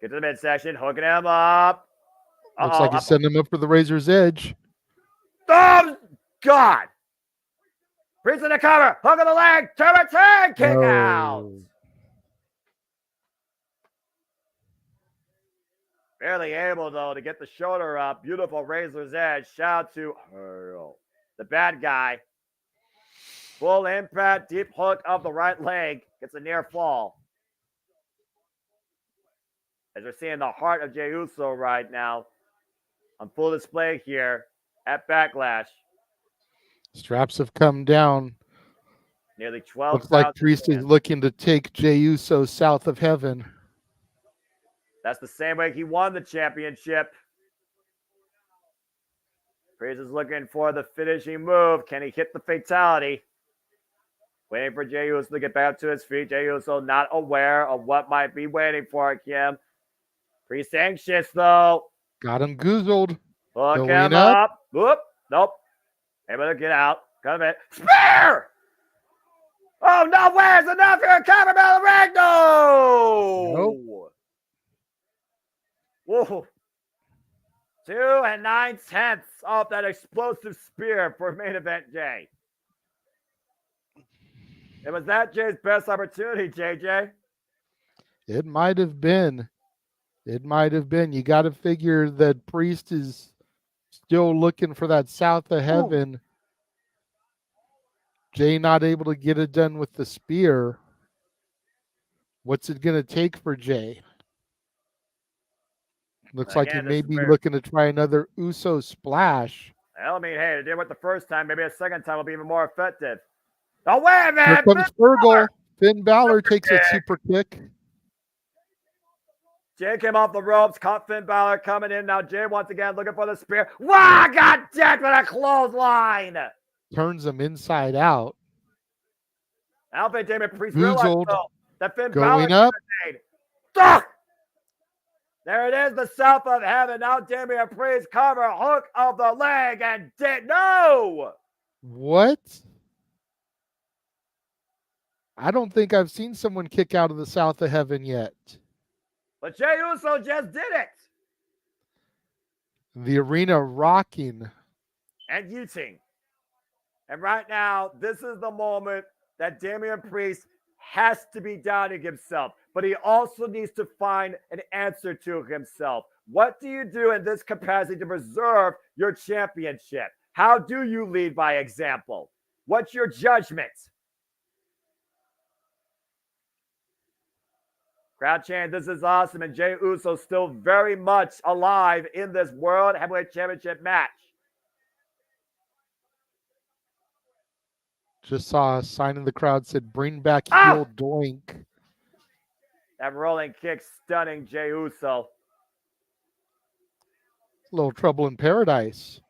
Get to the midsection, hooking him up. Looks like he's setting him up for the Razor's Edge. Oh, God. Priest in the cover, hook of the leg, turn kick out. Barely able, though, to get the shoulder up. Beautiful Razor's Edge. Shout out to Earl, the bad guy. Full impact, deep hook of the right leg. Gets a near fall. As we're seeing the heart of Jey Uso right now on full display here at Backlash. Straps have come down. Nearly 12. Looks like Priest is looking to take Jey Uso south of heaven. That's the same way he won the championship. Priest is looking for the finishing move. Can he hit the fatality? Waiting for Jey Uso to get back to his feet. Jey Uso not aware of what might be waiting for him. Priest anxious, though. Got him goozled. Hook Going him up. up. Whoop. Nope. Able to get out. Come in. Spear! Oh, no. Where's enough here? Cover Bell ring. No! Nope. Whoa. 2 9/10 off that explosive spear for main event Jay. And was that Jay's best opportunity, JJ? It might have been. It might have been. You got to figure that Priest is still looking for that south of heaven. Ooh. Jay not able to get it done with the spear. What's it going to take for Jay? Looks like he Again, this may is be where- looking to try another Uso splash. Well, I mean, hey, they did it the first time. Maybe a second time will be even more effective. Oh, wait a Here minute! comes Fergal. Finn Balor takes a super kick. Jay came off the ropes, caught Finn Balor coming in. Now Jay once again looking for the spear. Wow, got decked with a clothesline. Turns him inside out. I don't think Damien Priest Boozled. realized though, that Finn Balor Going up. Ugh! There it is, the South of Heaven. Now Damien Priest cover, hook of the leg, and did no. What? I don't think I've seen someone kick out of the South of Heaven yet. But Jey Uso just did it. The arena rocking. And Yuting. And right now, this is the moment that Damien Priest has to be doubting himself. But he also needs to find an answer to himself. What do you do in this capacity to preserve your championship? How do you lead by example? What's your judgment? Crowd chant, this is awesome. And Jey Uso still very much alive in this World Heavyweight Championship match. Just saw a sign in the crowd said, bring back Ah! heel doink. That rolling kick stunning Jey Uso. A little trouble in paradise.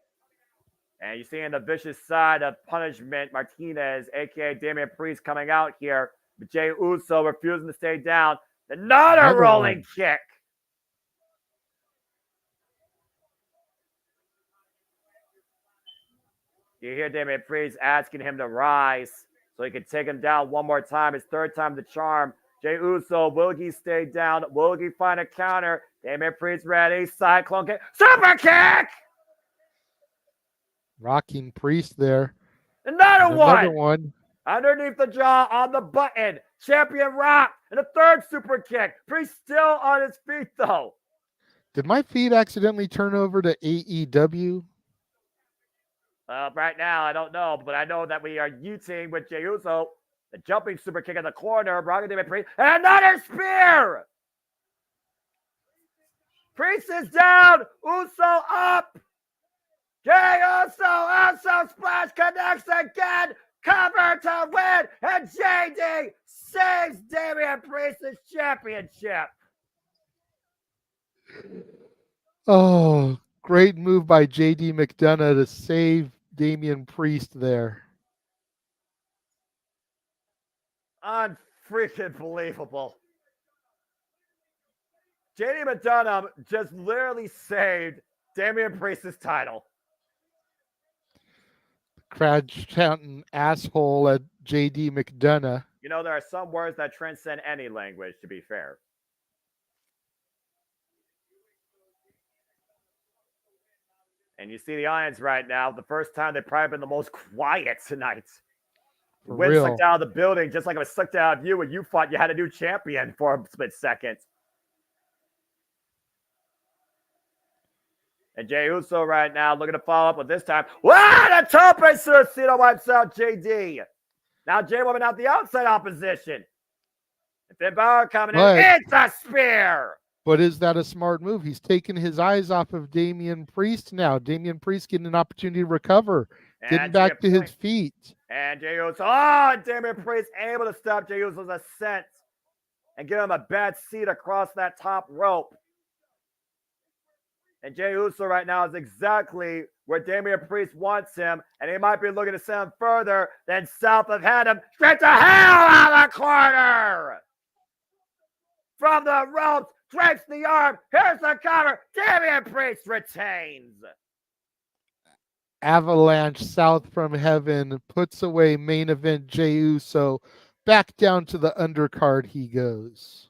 And you see in the vicious side of Punishment, Martinez, a.k.a. Damien Priest, coming out here. But Jey Uso refusing to stay down. Another rolling kick. You hear Damien Priest asking him to rise so he can take him down one more time. His third time the charm. Jey Uso, will he stay down? Will he find a counter? Damien Priest ready. Cyclone kick. Super kick! Rocking Priest there. Another Another one. Underneath the jaw on the button. Champion Rock. And a third super kick. Priest still on his feet, though. Did my feed accidentally turn over to AEW? Right now, I don't know, but I know that we are Yuting with Jey Uso. The jumping super kick in the corner. Brock and Damien Priest. And another spear! Priest is down. Uso up. Jey Uso splash connects again. Cover to win. And JD saves Damien Priest's championship. Oh, great move by JD McDonough to save Damien Priest there. Unfreaking believable. JD McDonough just literally saved Damien Priest's title. Crowd chanting asshole at JD McDonough. You know, there are some words that transcend any language, to be fair. And you see the audience right now. The first time they've probably been the most quiet tonight. For Wind real. sucked out of the building, just like it was sucked out of you when you thought you had a new champion for a split second. And Jey Uso right now looking to follow up with this time. Wow, the Tope Suicida wipes out JD. Now Jey moving out the outside opposition. And Finn Balor coming in. It's a spear. But is that a smart move? He's taken his eyes off of Damien Priest now. Damien Priest getting an opportunity to recover. Getting back to his feet. And Jey Uso. Oh, Damien Priest able to stop Jey Uso's ascent. And give him a bad seat across that top rope. And Jey Uso right now is exactly where Damien Priest wants him. And he might be looking to send him further than South of Heaven. Straight to hell out of the corner. From the ropes, drapes the arm. Here's the cover. Damien Priest retains. Avalanche South from Heaven puts away main event Jey Uso. Back down to the undercard he goes.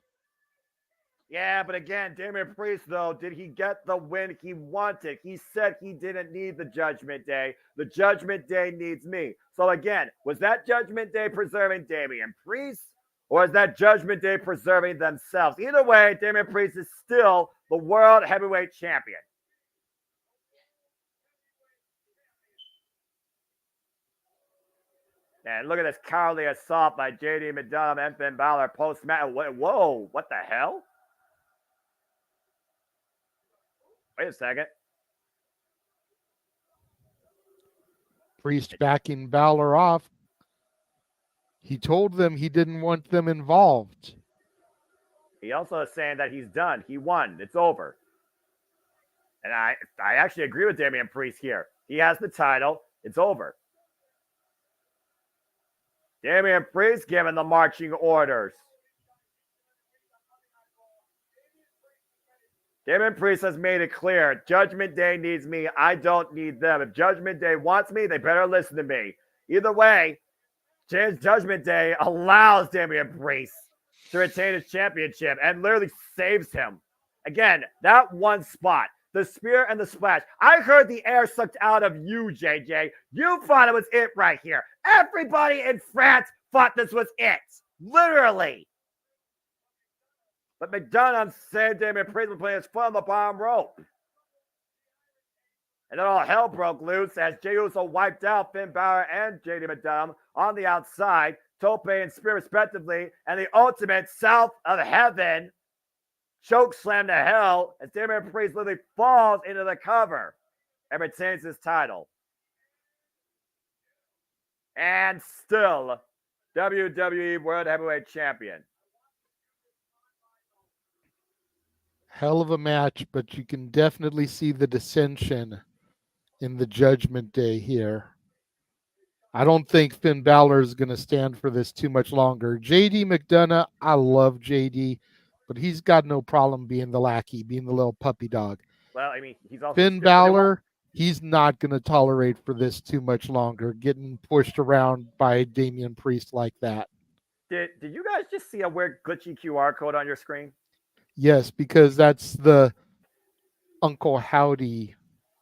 Yeah, but again, Damien Priest, though, did he get the win he wanted? He said he didn't need the Judgment Day. The Judgment Day needs me. So again, was that Judgment Day preserving Damien Priest? Or is that Judgment Day preserving themselves? Either way, Damien Priest is still the World Heavyweight Champion. And look at this cowardly assault by JD McDonough and Finn Balor post-match. Whoa, what the hell? Wait a second. Priest backing Balor off. He told them he didn't want them involved. He also is saying that he's done. He won. It's over. And I actually agree with Damian Priest here. He has the title. It's over. Damian Priest giving the marching orders. Damian Priest has made it clear. Judgment Day needs me. I don't need them. If Judgment Day wants me, they better listen to me. Either way, Judgment Day allows Damian Priest to retain his championship and literally saves him. Again, that one spot, the spear and the splash. I heard the air sucked out of you, JJ. You thought it was it right here. Everybody in France thought this was it. Literally. But McDonough said Damian Priest was playing his foot on the bottom rope. And then all hell broke loose as Jey Uso wiped out Finn Balor and JD McDonough on the outside, Tope and Spear respectively, and the ultimate south of heaven choke slam to hell as Damian Priest literally falls into the cover and retains his title. And still WWE World Heavyweight Champion. Hell of a match, but you can definitely see the dissension in the Judgment Day here. I don't think Finn Balor is going to stand for this too much longer. JD McDonough, I love JD, but he's got no problem being the lackey, being the little puppy dog. Well, I mean, he's also Finn Balor, he's not going to tolerate for this too much longer, getting pushed around by Damian Priest like that. Did you guys just see a weird glitchy QR code on your screen? Yes, because that's the Uncle Howdy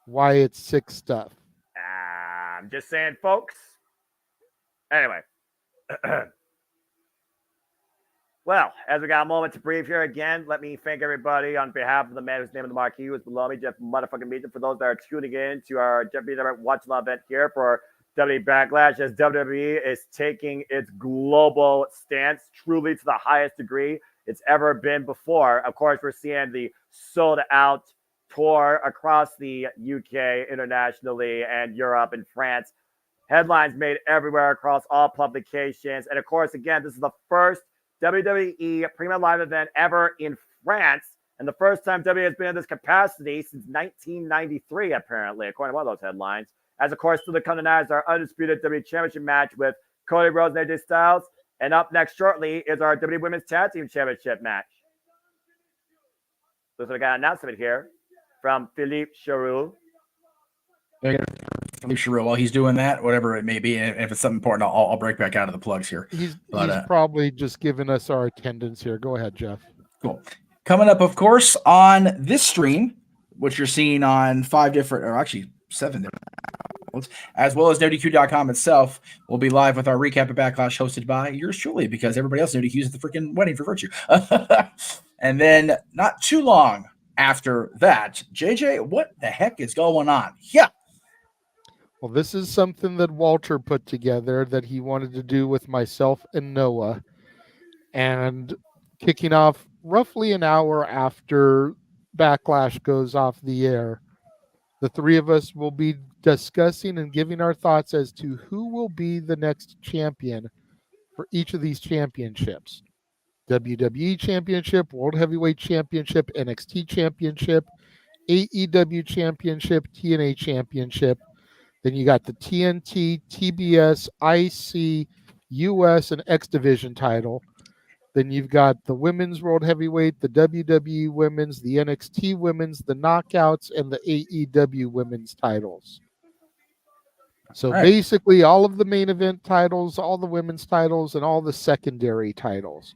Wyatt Six stuff. I'm just saying, folks. Anyway. Well, as we got a moment to breathe here again, let me thank everybody on behalf of the man whose name of the marquee was below me, Jeff motherfucking Meaton, for those that are tuning in to our Jeff Meaton Watch Live event here for WWE Backlash, as WWE is taking its global stance truly to the highest degree it's ever been before. Of course, we're seeing the sold out tour across the UK, internationally, and Europe and France. Headlines made everywhere across all publications. And of course, again, this is the first WWE Premium Live event ever in France, and the first time WWE has been in this capacity since 1993, apparently, according to one of those headlines. As, of course, still to come tonight is our undisputed WWE Championship match with Cody Rhodes and AJ Styles. And up next shortly is our WWE Women's Tag Team Championship match. So we got an announcement here from Philippe Charoux. Philippe Charoux, while he's doing that, whatever it may be, and if it's something important, I'll break back out of the plugs here. He's probably just giving us our attendance here. Go ahead, Jeff. Cool. Coming up, of course, on this stream, which you're seeing on 7 different outlets, as well as NoDQ.com itself, we'll be live with our recap of Backlash hosted by yours truly, because everybody else NoDQ is at the freaking wedding for Virtue. And then not too long after that, JJ, what the heck is going on? Yeah. Well, this is something that Walter put together that he wanted to do with myself and Noah. And kicking off roughly an hour after Backlash goes off the air, the three of us will be discussing and giving our thoughts as to who will be the next champion for each of these championships. WWE Championship, World Heavyweight Championship, NXT Championship, AEW Championship, TNA Championship. Then you got the TNT, TBS, IC, US, and X Division title. Then you've got the Women's World Heavyweight, the WWE Women's, the NXT Women's, the Knockouts, and the AEW Women's titles. So basically all of the main event titles, all the women's titles, and all the secondary titles.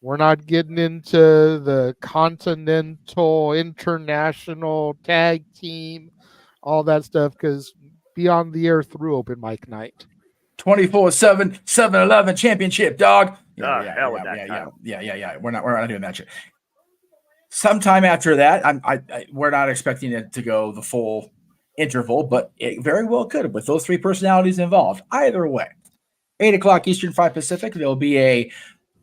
We're not getting into the Continental, International, Tag Team, all that stuff, because Beyond the Air through open mic night. 24/7, 7-Eleven championship, dog. Yeah. We're not doing that shit. Sometime after that, we're not expecting it to go the full interval, but it very well could with those three personalities involved. Either way, 8 o'clock Eastern, 5 Pacific, there'll be a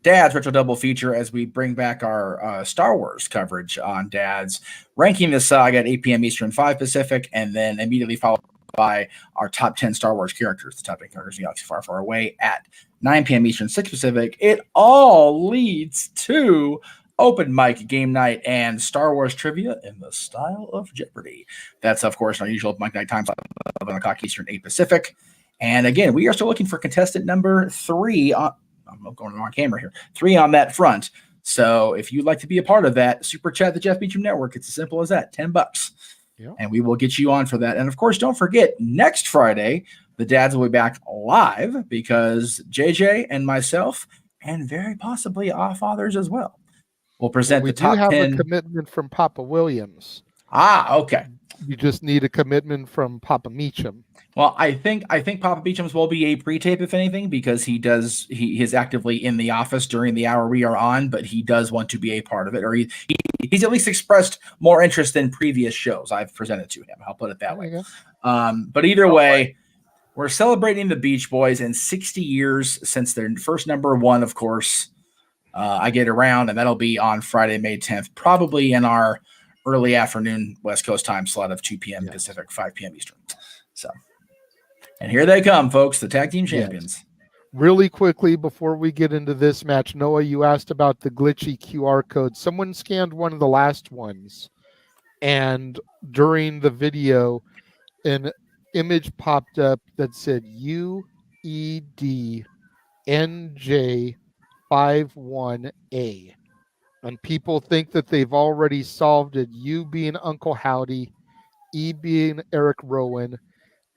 Dad's Retro Double Feature as we bring back our Star Wars coverage on Dad's, ranking the saga at 8 p.m. Eastern, 5 Pacific, and then immediately followed by our top 10 Star Wars characters, the top 10 characters in Galaxy Far, Far Away at 9 p.m. Eastern, 6 Pacific. It all leads to open mic game night and Star Wars trivia in the style of Jeopardy. That's, of course, our usual open mic night time, 11 o'clock Eastern, 8 Pacific. And again, we are still looking for contestant number 3 on, I'm going on camera here, 3 on that front. So if you'd like to be a part of that, super chat the Jeff Beecham Network. It's as simple as that, $10. Yeah. And we will get you on for that. And of course, don't forget, next Friday, the dads will be back live because JJ and myself, and very possibly our fathers as well, will present We the do top have 10. a commitment from Papa Williams. Okay. You just need a commitment from Papa Meacham. Well, I think Papa Beecham's will be a pre-tape, if anything, because he is actively in the office during the hour we are on, but he does want to be a part of it, or he's at least expressed more interest than previous shows I've presented to him. I'll put it that There you way. go. But either way, we're celebrating the Beach Boys in 60 years since their first number 1, of course. I get around, and that'll be on Friday, May 10th, probably in our early afternoon West Coast time slot of 2 p.m. Yes. Pacific, 5 p.m. Eastern. So, and here they come, folks, the tag team champions. Yes. Really quickly before we get into this match, Noah, you asked about the glitchy QR code. Someone scanned one of the last ones, and during the video, an image popped up that said UEDNJ51A. And people think that they've already solved it. U being Uncle Howdy, E being Eric Rowan,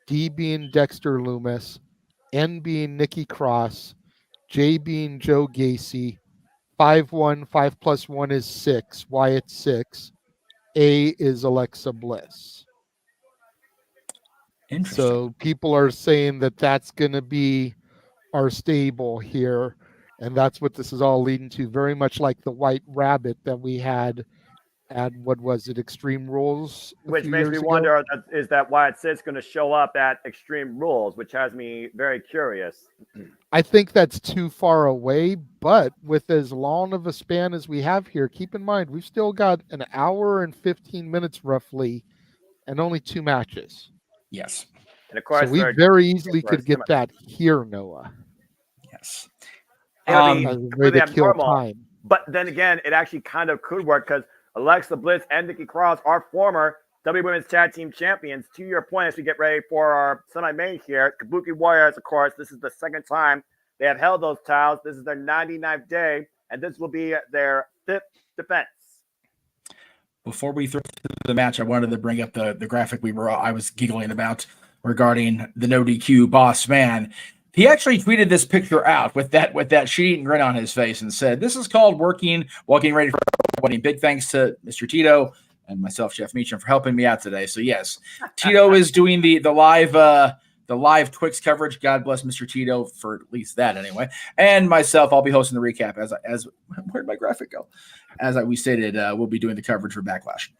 D being Dexter Loomis, N being Nikki Cross, J being Joe Gacy, 5 plus 1 is 6, Wyatt 6, A is Alexa Bliss. Interesting. So people are saying that that's going to be our stable here. And that's what this is all leading to. Very much like the White Rabbit that we had at, what was it, Extreme Rules? Which makes me wonder, is that Wyatt Sid's going to show up at Extreme Rules, which has me very curious. I think that's too far away, but with as long of a span as we have here, keep in mind, we've still got an hour and 15 minutes roughly and only 2 matches. Yes. And of course, So we very easily could get that here, Noah. Yes. It'll be As a way completely to kill abnormal. time. But then again, it actually kind of could work because Alexa Bliss and Nikki Cross are former WWE Women's Tag Team Champions. To your point, as we get ready for our semi-main here, Kabuki Warriors, of course, this is the second time they have held those titles. This is their 99th day, and this will be their 5th defense. Before we throw to the match, I wanted to bring up the graphic I was giggling about regarding the no DQ boss man. He actually tweeted this picture out with that shit-eating grin on his face and said, "This is called walking ready for wedding." Big thanks to Mr. Tito and myself, Jeff Meacham, for helping me out today. So yes, Tito is doing the live Twix coverage. God bless Mr. Tito for at least that anyway. And myself, I'll be hosting the recap as where'd my graphic go? As we stated, we'll be doing the coverage for Backlash.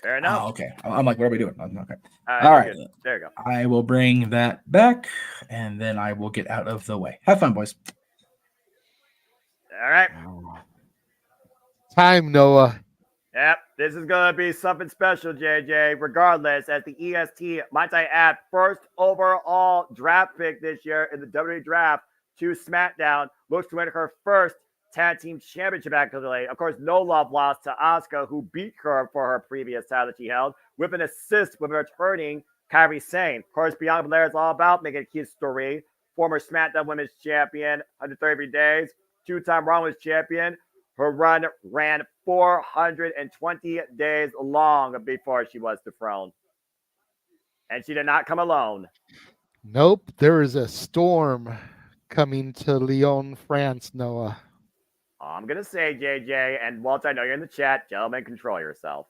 Fair enough. Oh, okay. I'm like, what are we doing? Okay. All right. Good. There you go. I will bring that back, and then I will get out of the way. Have fun, boys. All right. Time, Noah. Yep, this is going to be something special, JJ, regardless, as the EST, might I add, first overall draft pick this year in the WWE Draft to SmackDown, looks to win her first Tag Team Championship accolade. Of course, no love lost to Asuka, who beat her for her previous title that she held, with an assist with returning Kairi Sane. Of course, Bianca Belair is all about making history. Former SmackDown Women's Champion, 133 days, 2-time Raw Women's Champion. Her run ran 420 days long before she was dethroned. And she did not come alone. Nope, there is a storm coming to Lyon, France, Noah. I'm going to say, JJ, and Walt, I know you're in the chat. Gentlemen, control yourself.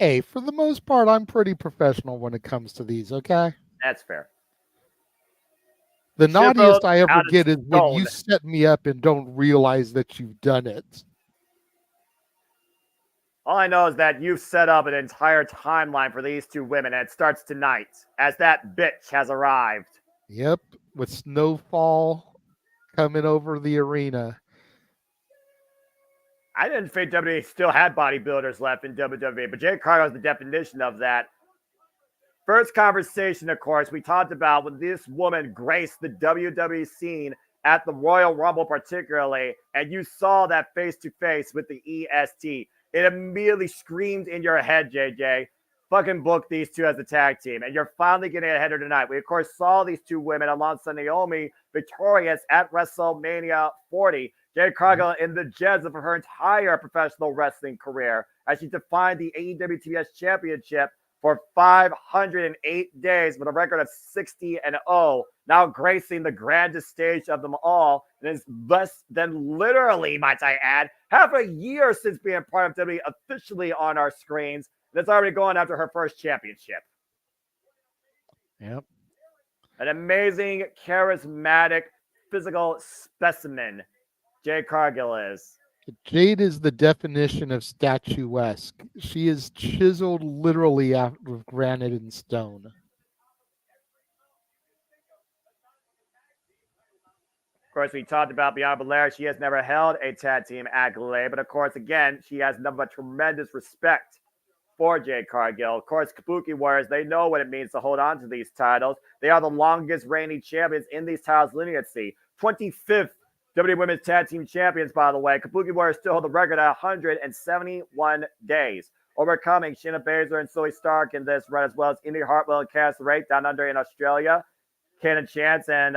Hey, for the most part, I'm pretty professional when it comes to these, okay? That's fair. The naughtiest I ever out of get is when stone. you set me up and don't realize that you've done it. All I know is that you've set up an entire timeline for these two women, and it starts tonight as that bitch has arrived. Yep, with snowfall coming over the arena. I didn't think WWE still had bodybuilders left in WWE, but Jade Cargill is the definition of that. First conversation, of course, we talked about when this woman graced the WWE scene at the Royal Rumble, particularly, and you saw that face to face with the EST. It immediately screamed in your head, JJ. Fucking book these two as a tag team, and you're finally getting ahead of tonight. We, of course, saw these two women alongside Naomi victorious at WrestleMania 40. Jade Cargill in the jets of her entire professional wrestling career as she defined the AEW TBS Championship for 508 days with a record of 60-0, now gracing the grandest stage of them all. And it's less than literally, might I add, half a year since being part of WWE officially on our screens. And it's already going after her first championship. Yep. An amazing, charismatic, physical specimen Jade Cargill is. Jade is the definition of statuesque. She is chiseled literally out of granite and stone. Of course, we talked about Bianca Belair. She has never held a tag team accolade, but of course, again, she has nothing but tremendous respect for Jade Cargill. Of course, Kabuki Warriors, they know what it means to hold on to these titles. They are the longest reigning champions in these titles lineage. 25th WWE Women's Tag Team Champions, by the way. Kabuki Warriors still hold the record at 171 days, overcoming Shayna Baszler and Zoe Stark in this run, as well as Indy Hartwell and Cass LeRae down under in Australia. Kaden Chance and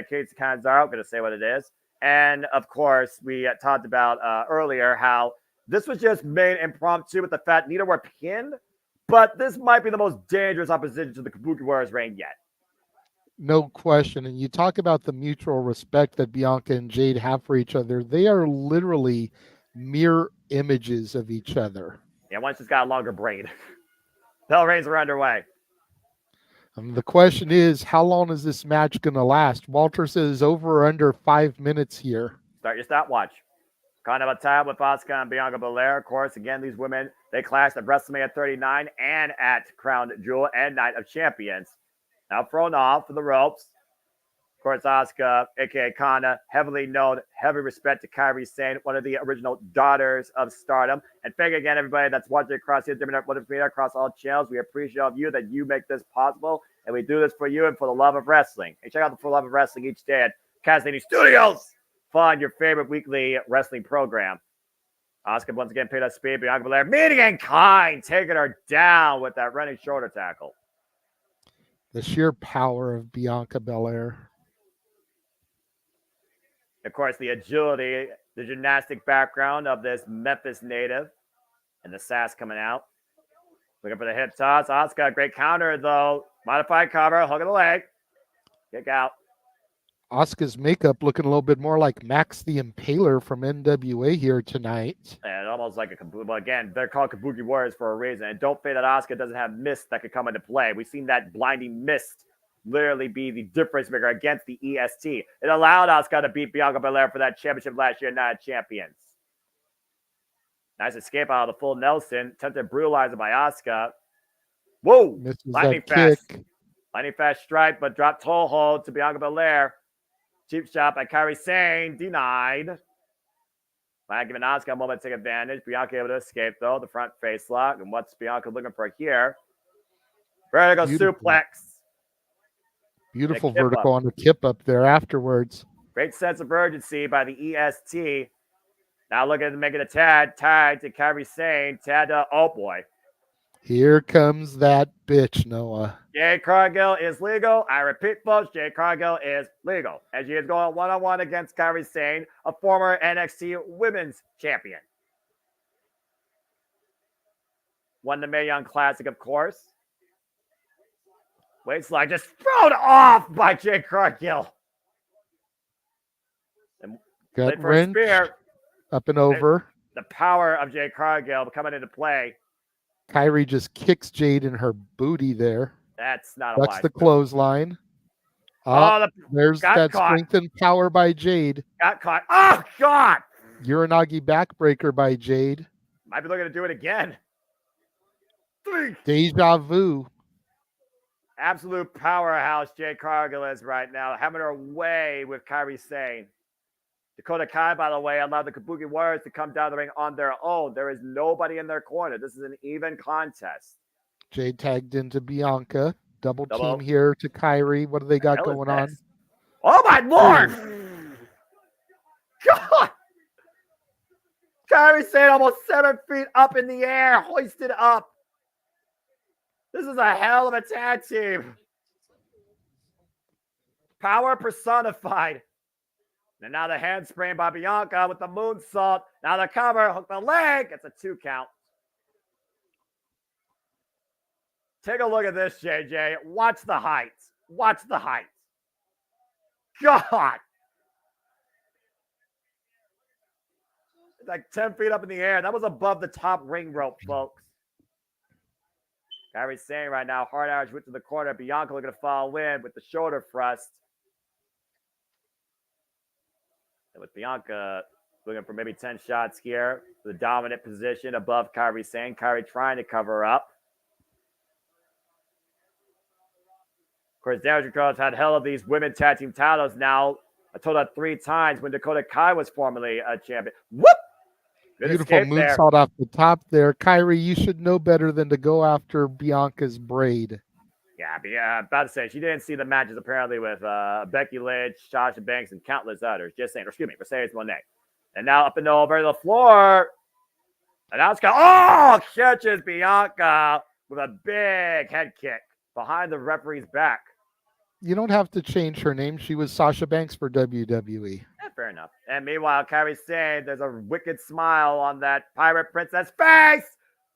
Casey Canzaro, I'm going to say what it is. And, of course, we talked about earlier how this was just made impromptu with the fact neither were pinned, but this might be the most dangerous opposition to the Kabuki Warriors reign yet. No question. And you talk about the mutual respect that Bianca and Jade have for each other. They are literally mirror images of each other. Yeah, once it's got a longer braid. Bell reigns are underway. The question is, how long is this match going to last? Walter says over or under 5 minutes here. Start your stopwatch. Kind of a tie with Asuka and Bianca Belair. Of course, again, these women, they clashed at WrestleMania 39 and at Crown Jewel and Night of Champions. Now thrown off for the ropes. Of course, Asuka, a.k.a. Kana, heavily known, heavy respect to Kairi Sane, one of the original daughters of Stardom. And thank you again, everybody that's watching across here, across all channels. We appreciate all of you that you make this possible. And we do this for you and for the love of wrestling. And check out the For Love of Wrestling each day at Castlady Studios. Find your favorite weekly wrestling program. Asuka once again picked up speed. Bianca Belair, meaning and kind, taking her down with that running shoulder tackle. The sheer power of Bianca Belair. Of course, the agility, the gymnastic background of this Memphis native, and the sass coming out. Looking for the hip toss. Asuka, great counter though. Modified cover, hook of the leg. Kick out. Asuka's makeup looking a little bit more like Max the Impaler from NWA here tonight. And almost like a Kabuki. Well, again, they're called Kabuki Warriors for a reason. And don't say that Asuka doesn't have mist that could come into play. We've seen that blinding mist literally be the difference maker against the EST. It allowed Asuka to beat Bianca Belair for that championship last year, Night of Champions. Nice escape out of the full Nelson. Attempted brutalizer by Asuka. Whoa! Misses Lightning that fast. kick. Lightning fast strike, but dropped toe hold to Bianca Belair. Cheap shot by Kairi Sane. Denied. Might giving Asuka a moment to take advantage. Bianca able to escape, though. The front face lock. And what's Bianca looking for here? Vertical suplex. Beautiful vertical on the kip up there afterwards. Great sense of urgency by the EST. Now looking to make it a tag to Kairi Sane. Tag to, oh boy. Here comes that bitch, Noah. Jade Cargill is legal. I repeat, folks, Jade Cargill is legal. As she is going one-on-one against Kairi Sane, a former NXT Women's Champion. Won the Mae Young Classic, of course. Wait slide just thrown off by Jade Cargill. Gut wrench, up and over. The power of Jade Cargill coming into play. Kairi just kicks Jade in her booty there. That's not a That's the clothesline. There's that strength and power by Jade. Got caught. Oh, God. Uranagi backbreaker by Jade. Might be looking to do it again. Deja vu. Absolute powerhouse Jade Cargill is right now, having her way with Kairi Sane. Dakota Kai, by the way, allowed the Kabuki Warriors to come down the ring on their own. There is nobody in their corner. This is an even contest. Jade tagged into Bianca. Double Double. team here to Kyrie. What do they got Hell is going on? this? Oh my lord! God! Kairi Sane almost 7 feet up in the air, hoisted up. This is a hell of a tag team. Power personified. And now the handspring by Bianca with the moonsault. Now the cover, hook the leg. It's a 2 count. Take a look at this, JJ. Watch the heights. Watch the heights. God. It's like 10 feet up in the air. That was above the top ring rope, folks. Kairi Sane right now. Hard Irish whip to the corner. Bianca looking to follow in with the shoulder thrust. And with Bianca looking for maybe 10 shots here. The dominant position above Kairi Sane. Kairi trying to cover up. Of course, Damage Control has had hell of these women tag team titles now. I told that 3 times when Dakota Kai was formerly a champion. Whoop! Good Beautiful escape there. moonsault off the top there. Kyrie, you should know better than to go after Bianca's braid. Yeah, about to say, she didn't see the matches apparently with Becky Lynch, Sasha Banks, and countless others. Just saying, excuse me, Mercedes Moné. And now up and over the floor. And now it's got, catches Bianca with a big head kick behind the referee's back. You don't have to change her name. She was Sasha Banks for WWE. Fair enough. And meanwhile, Kairi Sane, there's a wicked smile on that pirate princess face.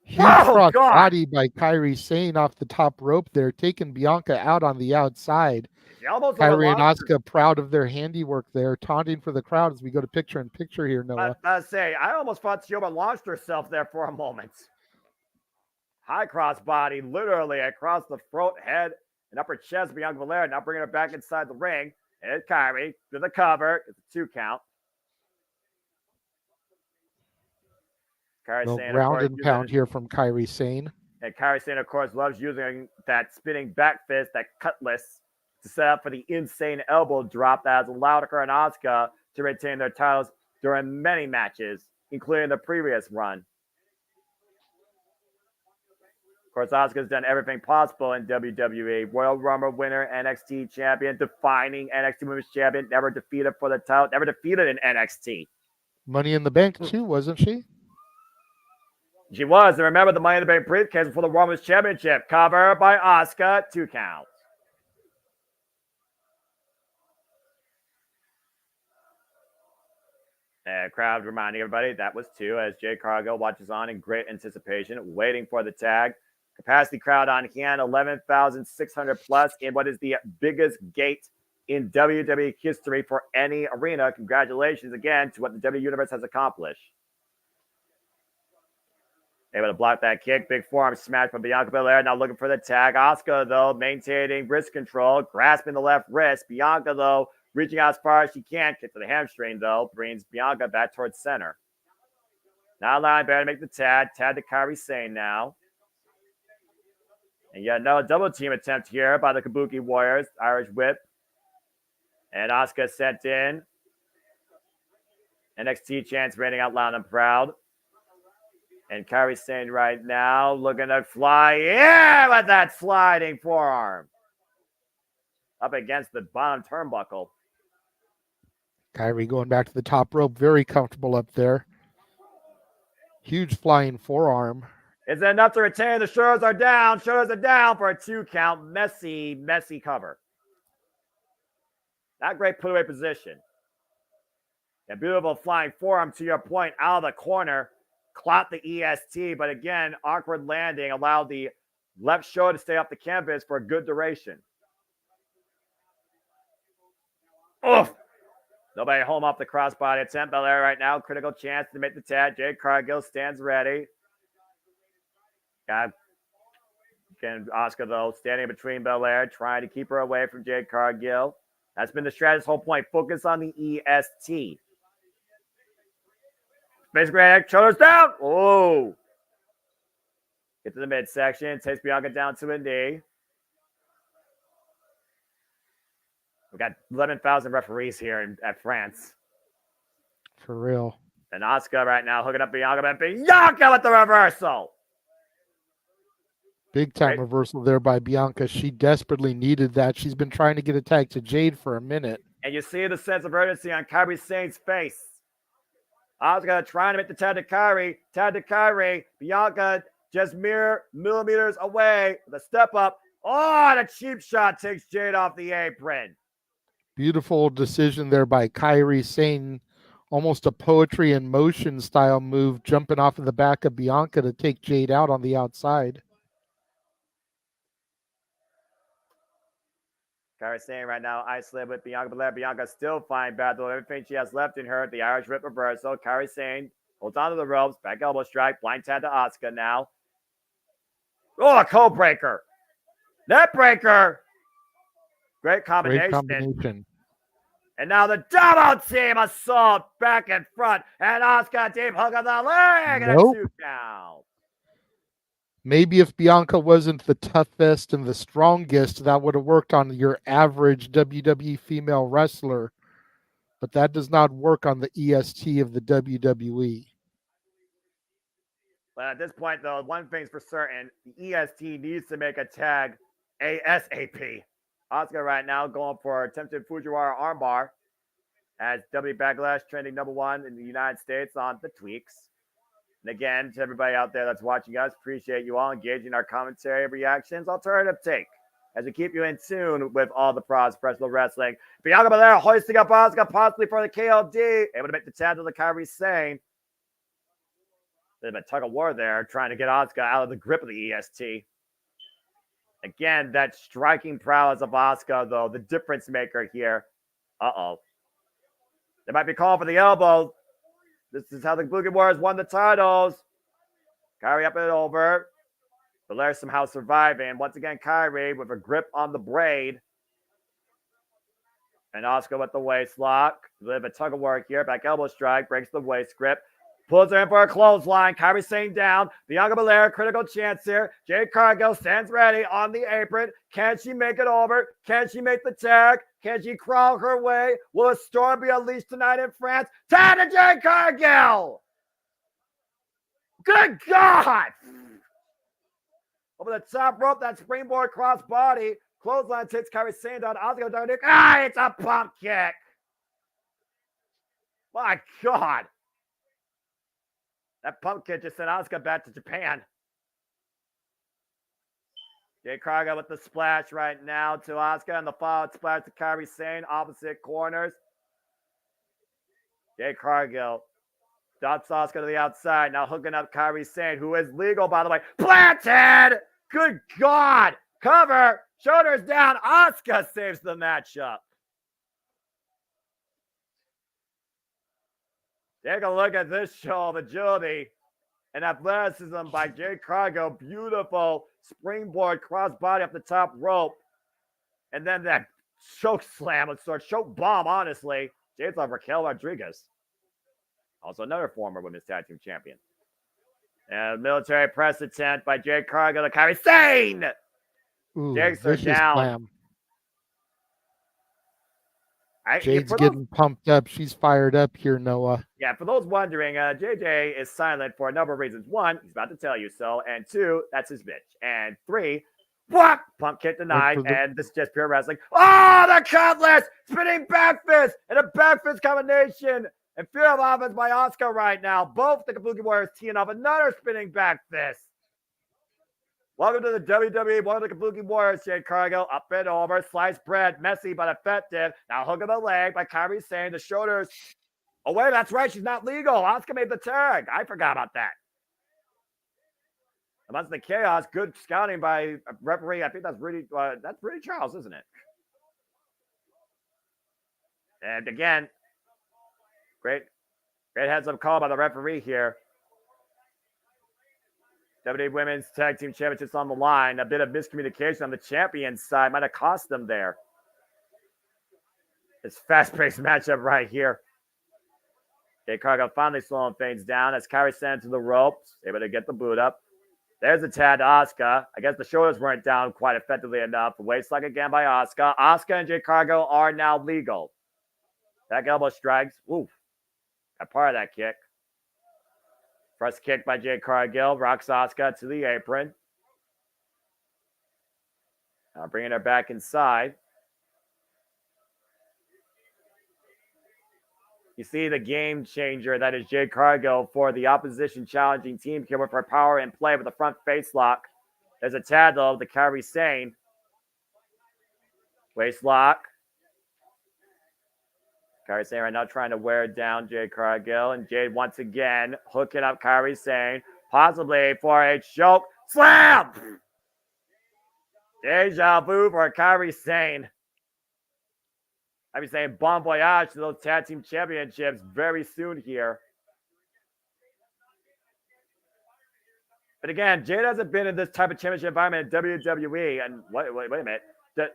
Huge Oh, cross God. body by Kyrie Sane off the top rope there, taking Bianca out on the outside. She almost Kyrie and lost her. Asuka proud of their handiwork there, taunting for the crowd as we go to picture in picture here, Noah. I almost thought she launched herself there for a moment. High cross body, literally across the throat, head, and upper chest. Bianca Belair now bringing her back inside the ring. And Kyrie to the cover. It's a 2 count. Kairi No Sane, round and pound here from Kyrie Sane. And Kairi Sane, of course, loves using that spinning back fist, that cutlass, to set up for the insane elbow drop that has allowed her and Asuka to retain their titles during many matches, including the previous run. Of course, Asuka's done everything possible in WWE. Royal Rumble winner, NXT champion, defining NXT Women's Champion, never defeated for the title, never defeated in NXT. Money in the Bank too, wasn't she? She was. And remember the Money in the Bank briefcase for the Women's Championship. Cover by Asuka, 2 counts. And crowd reminding everybody that was 2 as Jade Cargill watches on in great anticipation, waiting for the tag. Capacity crowd on hand, 11,600 plus in what is the biggest gate in WWE history for any arena. Congratulations again to what the WWE Universe has accomplished. Able to block that kick. Big forearm smash from Bianca Belair. Now looking for the tag. Asuka, though, maintaining wrist control, grasping the left wrist. Bianca, though, reaching out as far as she can. Kick to the hamstring, though, brings Bianca back towards center. Now allowing Belair to make the tag. Tag to Kairi Sane now. And yet another double team attempt here by the Kabuki Warriors. Irish whip. And Asuka sent in. NXT chants raining out loud and proud. And Kairi Sane right now looking to fly in with that sliding forearm. Up against the bottom turnbuckle. Kyrie going back to the top rope, very comfortable up there. Huge flying forearm. Is it enough to retain? The shoulders are down. Shoulders are down for a 2 count. Messy, messy cover. Not great put away position. A beautiful flying forearm to your point out of the corner. Clout the EST, but again, awkward landing allowed the left shoulder to stay off the canvas for a good duration. Oof. Nobody home off the crossbody attempt. Belair right now, critical chance to make the tag. Jade Cargill stands ready. Got Asuka, though, standing between Belair, trying to keep her away from Jade Cargill. That's been the strategy's whole point. Focus on the EST. Space Greg, shoulders down. Oh. Get to the midsection. Takes Bianca down to a knee. We got 11,000 referees here at France. For real. And Asuka right now hooking up Bianca, but Bianca with the reversal. Big time Right. reversal there by Bianca. She desperately needed that. She's been trying to get a tag to Jade for a minute. And you see the sense of urgency on Kairi Sane's face. Asuka trying to make the tag to Kairi. Bianca just mere millimeters away with a step up. Oh, and a cheap shot takes Jade off the apron. Beautiful decision there by Kairi Sane. Almost a poetry in motion style move, jumping off of the back of Bianca to take Jade out on the outside. Kairi Sane right now isolated with Bianca Belair. Bianca still fine battle. Everything she has left in her, the Irish Whip reversal. Kairi Sane holds onto the ropes. Back elbow strike. Blind tag to Asuka now. Oh, a code breaker. Net breaker. Great combination. Great combination. And now the double team assault back and front. And Asuka deep hook of the leg. And Nope. a 2 count. Maybe if Bianca wasn't the toughest and the strongest, that would have worked on your average WWE female wrestler. But that does not work on the EST of the WWE. But at this point, though, one thing's for certain. The EST needs to make a tag ASAP. Asuka right now going for attempted Fujiwara armbar as W Backlash trending #1 in the United States on the tweaks. And again, to everybody out there that's watching us, appreciate you all engaging our commentary, reactions, alternative take, as we keep you in tune with all the professional wrestling. Bianca Belair hoisting up Asuka, possibly for the KLD, able to make the tag to the Kairi Sane. There's a tug of war there, trying to get Asuka out of the grip of the EST. Again, that striking prowess of Asuka, though, the difference maker here. Uh-oh. They might be calling for the elbow. This is how the Kabuki Warriors won the titles. Kairi up and over. Belair somehow surviving. Once again, Kairi with a grip on the braid. And Asuka with the waist lock. A bit of a tug of war here. Back elbow strike. Breaks the waist grip. Pulls her in for a clothesline. Kairi Sane down. Bianca Belair, critical chance here. Jade Cargill stands ready on the apron. Can she make it over? Can she make the tag? Can she crawl her way? Will a storm be unleashed tonight in France? Tag to Jade Cargill! Good God! Over the top rope, that springboard crossbody. Clothesline takes Kairi Sane down. Asuka down. It's a pump kick. My God. That pump kick just sent Asuka back to Japan. Jade Cargill with the splash right now to Asuka, and the followed splash to Kairi Sane, opposite corners. Jade Cargill stops Asuka to the outside, now hooking up Kairi Sane, who is legal, by the way. Planted! Good God! Cover! Shoulders down. Asuka saves the matchup. Take a look at this show of agility and athleticism by Jade Cargill. Beautiful springboard crossbody up the top rope. And then that choke slam, or choke bomb, honestly. Jade's like Raquel Rodriguez. Also another former women's tag team champion. And military press attempt by Jade Cargill to Kairi Sane. Ooh, Jake's her vicious down. slam. I, Jade's for those- getting pumped up. She's fired up here, Noah. Yeah, for those wondering, JJ is silent for a number of reasons. One, he's about to tell you so. And two, that's his bitch. And three, what? Pump kick denied. And this is just pure wrestling. Oh, the cutlass! Spinning back fist! And a back fist combination. And fear of offense by Asuka right now. Both the Kabuki Warriors teeing off another spinning back fist. Welcome to the WWE. One of the Kabuki Warriors, Jade Cargill, up and over. Sliced bread, messy but effective. Now hook of the leg by Kairi Sane. The shoulders. Oh, wait, that's right. She's not legal. Asuka made the tag. I forgot about that. Amongst the chaos, good scouting by referee. I think that's Rudy Charles, isn't it? And again, great heads-up call by the referee here. WWE Women's Tag Team Championships on the line. A bit of miscommunication on the champion's side might have cost them there. This fast-paced matchup right here. Jade Cargill finally slowing things down as Kairi Sane to the ropes, able to get the boot up. There's a tad to Asuka. I guess the shoulders weren't down quite effectively enough. Waist lock again by Asuka. Asuka and Jade Cargill are now legal. Back elbow strikes. Oof. Got part of that kick. First kick by Jade Cargill. Rocks Asuka to the apron. Now bringing her back inside. You see the game changer that is Jade Cargill for the opposition challenging team here with her power in play with the front face lock. There's a tad though to Kairi Sane. Waist lock. Kairi Sane right now trying to wear down Jade Cargill. And Jade once again hooking up Kairi Sane. Possibly for a choke slam. Deja vu for Kairi Sane. I'll be saying bon voyage to those tag team championships very soon here. But again, Jade hasn't been in this type of championship environment in WWE. And wait a minute. And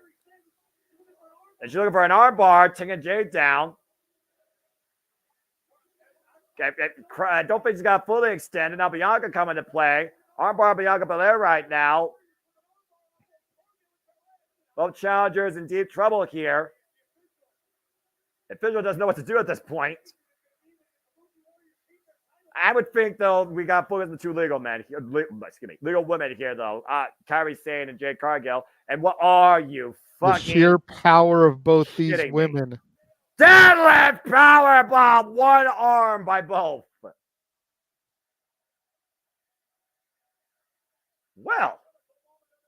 she's looking for an armbar, taking Jade down. I don't think she's got fully extended. Now Bianca coming to play. Armbar Bianca Belair right now. Both challengers in deep trouble here. Official doesn't know what to do at this point. I would think, though, we got focused on the two legal men here. Legal women here, though. Kairi Sane and Jade Cargill. And what are you The fucking sheer power of both these shitting me? women. Deadlift powerbomb, one arm by both. Well,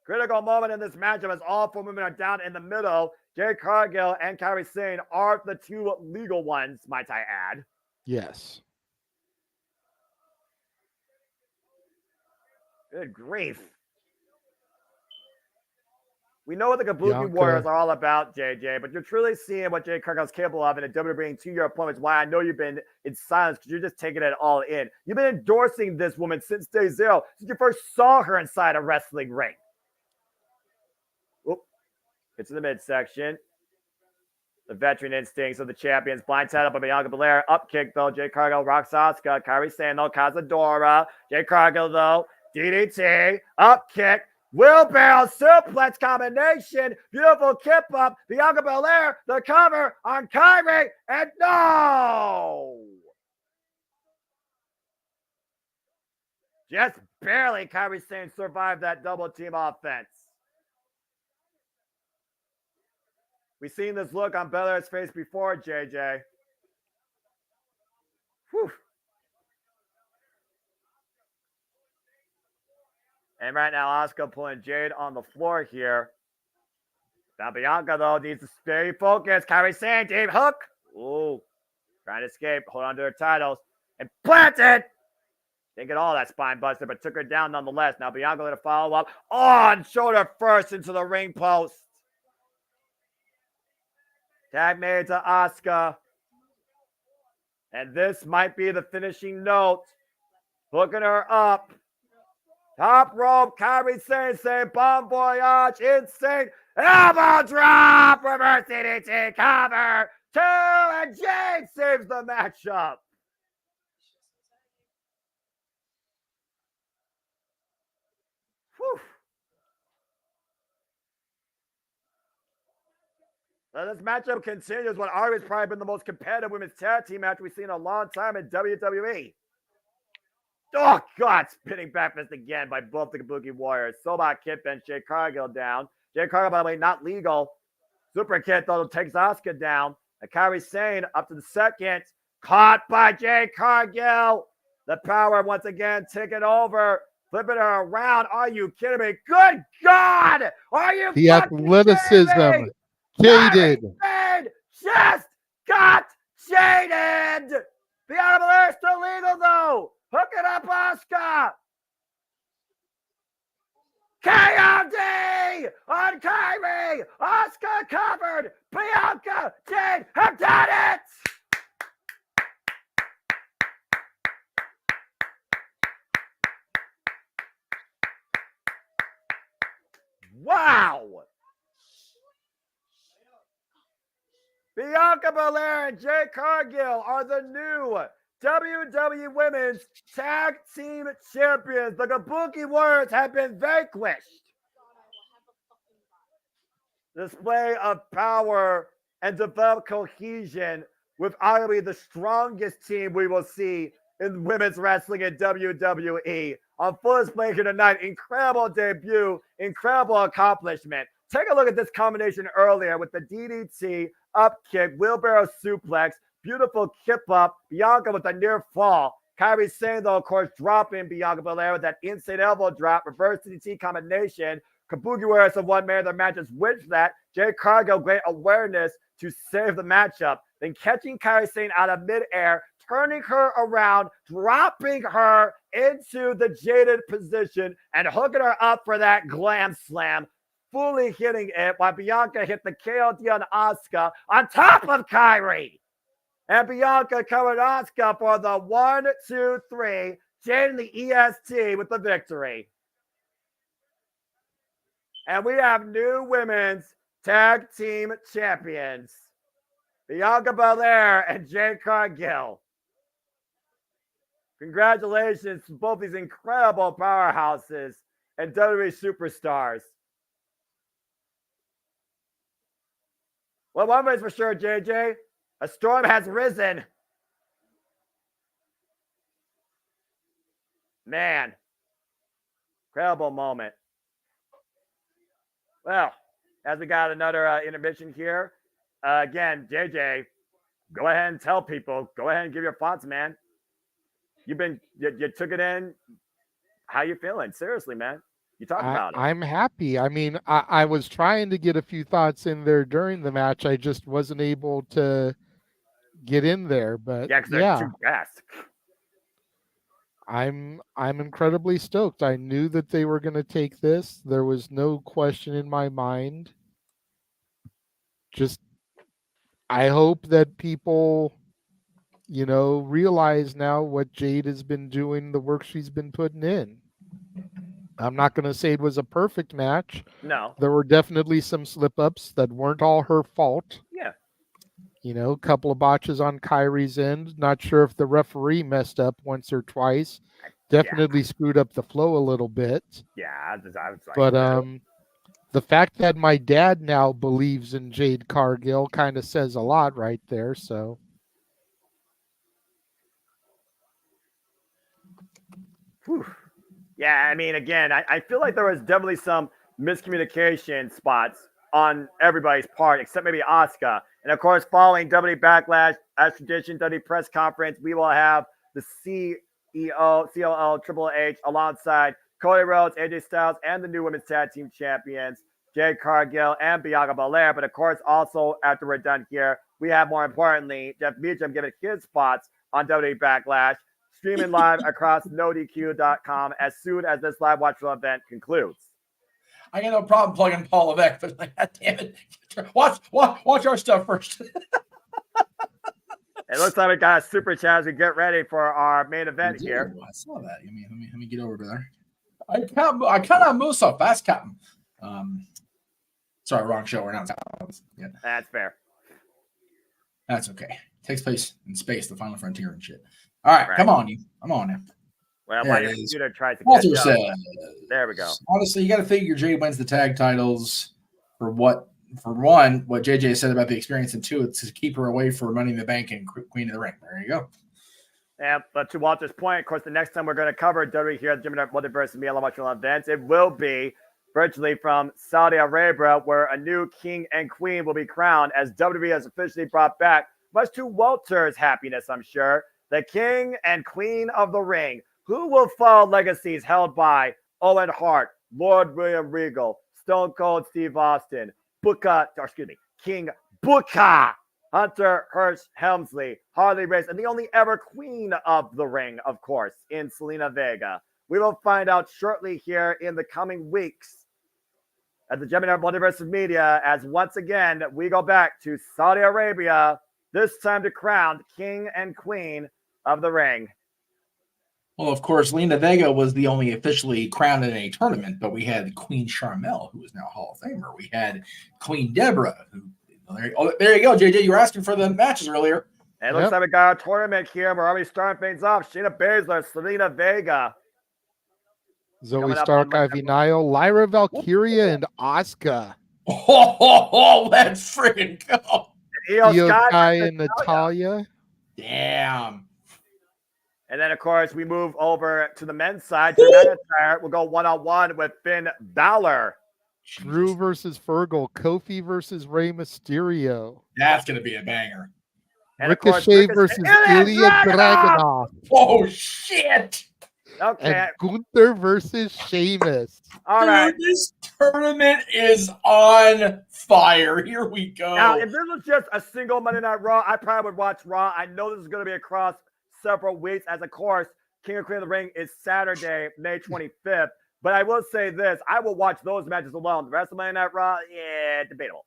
critical moment in this matchup as all four women are down in the middle. Jade Cargill and Kairi Sane are the two legal ones, might I add. Yes. Good grief. We know what the Kabuki Bianca. Warriors are all about, JJ, but you're truly seeing what Jade Cargill is capable of in a WWE to your opponents. Why I know you've been in silence because you're just taking it all in. You've been endorsing this woman since day zero, since you first saw her inside a wrestling ring. Oop. Gets to the midsection. The veteran instincts of the champions. Blind set up by Bianca Belair. Up kick, though. Jade Cargill rocks Asuka. Kairi Sane, though. Cazadora. Jade Cargill, though. DDT. Up kick. Wheelbarrow suplex combination. Beautiful kip up. Bianca Belair, the cover on Kairi. And no! Just barely Kairi Sane survived that double team offense. We've seen this look on Belair's face before, JJ. Whew. And right now, Asuka pulling Jade on the floor here. Now Bianca, though, needs to stay focused. Kairi Sane, deep hook. Ooh. Trying to escape. Hold on to her titles. And planted. Didn't get all that spine buster, but took her down nonetheless. Now Bianca going to follow up. On shoulder first into the ring post. Tag made to Asuka. And this might be the finishing note. Hooking her up. Top rope, Kairi Sane, say bon voyage, insane, elbow drop, reverse DDT, cover, 2, and Jade saves the matchup. Whew. Now this matchup continues what arguably probably been the most competitive women's tag team match we've seen in a long time in WWE. Oh, God, spinning back fist again by both the Kabuki Warriors. Soba Kip and Jade Cargill down. Jade Cargill, by the way, not legal. Super Kid, though, takes Asuka down. And Kairi Sane up to the second. Caught by Jade Cargill. The power once again taking over. Flipping her around. Are you kidding me? Good God! Are you The fucking athleticism. kidding me? Jaded. Kairi Sane just got shaded! Bianca Belair still legal, though. Hook it up, Asuka! KOD on Kairi! Asuka covered! Bianca, Jade have done it! Wow! Bianca Belair and Jade Cargill are the new WWE Women's Tag Team Champions. The Kabuki Warriors have been vanquished. Display of power and develop cohesion with arguably the strongest team we will see in women's wrestling in WWE. On full display here tonight, incredible debut, incredible accomplishment. Take a look at this combination earlier with the DDT, up kick, wheelbarrow suplex, beautiful kip up, Bianca with a near fall. Kairi Sane, though, of course, dropping Bianca Belair with that inside elbow drop, reverse DDT combination. Kabuki Warriors have won many of their matches with that. Jade Cargill, great awareness to save the matchup. Then catching Kairi Sane out of midair, turning her around, dropping her into the jaded position, and hooking her up for that glam slam, fully hitting it while Bianca hit the KOD on Asuka on top of Kairi. And Bianca covered Asuka for the 1, 2, 3, Jade and the EST with the victory. And we have new women's tag team champions, Bianca Belair and Jade Cargill. Congratulations to both these incredible powerhouses and WWE superstars. Well, one thing's for sure, JJ, a storm has risen. Man, incredible moment. Well, as we got another intermission here, again, JJ, go ahead and tell people. Go ahead and give your thoughts, man. You took it in. How you feeling? Seriously, man. You talked about it. I'm happy. I mean, I was trying to get a few thoughts in there during the match. I just wasn't able to get in there. But Yeah, because they're too fast. I'm incredibly stoked. I knew that they were going to take this. There was no question in my mind. Just, I hope that people, realize now what Jade has been doing, the work she's been putting in. I'm not going to say it was a perfect match. No. There were definitely some slip-ups that weren't all her fault. Yeah. A couple of botches on Kairi's end. Not sure if the referee messed up once or twice. Definitely screwed up the flow a little bit. Yeah, I was like, but the fact that my dad now believes in Jade Cargill kind of says a lot right there. So. Whew. Yeah, I mean, again, I feel like there was definitely some miscommunication spots on everybody's part, except maybe Asuka. And of course, following WWE Backlash, as tradition, WWE press conference, we will have the COO, Triple H, alongside Cody Rhodes, AJ Styles, and the new women's tag team champions, Jade Cargill and Bianca Belair. But of course, also after we're done here, we have, more importantly, Jeff Meacham giving his thoughts on WWE Backlash, streaming live across NoDQ.com as soon as this live watch event concludes. I got no problem plugging Paul Levesque, but like, God damn it. Watch our stuff first. It looks like we got a super chat as we get ready for our main event here. I saw that. Let me get over there. I cannot move so fast, Captain. Sorry, wrong show. We're not. Yeah. That's fair. That's okay. Takes place in space, the final frontier and shit. All right, come on, you. I'm on now. Well, there while your computer tries to catch up. There we go. Honestly, you got to figure Jade wins the tag titles for what? For one, what JJ said about the experience, and two, it's to keep her away from Money in the Bank and Queen of the Ring. There you go. Yeah, but to Walter's point, of course, the next time we're going to cover WWE here at the Jimmy Multiverse Media Watching events, it will be virtually from Saudi Arabia, where a new king and queen will be crowned, as WWE has officially brought back, much to Walter's happiness, I'm sure, the king and queen of the ring. Who will follow legacies held by Owen Hart, Lord William Regal, Stone Cold Steve Austin, King Booker, Hunter Hearst Helmsley, Harley Race, and the only ever queen of the ring, of course, in Selena Vega. We will find out shortly here in the coming weeks at the Gemini Multiverse of Media, as once again we go back to Saudi Arabia, this time to crown king and queen of the ring. Well, of course, Lena Vega was the only officially crowned in a tournament, but we had Queen Charmel, who is now Hall of Famer. We had Queen Deborah, who there you go, JJ. You were asking for the matches earlier. And it looks like we got a tournament here. We're already starting things off. Shayna Baszler, Selena Vega. Zoe Coming up Stark, on Ivy Nile, Lyra Valkyria, and Asuka. Let's freaking go. Io Io Sky Sky versus and Natalia. Damn. And then, of course, we move over to the men's side. Drew McIntyre will go one-on-one with Finn Balor. Drew versus Fergal. Kofi versus Rey Mysterio. That's going to be a banger. And of course, Ricochet versus Ilya Dragunov. Oh, shit. Okay. And Gunther versus Sheamus. All right. Dude, this tournament is on fire. Here we go. Now, if this was just a single Monday Night Raw, I probably would watch Raw. I know this is going to be across several weeks, as of course, King of Queen of the Ring is Saturday, May 25th. But I will say this, I will watch those matches alone. The rest of Monday Night Raw, yeah, debatable.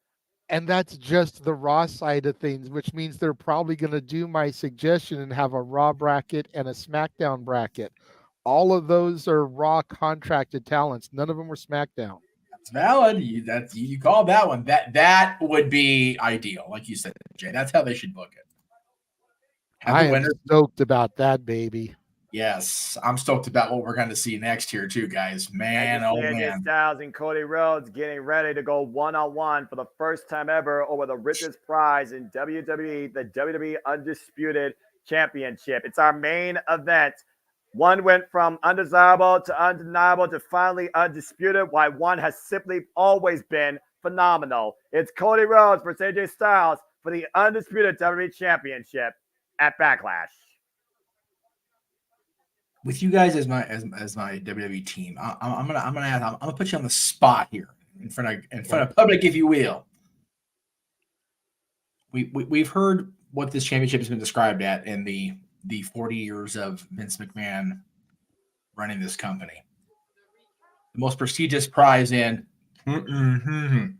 And that's just the Raw side of things, which means they're probably going to do my suggestion and have a Raw bracket and a SmackDown bracket. All of those are Raw contracted talents. None of them were SmackDown. That's valid. You call that one. That would be ideal, like you said, Jay. That's how they should book it. I am stoked about that, baby. Yes, I'm stoked about what we're going to see next here too, guys. Man, oh man. Styles and Cody Rhodes getting ready to go one-on-one for the first time ever over the richest prize in WWE, the WWE Undisputed Championship. It's our main event. One went from undesirable to undeniable to finally undisputed, while one has simply always been phenomenal. It's Cody Rhodes versus AJ Styles for the Undisputed WWE Championship at Backlash. With you guys as my WWE team, I'm gonna put you on the spot here in front of public, if you will. We've heard what this championship has been described at in the 40 years of Vince McMahon running this company. The most prestigious prize in. Can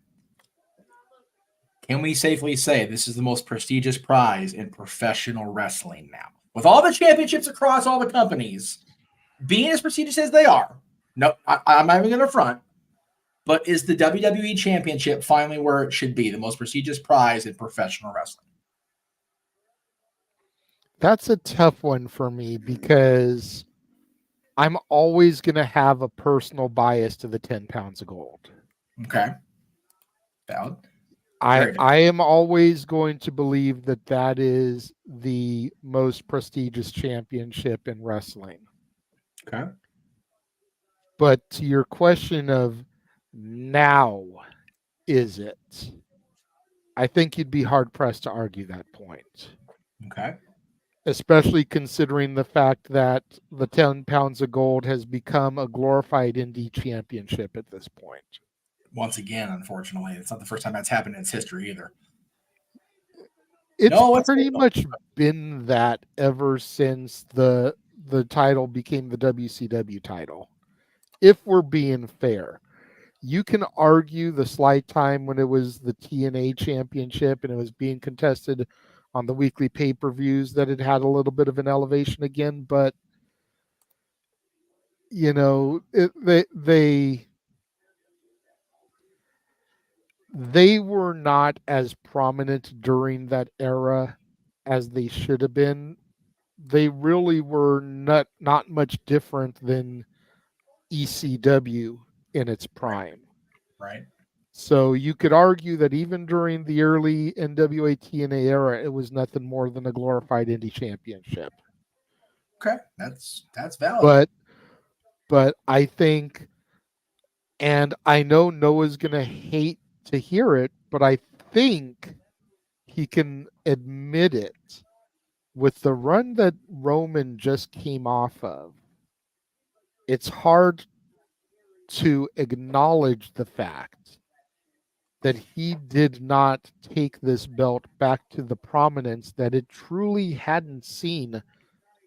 we safely say this is the most prestigious prize in professional wrestling now? With all the championships across all the companies being as prestigious as they are, no, I'm not even going to front, but is the WWE Championship finally where it should be, the most prestigious prize in professional wrestling? That's a tough one for me because I'm always going to have a personal bias to the 10 pounds of gold. Okay. Valid. I am always going to believe that that is the most prestigious championship in wrestling. Okay. But to your question of now, is it? I think you'd be hard pressed to argue that point. Okay. Especially considering the fact that the 10 pounds of gold has become a glorified indie championship at this point. Once again, unfortunately, it's not the first time that's happened in its history either. It's pretty much been that ever since the title became the WCW title. If we're being fair, you can argue the slight time when it was the TNA championship and it was being contested on the weekly pay-per-views that it had a little bit of an elevation again, but you know, they were not as prominent during that era as they should have been. They really were not much different than ECW in its prime. Right. So you could argue that even during the early NWA TNA era, it was nothing more than a glorified indie championship. Okay, that's valid. But I think, and I know Noah's gonna hate to hear it, but I think he can admit it. With the run that Roman just came off of, it's hard to acknowledge the fact that he did not take this belt back to the prominence that it truly hadn't seen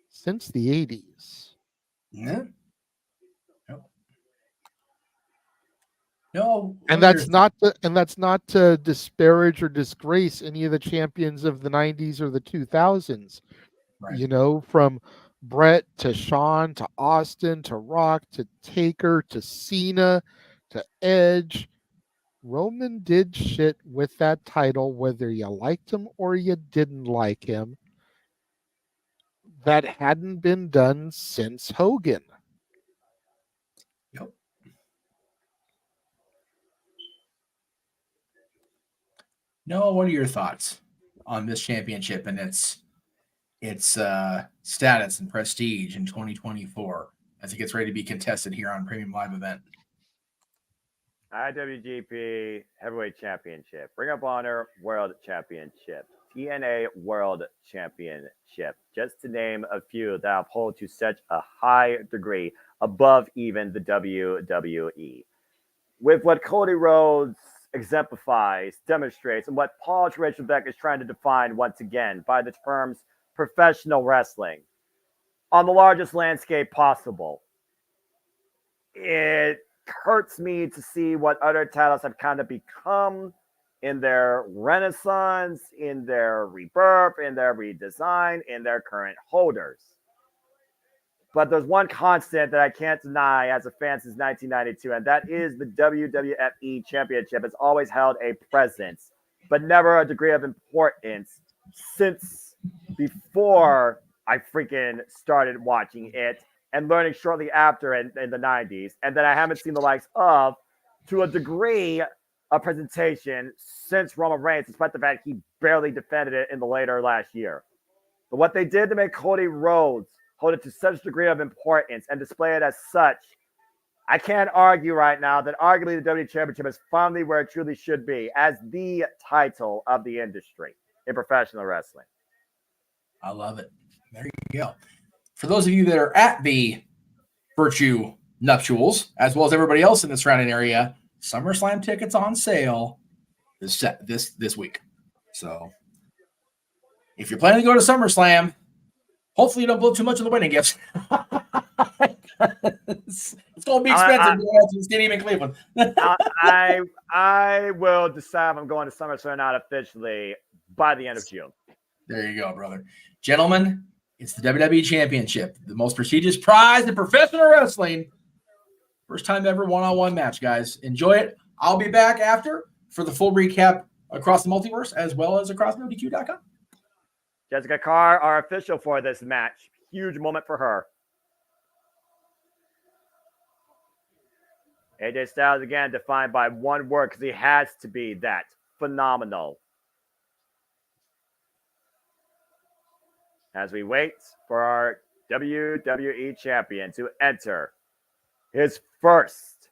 since the 80s. Yeah. No, and that's not to disparage or disgrace any of the champions of the 90s or the 2000s. Right. You know, from Brett to Shawn to Austin to Rock to Taker to Cena to Edge. Roman did shit with that title, whether you liked him or you didn't like him. that hadn't been done since Hogan. Yep. Noah, what are your thoughts on this championship and its status and prestige in 2024 as it gets ready to be contested here on Premium Live Event? IWGP Heavyweight Championship, Ring of Honor World Championship, TNA World Championship, just to name a few that uphold to such a high degree above even the WWE. With what Cody Rhodes exemplifies, demonstrates, and what Paul Beck is trying to define once again by the terms professional wrestling on the largest landscape possible. It hurts me to see what other titles have kind of become in their renaissance, in their rebirth, in their redesign, in their current holders. But there's one constant that I can't deny as a fan since 1992, and that is the WWFE Championship has always held a presence, but never a degree of importance since before I freaking started watching it and learning shortly after in the 90s. And then I haven't seen the likes of, to a degree, a presentation since Roman Reigns, despite the fact he barely defended it in the later last year. But what they did to make Cody Rhodes hold it to such a degree of importance and display it as such, I can't argue right now that arguably the WWE Championship is finally where it truly should be, as the title of the industry in professional wrestling. I love it. There you go. For those of you that are at the Virtue Nuptials, as well as everybody else in the surrounding area, SummerSlam tickets on sale this week. So if you're planning to go to SummerSlam, hopefully you don't blow too much on the wedding gifts. It's going to be expensive to the stadium in Cleveland. I will decide if I'm going to SummerSlam or not officially by the end of June. There you go, brother. Gentlemen, it's the WWE Championship, the most prestigious prize in professional wrestling. First time ever one-on-one match, guys. Enjoy it. I'll be back after for the full recap across the multiverse as well as across NoDQ.com. Jessica Carr, our official for this match. Huge moment for her. AJ Styles, again, defined by one word because he has to be that. Phenomenal. As we wait for our WWE champion to enter his first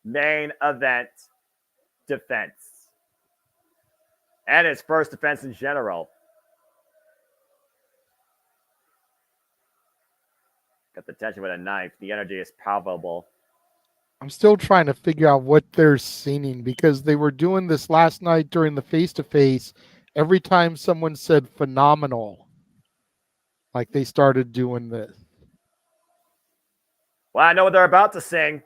main event defense. And his first defense in general. Got the tension with a knife. The energy is palpable. I'm still trying to figure out what they're singing because they were doing this last night during the face-to-face. Every time someone said phenomenal, like they started doing this. Well, I know what they're about to sing.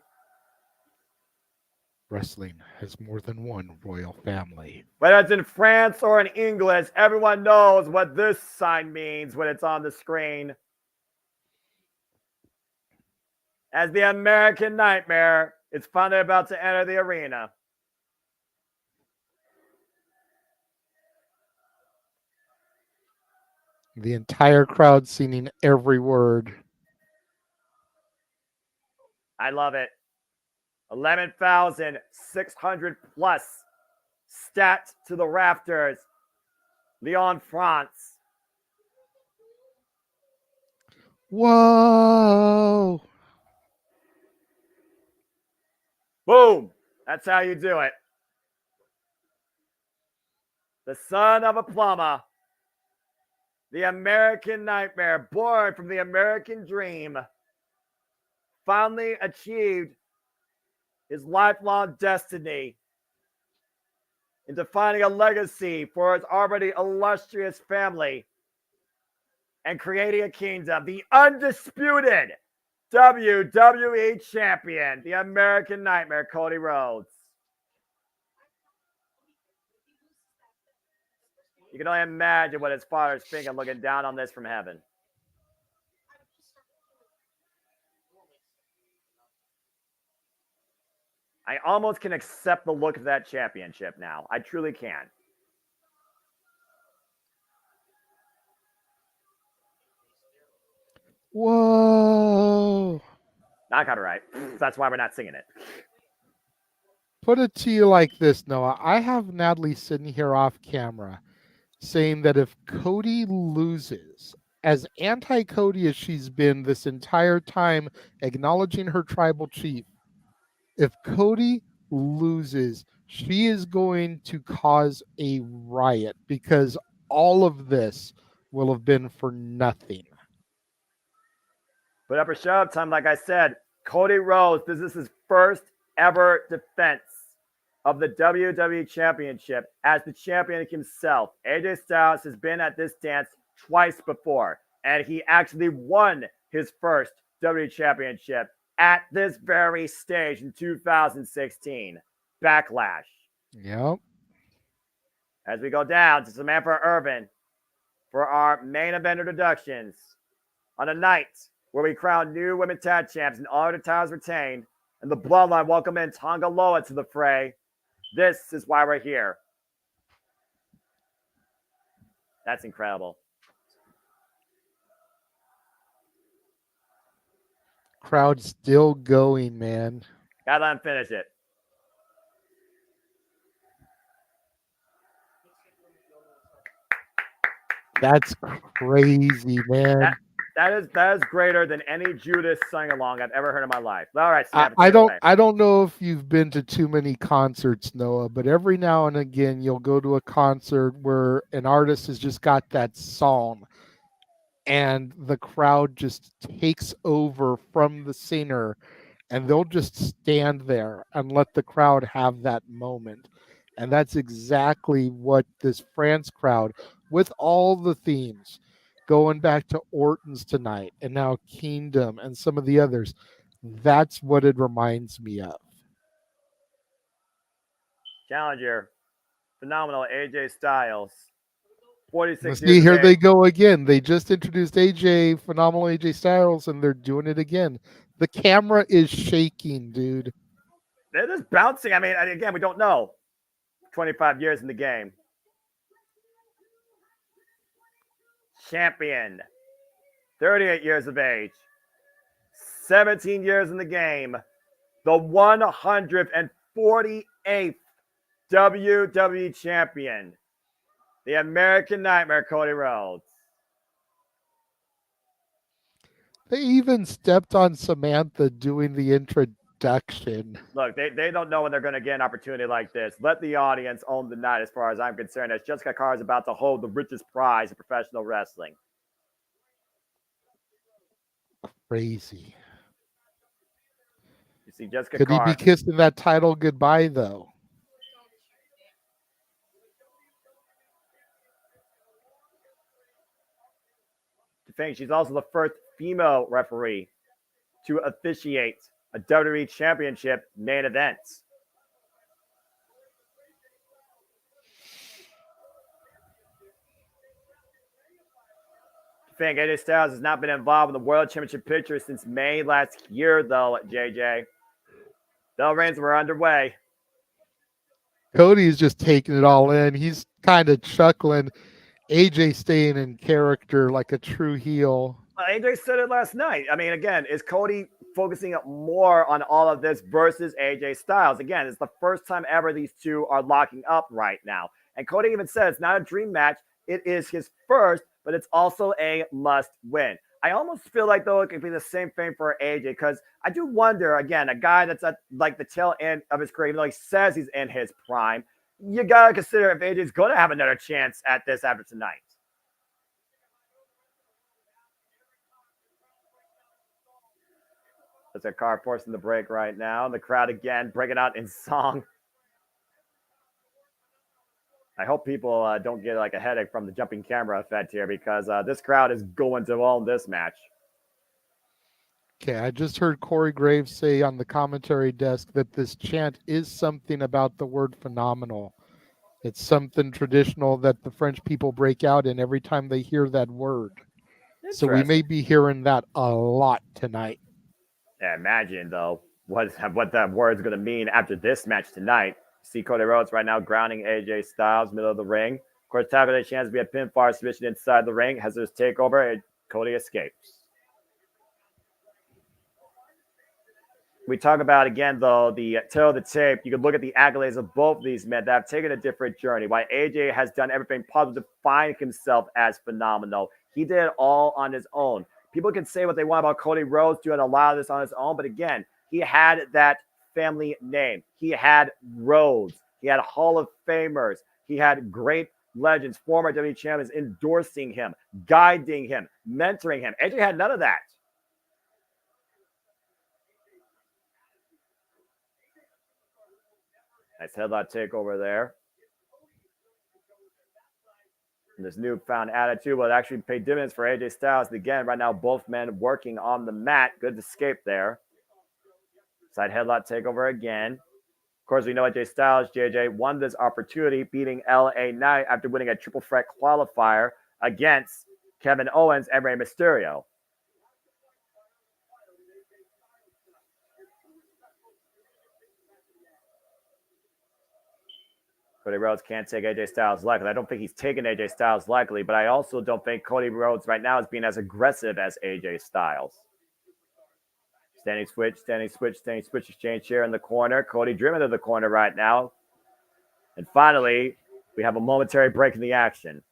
Wrestling has more than one royal family. Whether it's in France or in English, everyone knows what this sign means when it's on the screen. As the American Nightmare is finally about to enter the arena. The entire crowd singing every word. I love it. 11,600 plus stat to the rafters. Leon France. Whoa. Boom. That's how you do it. The son of a plumber. The American Nightmare, born from the American dream, finally achieved his lifelong destiny in defining a legacy for his already illustrious family and creating a kingdom. The undisputed WWE champion, the American Nightmare, Cody Rhodes. You can only imagine what his father's thinking looking down on this from heaven. I almost can accept the look of that championship now. I truly can. Whoa. Not copyright. That's why we're not singing it. Put it to you like this, Noah. I have Natalie sitting here off camera saying that if Cody loses, as anti-Cody as she's been this entire time, acknowledging her tribal chief, if Cody loses, she is going to cause a riot because all of this will have been for nothing. Put up or shove time, like I said. Cody Rhodes, this is his first ever defense of the WWE Championship as the champion himself. AJ Styles has been at this dance twice before, and he actually won his first WWE Championship at this very stage in 2016. Backlash. Yep. As we go down to Samantha Irvin for our main event introductions on a night where we crown new women tag champs and all the titles retained, and the Bloodline welcome in Tonga Loa to the fray. This is why we're here. That's incredible. Crowd still going, man. Gotta let him finish it. That's crazy, man. That is greater than any Judas sing along I've ever heard in my life. All right, Snap, I don't know if you've been to too many concerts, Noah, but every now and again you'll go to a concert where an artist has just got that song and the crowd just takes over from the singer and they'll just stand there and let the crowd have that moment. And that's exactly what this France crowd, with all the themes, going back to Orton's tonight and now Kingdom and some of the others, that's what it reminds me of. Challenger, phenomenal AJ Styles. 46 See, years here of they age. go again. They just introduced AJ, phenomenal AJ Styles, and they're doing it again. The camera is shaking, dude. They're just bouncing. I mean, again, we don't know. 25 years in the game. Champion. 38 years of age. 17 years in the game. The 148th WWE Champion. The American Nightmare, Cody Rhodes. They even stepped on Samantha doing the introduction. Look, they don't know when they're going to get an opportunity like this. Let the audience own the night as far as I'm concerned, as Jessica Carr is about to hold the richest prize in professional wrestling. Crazy. You see Jessica Could he Carr. be kissing that title goodbye, though? She's also the first female referee to officiate a WWE Championship main event. AJ Styles has not been involved in the World Championship picture since May last year, though, JJ. The reigns were underway. Cody's just taking it all in. He's kind of chuckling. AJ staying in character like a true heel. AJ said it last night. I mean, again, is Cody focusing more on all of this versus AJ Styles? Again, it's the first time ever these two are locking up right now. And Cody even said it's not a dream match. It is his first, but it's also a must win. I almost feel like, though, it could be the same thing for AJ, because I do wonder, again, a guy that's at like the tail end of his career, even though he says he's in his prime, you got to consider if AJ's going to have another chance at this after tonight. There's a car forcing the break right now. The crowd again breaking out in song. I hope people don't get like a headache from the jumping camera effect here, because this crowd is going to own this match. Okay, I just heard Corey Graves say on the commentary desk that this chant is something about the word phenomenal. It's something traditional that the French people break out in every time they hear that word. So we may be hearing that a lot tonight. Yeah, imagine, though, what that word's going to mean after this match tonight. See Cody Rhodes right now grounding AJ Styles, middle of the ring. Of course, Tyler, a chance to be a pinfall submission inside the ring. Has this takeover, and Cody escapes. we talk about, again, though, the tail of the tape, you can look at the accolades of both of these men that have taken a different journey. Why AJ has done everything possible to find himself as phenomenal. He did it all on his own. People can say what they want about Cody Rhodes doing a lot of this on his own, but again, he had that family name. He had Rhodes. He had Hall of Famers. He had great legends, former WWE champions endorsing him, guiding him, mentoring him. AJ had none of that. Nice headlock takeover there. And this newfound attitude will actually pay dividends for AJ Styles. And again, right now, both men working on the mat. Good escape there. Side headlock takeover again. Of course, we know AJ Styles, JJ, won this opportunity, beating LA Knight after winning a triple threat qualifier against Kevin Owens and Rey Mysterio. Cody Rhodes can't take AJ Styles lightly. I don't think he's taking AJ Styles lightly, but I also don't think Cody Rhodes right now is being as aggressive as AJ Styles. Standing switch, exchange here in the corner. Cody driven to the corner right now. And finally, we have a momentary break in the action.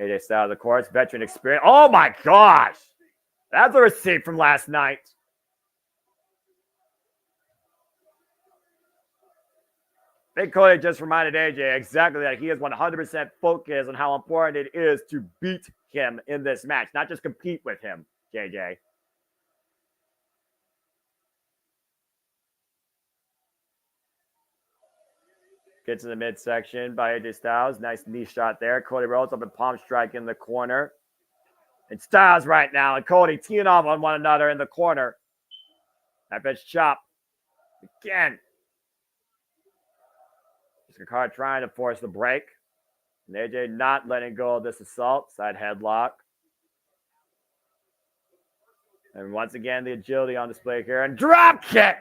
AJ Styles, of course, veteran experience. Oh my gosh! That's a receipt from last night. Big Cody just reminded AJ exactly that he is 100% focused on how important it is to beat him in this match, not just compete with him, JJ. Get to the midsection by AJ Styles. Nice knee shot there. Cody Rhodes up in palm strike in the corner. And Styles right now and Cody teeing off on one another in the corner. That bitch chop. Again. Sakar trying to force the break. And AJ not letting go of this assault. Side headlock. And once again, the agility on display here. And drop kick!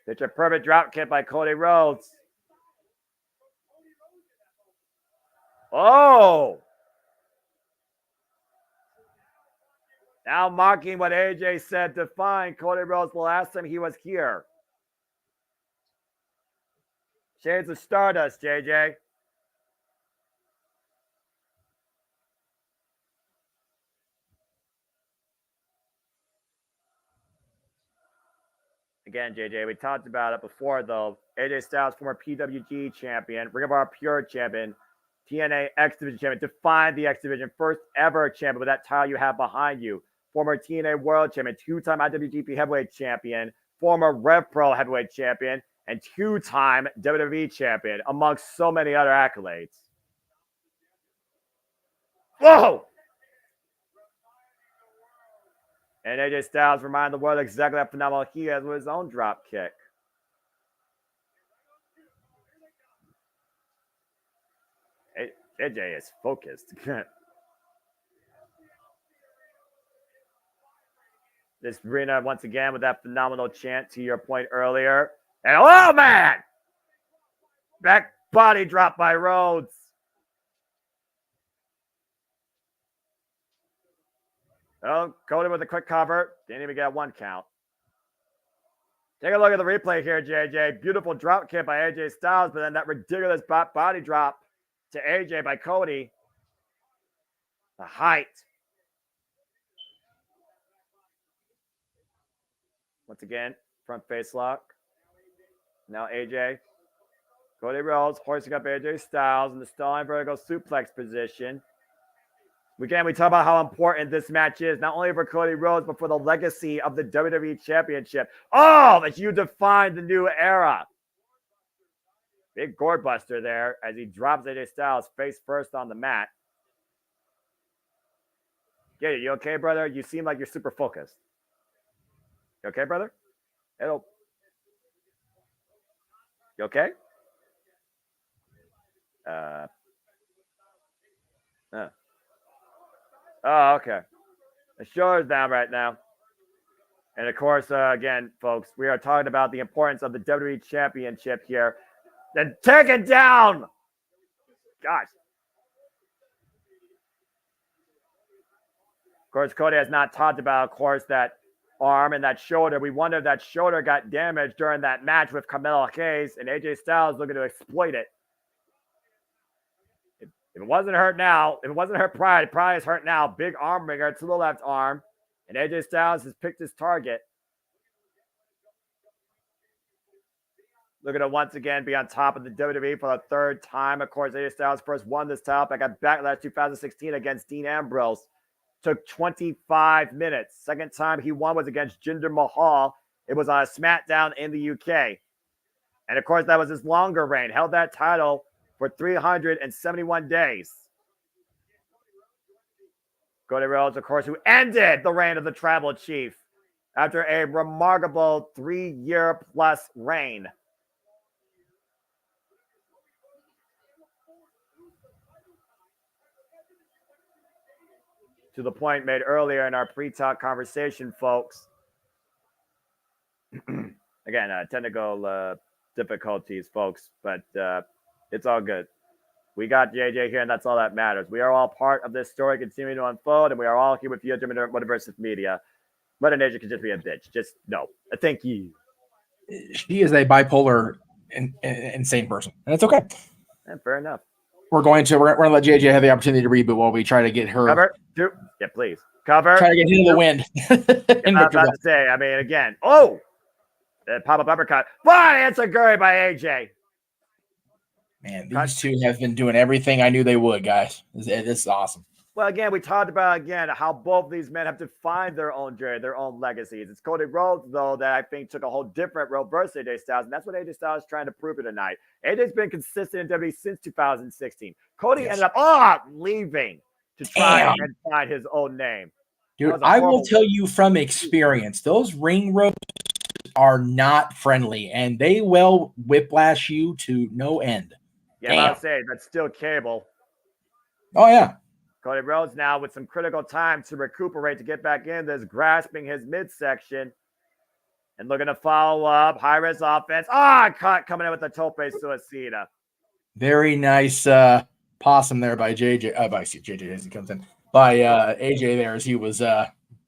It's a perfect drop kick by Cody Rhodes. Oh! Now mocking what AJ said to find Cody Rhodes the last time he was here. Shades of Stardust, JJ. Again, JJ, we talked about it before, though. AJ Styles, former PWG champion, Ring of Honor Pure champion, TNA X Division champion, defined the X Division, first ever champion with that title you have behind you. Former TNA World Champion, two-time IWGP Heavyweight Champion, former Rev Pro Heavyweight Champion, and two-time WWE Champion, amongst so many other accolades. Whoa! And AJ Styles reminded the world exactly how phenomenal he is with his own drop kick. AJ is focused. This arena, once again, with that phenomenal chant to your point earlier. And oh, man! Back body drop by Rhodes. Oh, Cody with a quick cover. Didn't even get one count. Take a look at the replay here, JJ. Beautiful drop kick by AJ Styles, but then that ridiculous body drop to AJ by Cody. The height. Once again, front face lock. Now AJ. Cody Rhodes hoisting up AJ Styles in the stalling vertical suplex position. Again, we talk about how important this match is, not only for Cody Rhodes, but for the legacy of the WWE Championship. Oh, that you defined the new era. Big gore buster there as he drops AJ Styles face first on the mat. Yeah, you okay, brother? You seem like you're super focused. You okay, brother? You okay? Oh, okay. The shoulder's down right now. And of course, again, folks, we are talking about the importance of the WWE Championship here. Then take it down! Gosh. Of course, Cody has not talked about, of course, that arm and that shoulder. We wonder if that shoulder got damaged during that match with Carmelo Hayes, and AJ Styles looking to exploit it. If it wasn't hurt now, if it wasn't hurt prior, probably is hurt now. Big arm ringer to the left arm, and AJ Styles has picked his target. Looking to once again be on top of the WWE for the third time. Of course, AJ Styles first won this title back at Backlash 2016 against Dean Ambrose. Took 25 minutes. Second time he won was against Jinder Mahal. It was on a SmackDown in the UK. And of course, that was his longer reign. Held that title for 371 days. Cody Rhodes, of course, who ended the reign of the Tribal Chief after a remarkable 3-year-plus reign. To the point made earlier in our pre-talk conversation, folks. Again, technical difficulties, folks, but it's all good. We got JJ here, and that's all that matters. We are all part of this story continuing to unfold, and we are all here with you at Motiversive Media. Mother Nature can just be a bitch. Just no. Thank you. She is a bipolar, insane person, and it's okay. And fair enough. We're going to let JJ have the opportunity to reboot while we try to get her. Cover. Yeah, please. Cover. Try to get into the wind. I'm about to say, I mean, again. Oh! Pop-up uppercut. But it's a Guri by AJ. Man, these two have been doing everything I knew they would, guys. This is awesome. Well, again, we talked about, how both these men have defined their own journey, their own legacies. It's Cody Rhodes, though, that I think took a whole different road versus AJ Styles, and that's what AJ Styles is trying to prove here tonight. AJ's been consistent in WWE since 2016. Cody ended up leaving to try and find his own name. Dude, I will tell you from experience, those ring ropes are not friendly, and they will whiplash you to no end. Yeah, I'll say that's still cable. Oh, yeah. Cody Rhodes now with some critical time to recuperate to get back in this, grasping his midsection and looking to follow up. High-risk offense. Cut coming in with the tope suicida. Very nice possum there by JJ. By JJ as he comes in. By AJ there as he was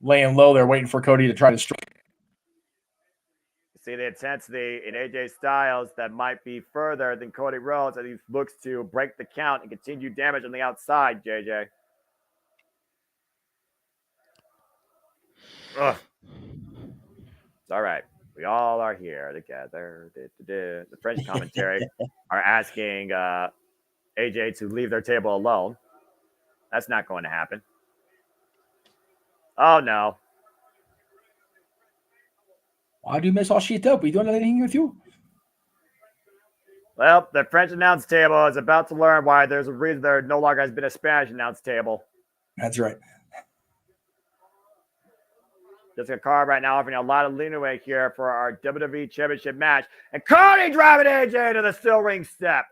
laying low there waiting for Cody to try to strike. See the intensity in AJ Styles that might be further than Cody Rhodes as he looks to break the count and continue damage on the outside, JJ. Ugh. It's all right. We all are here together. The French commentary are asking AJ to leave their table alone. That's not going to happen. Oh, no. Why do you mess all shit up? We don't have anything with you. Well, the French announce table is about to learn why there's a reason there no longer has been a Spanish announce table. That's right. Jessica Carr right now offering a lot of leeway here for our WWE Championship match. And Cody driving AJ to the steel ring steps.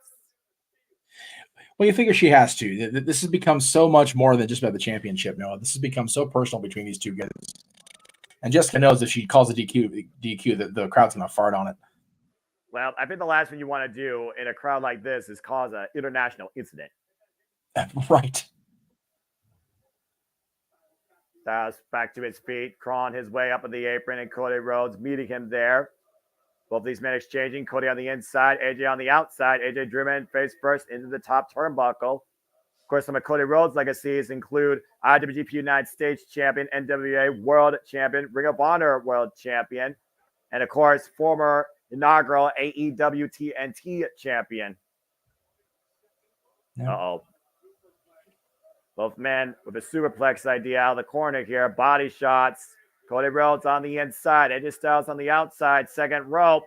Well, you figure she has to. This has become so much more than just about the championship, Noah. This has become so personal between these two guys. And Jessica knows if she calls a DQ that the crowd's going to fart on it. Well, I think the last thing you want to do in a crowd like this is cause an international incident. Right. Styles back to his feet, crawling his way up on the apron, and Cody Rhodes meeting him there. Both these men exchanging. Cody on the inside, AJ on the outside. AJ driven face first into the top turnbuckle. Of course, some of Cody Rhodes' legacies include IWGP United States Champion, NWA World Champion, Ring of Honor World Champion, and of course, former inaugural AEW TNT Champion. Yeah. Uh-oh. Both men with a superplex idea out of the corner here. Body shots. Cody Rhodes on the inside. AJ Styles on the outside. Second rope.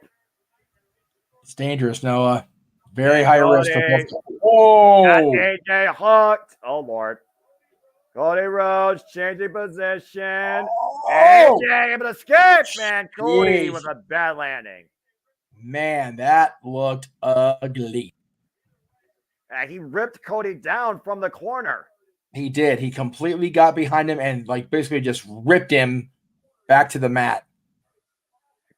It's dangerous, Noah. Very high risk for both. Whoa! Got Oh! AJ hooked. Oh, Lord. Cody Rhodes changing position. Oh! AJ able to escape, man. Cody Jeez. with a bad landing. Man, that looked ugly. He ripped Cody down from the corner. He did. He completely got behind him and basically just ripped him back to the mat.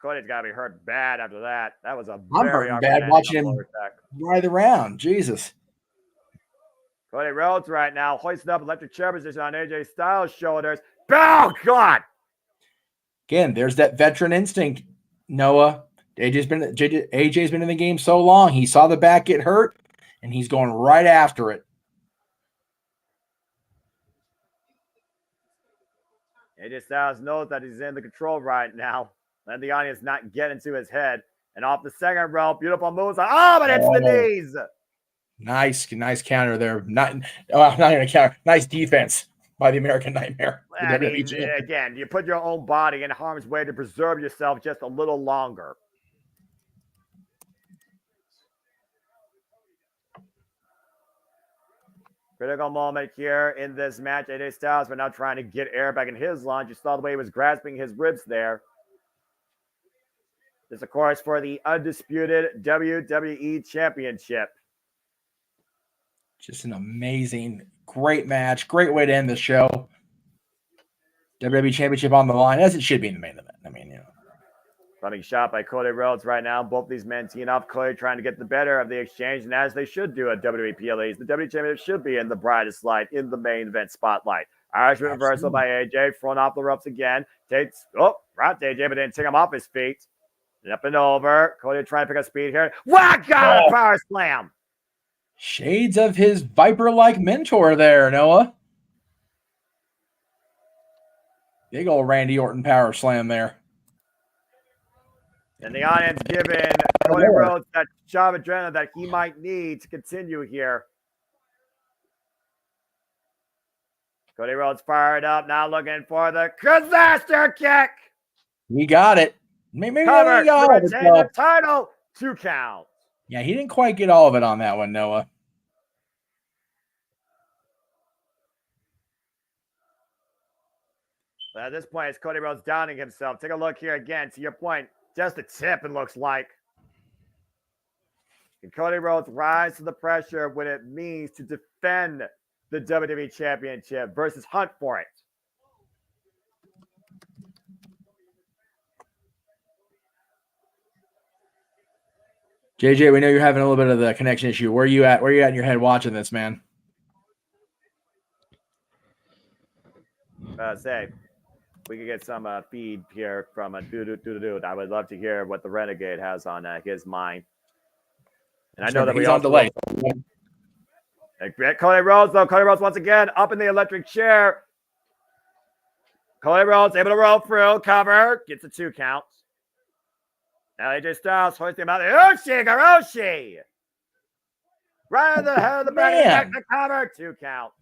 Cody's got to be hurt bad after that. That was a I'm very hurting bad watching him ride around. Jesus. Cody Rhodes right now hoisting up electric chair position on AJ Styles' shoulders. Oh, God. Again, there's that veteran instinct, Noah. AJ's been in the game so long. He saw the back get hurt, and he's going right after it. AJ Styles knows that he's in the control right now. Let the audience not get into his head. And off the second rope, beautiful moves. Oh, but it's the knees. Nice counter there. Not even a counter. Nice defense by the American Nightmare. I mean, again, you put your own body in harm's way to preserve yourself just a little longer. Critical moment here in this match. AJ Styles, but now trying to get air back in his lunge. You saw the way he was grasping his ribs there. This, of course, for the undisputed WWE Championship. Just an amazing, great match. Great way to end the show. WWE Championship on the line, as it should be in the main event. I mean, Running shot by Cody Rhodes right now. Both these men teeing up. Cody trying to get the better of the exchange, and as they should do at WWE PLEs, the WWE Championship should be in the brightest light in the main event spotlight. Irishman reversal by AJ, thrown off the ropes again. Takes, right AJ, but didn't take him off his feet. And up and over. Cody trying to pick up speed here. Whack! Got a power slam. Shades of his Viper-like mentor there, Noah. Big old Randy Orton power slam there. And the audience giving Cody Rhodes that shot of adrenaline that he might need to continue here. Cody Rhodes fired up, now looking for the disaster kick. He got it. Maybe Cover he got to it. retain the title. 2 count. Yeah, he didn't quite get all of it on that one, Noah. But at this point, it's Cody Rhodes downing himself. Take a look here again. To your point, just a tip, it looks like. Can Cody Rhodes rise to the pressure of what it means to defend the WWE Championship versus hunt for it? JJ, we know you're having a little bit of the connection issue. Where are you at? Where are you at in your head watching this, man? Say, we could get some feed here from a dude. I would love to hear what the Renegade has on his mind. And I know that he's on delay. Cody Rhodes, though. Cody Rhodes once again up in the electric chair. Cody Rhodes able to roll through, cover, gets a 2 count. Now AJ Styles hoisting him out. Ushigoroshi. Right in the head of the back to cover. 2 counts.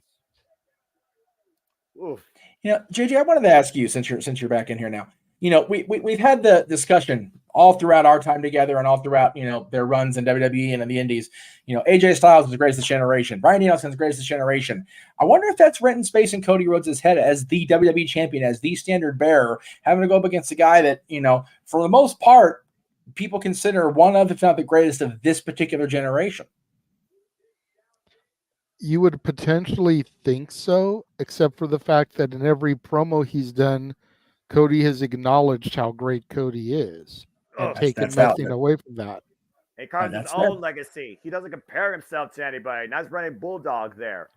Oof. JJ, I wanted to ask you, since you're back in here now. We've had the discussion all throughout our time together and all throughout, their runs in WWE and in the Indies. AJ Styles is the greatest generation. Bryan Danielson's the greatest generation. I wonder if that's renting space in Cody Rhodes' head as the WWE champion, as the standard bearer, having to go up against a guy that, for the most part, people consider one of, if not the greatest of this particular generation. You would potentially think so, except for the fact that in every promo he's done, Cody has acknowledged how great Cody is and taken nothing away from that. He carves his own legacy. He doesn't compare himself to anybody. Nice running bulldog there.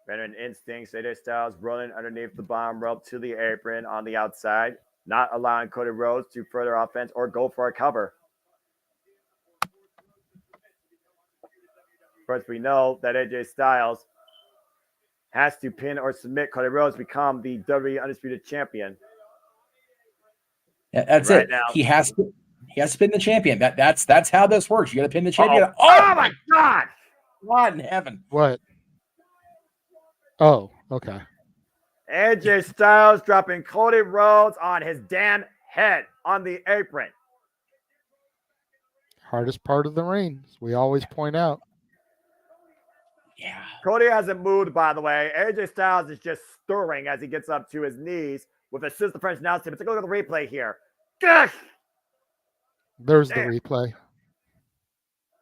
Veteran instincts. AJ Styles running underneath the bottom rope to the apron on the outside, not allowing Cody Rhodes to further offense or go for a cover. First, we know that AJ Styles has to pin or submit Cody Rhodes to become the WWE Undisputed Champion. Yeah, that's right it. Now, he has to pin the champion. That's how this works. You got to pin the champion. Oh my God! God in heaven! What? Oh, okay. AJ Styles dropping Cody Rhodes on his damn head on the apron. Hardest part of the ring, as we always point out. Yeah. Cody hasn't moved, by the way. AJ Styles is just stirring as he gets up to his knees with assist the French announce team. Take a look at the replay here. Gosh! There's the replay.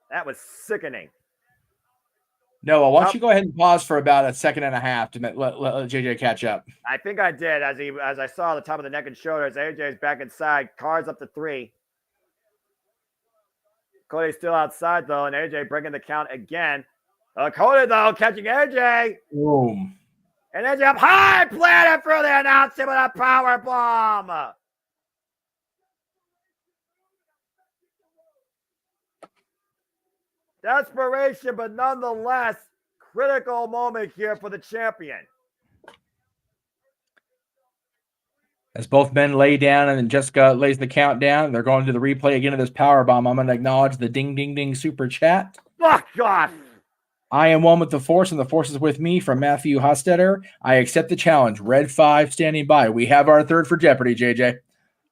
That was sickening. Noah, why don't you go ahead and pause for about a second and a half to let JJ catch up? I think I did. As I saw the top of the neck and shoulders, AJ's back inside. Cards up to 3. Cody's still outside, though, and AJ bringing the count again. Cody, though, catching AJ. Boom. And AJ up high, planted through the announcement with a power bomb. Desperation, but nonetheless, critical moment here for the champion. As both men lay down and then Jessica lays the countdown, they're going to the replay again of this power bomb. I'm going to acknowledge the ding, ding, ding super chat. Fuck off. I am one with the Force, and the Force is with me from Matthew Hostetter. I accept the challenge. Red 5 standing by. We have our third for Jeopardy, JJ.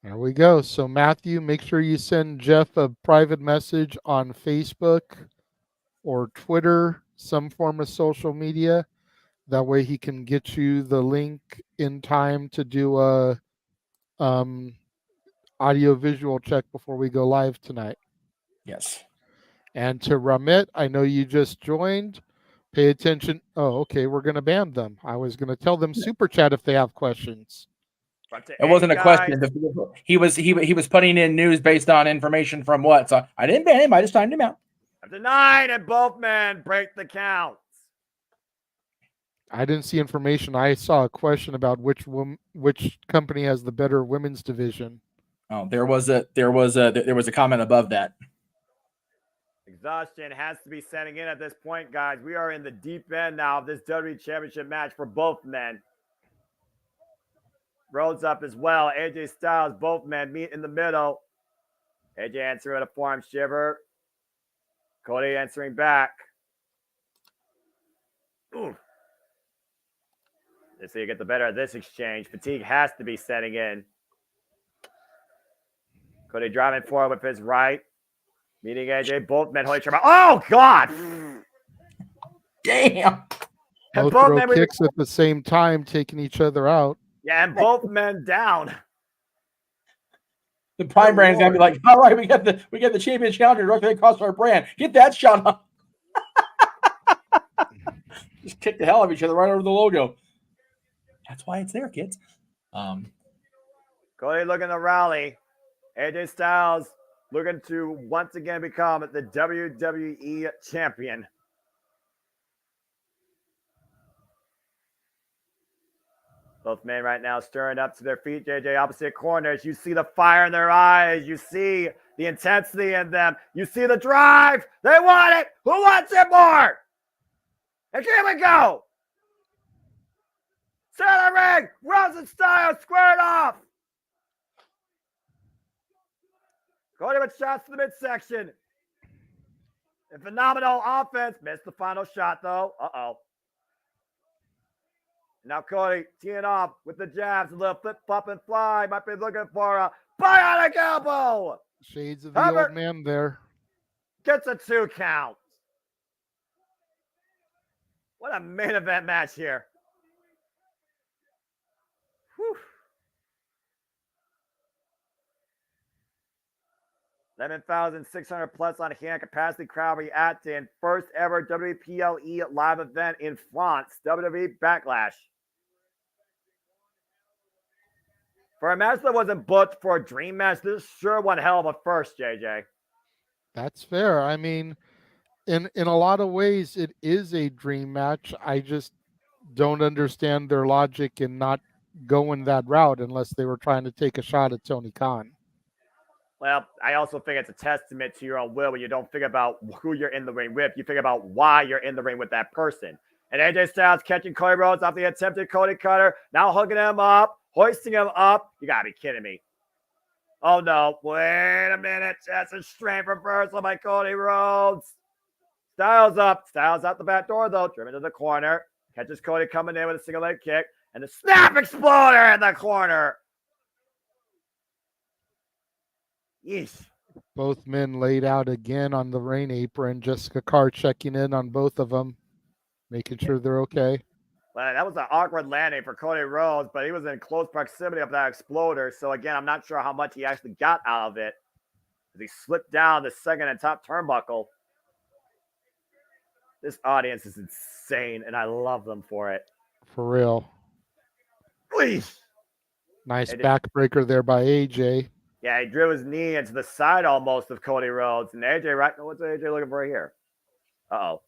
There we go. So, Matthew, make sure you send Jeff a private message on Facebook or Twitter, some form of social media. That way he can get you the link in time to do a audio visual check before we go live tonight. Yes. And to Ramit, I know you just joined. Pay attention. Oh, okay. We're going to ban them. I was going to tell them super chat if they have questions. It wasn't a question. He was putting in news based on information from what? So I didn't ban him. I just timed him out. After 9, and both men break the count. I didn't see information. I saw a question about which company has the better women's division. Oh, there was a comment above that. Exhaustion has to be setting in at this point, guys. We are in the deep end now of this WWE Championship match for both men. Rhodes up as well. AJ Styles, both men meet in the middle. AJ answering with a forearm shiver. Cody answering back. Ooh. Let's see you get the better of this exchange. Fatigue has to be setting in. Cody driving forward with his right. Meeting AJ, both men holding each other. Oh, God! Damn! Both throw kicks at the same time, taking each other out. Yeah, and both men down. The Prime brand's gonna be like, all right, we got the champion challenger directly across our brand. Get that shot up. Just kick the hell out of each other right over the logo. That's why it's there, kids. Cody looking to rally. AJ Styles looking to once again become the WWE champion. Both men right now stirring up to their feet. JJ opposite corners. You see the fire in their eyes. You see the intensity in them. You see the drive. They want it. Who wants it more? And here we go. Center ring. Rosen style squared off. Cody with shots to the midsection. And phenomenal offense. Missed the final shot, though. Uh-oh. Now Cody teeing off with the jabs. A little flip, flop, and fly. Might be looking for a bionic elbow. Shades of the old man there. Gets a 2 count. What a main event match here. Whew. 11,600 plus on hand capacity crowd reacting. First ever WPLE live event in France. WWE Backlash. For a match that wasn't booked for a dream match, this is sure one hell of a first, JJ. That's fair. I mean, in a lot of ways, it is a dream match. I just don't understand their logic in not going that route unless they were trying to take a shot at Tony Khan. Well, I also think it's a testament to your own will when you don't think about who you're in the ring with. You think about why you're in the ring with that person. And AJ Styles catching Cody Rhodes off the attempted Cody Cutter. Now hooking him up, hoisting him up. You got to be kidding me. Oh, no. Wait a minute. That's a straight reversal by Cody Rhodes. Styles up. Styles out the back door, though. Driven to the corner. Catches Cody coming in with a single leg kick. And the snap exploder in the corner. Yeesh. Both men laid out again on the rain apron. Jessica Carr checking in on both of them, making sure they're okay. Well, that was an awkward landing for Cody Rhodes, but he was in close proximity of that exploder. So, again, I'm not sure how much he actually got out of it. As he slipped down the second and top turnbuckle. This audience is insane, and I love them for it. For real. Please. Nice backbreaker there by AJ. Yeah, he drew his knee into the side almost of Cody Rhodes. And AJ, right? What's AJ looking for here? Uh-oh.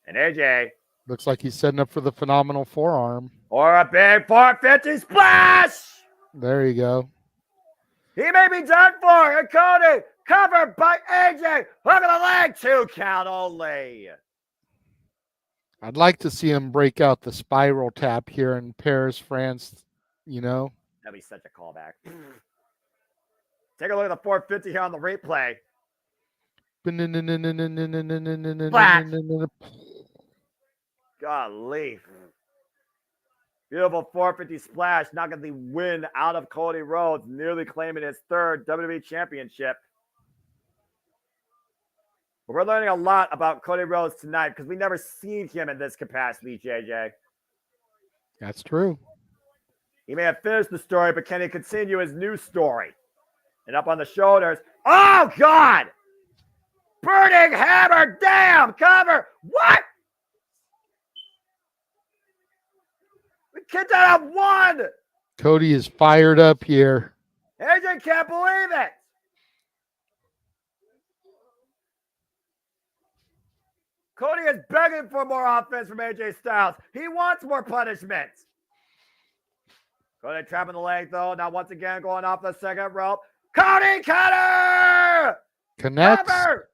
And AJ, Looks like he's setting up for the phenomenal forearm. or a big 450 splash. There you go. He may be done for. And Cody covered by AJ. Hook of the leg. 2 count only. I'd like to see him break out the spiral tap here in Paris, France. You know, That'd be such a callback. Take a look at the 450 here on the replay. Golly. Beautiful 450 splash, knocking the win out of Cody Rhodes, nearly claiming his 3rd WWE Championship. But we're learning a lot about Cody Rhodes tonight because we never seen him in this capacity, JJ. That's true. He may have finished the story, but can he continue his new story? And up on the shoulders. Oh, God! Burning hammer! Damn! Cover! What? We kicked out of 1! Cody is fired up here. AJ can't believe it! Cody is begging for more offense from AJ Styles. He wants more punishment. Cody trapping the leg, though. Now, once again, going off the second rope. Cody cutter! Connects. Cover!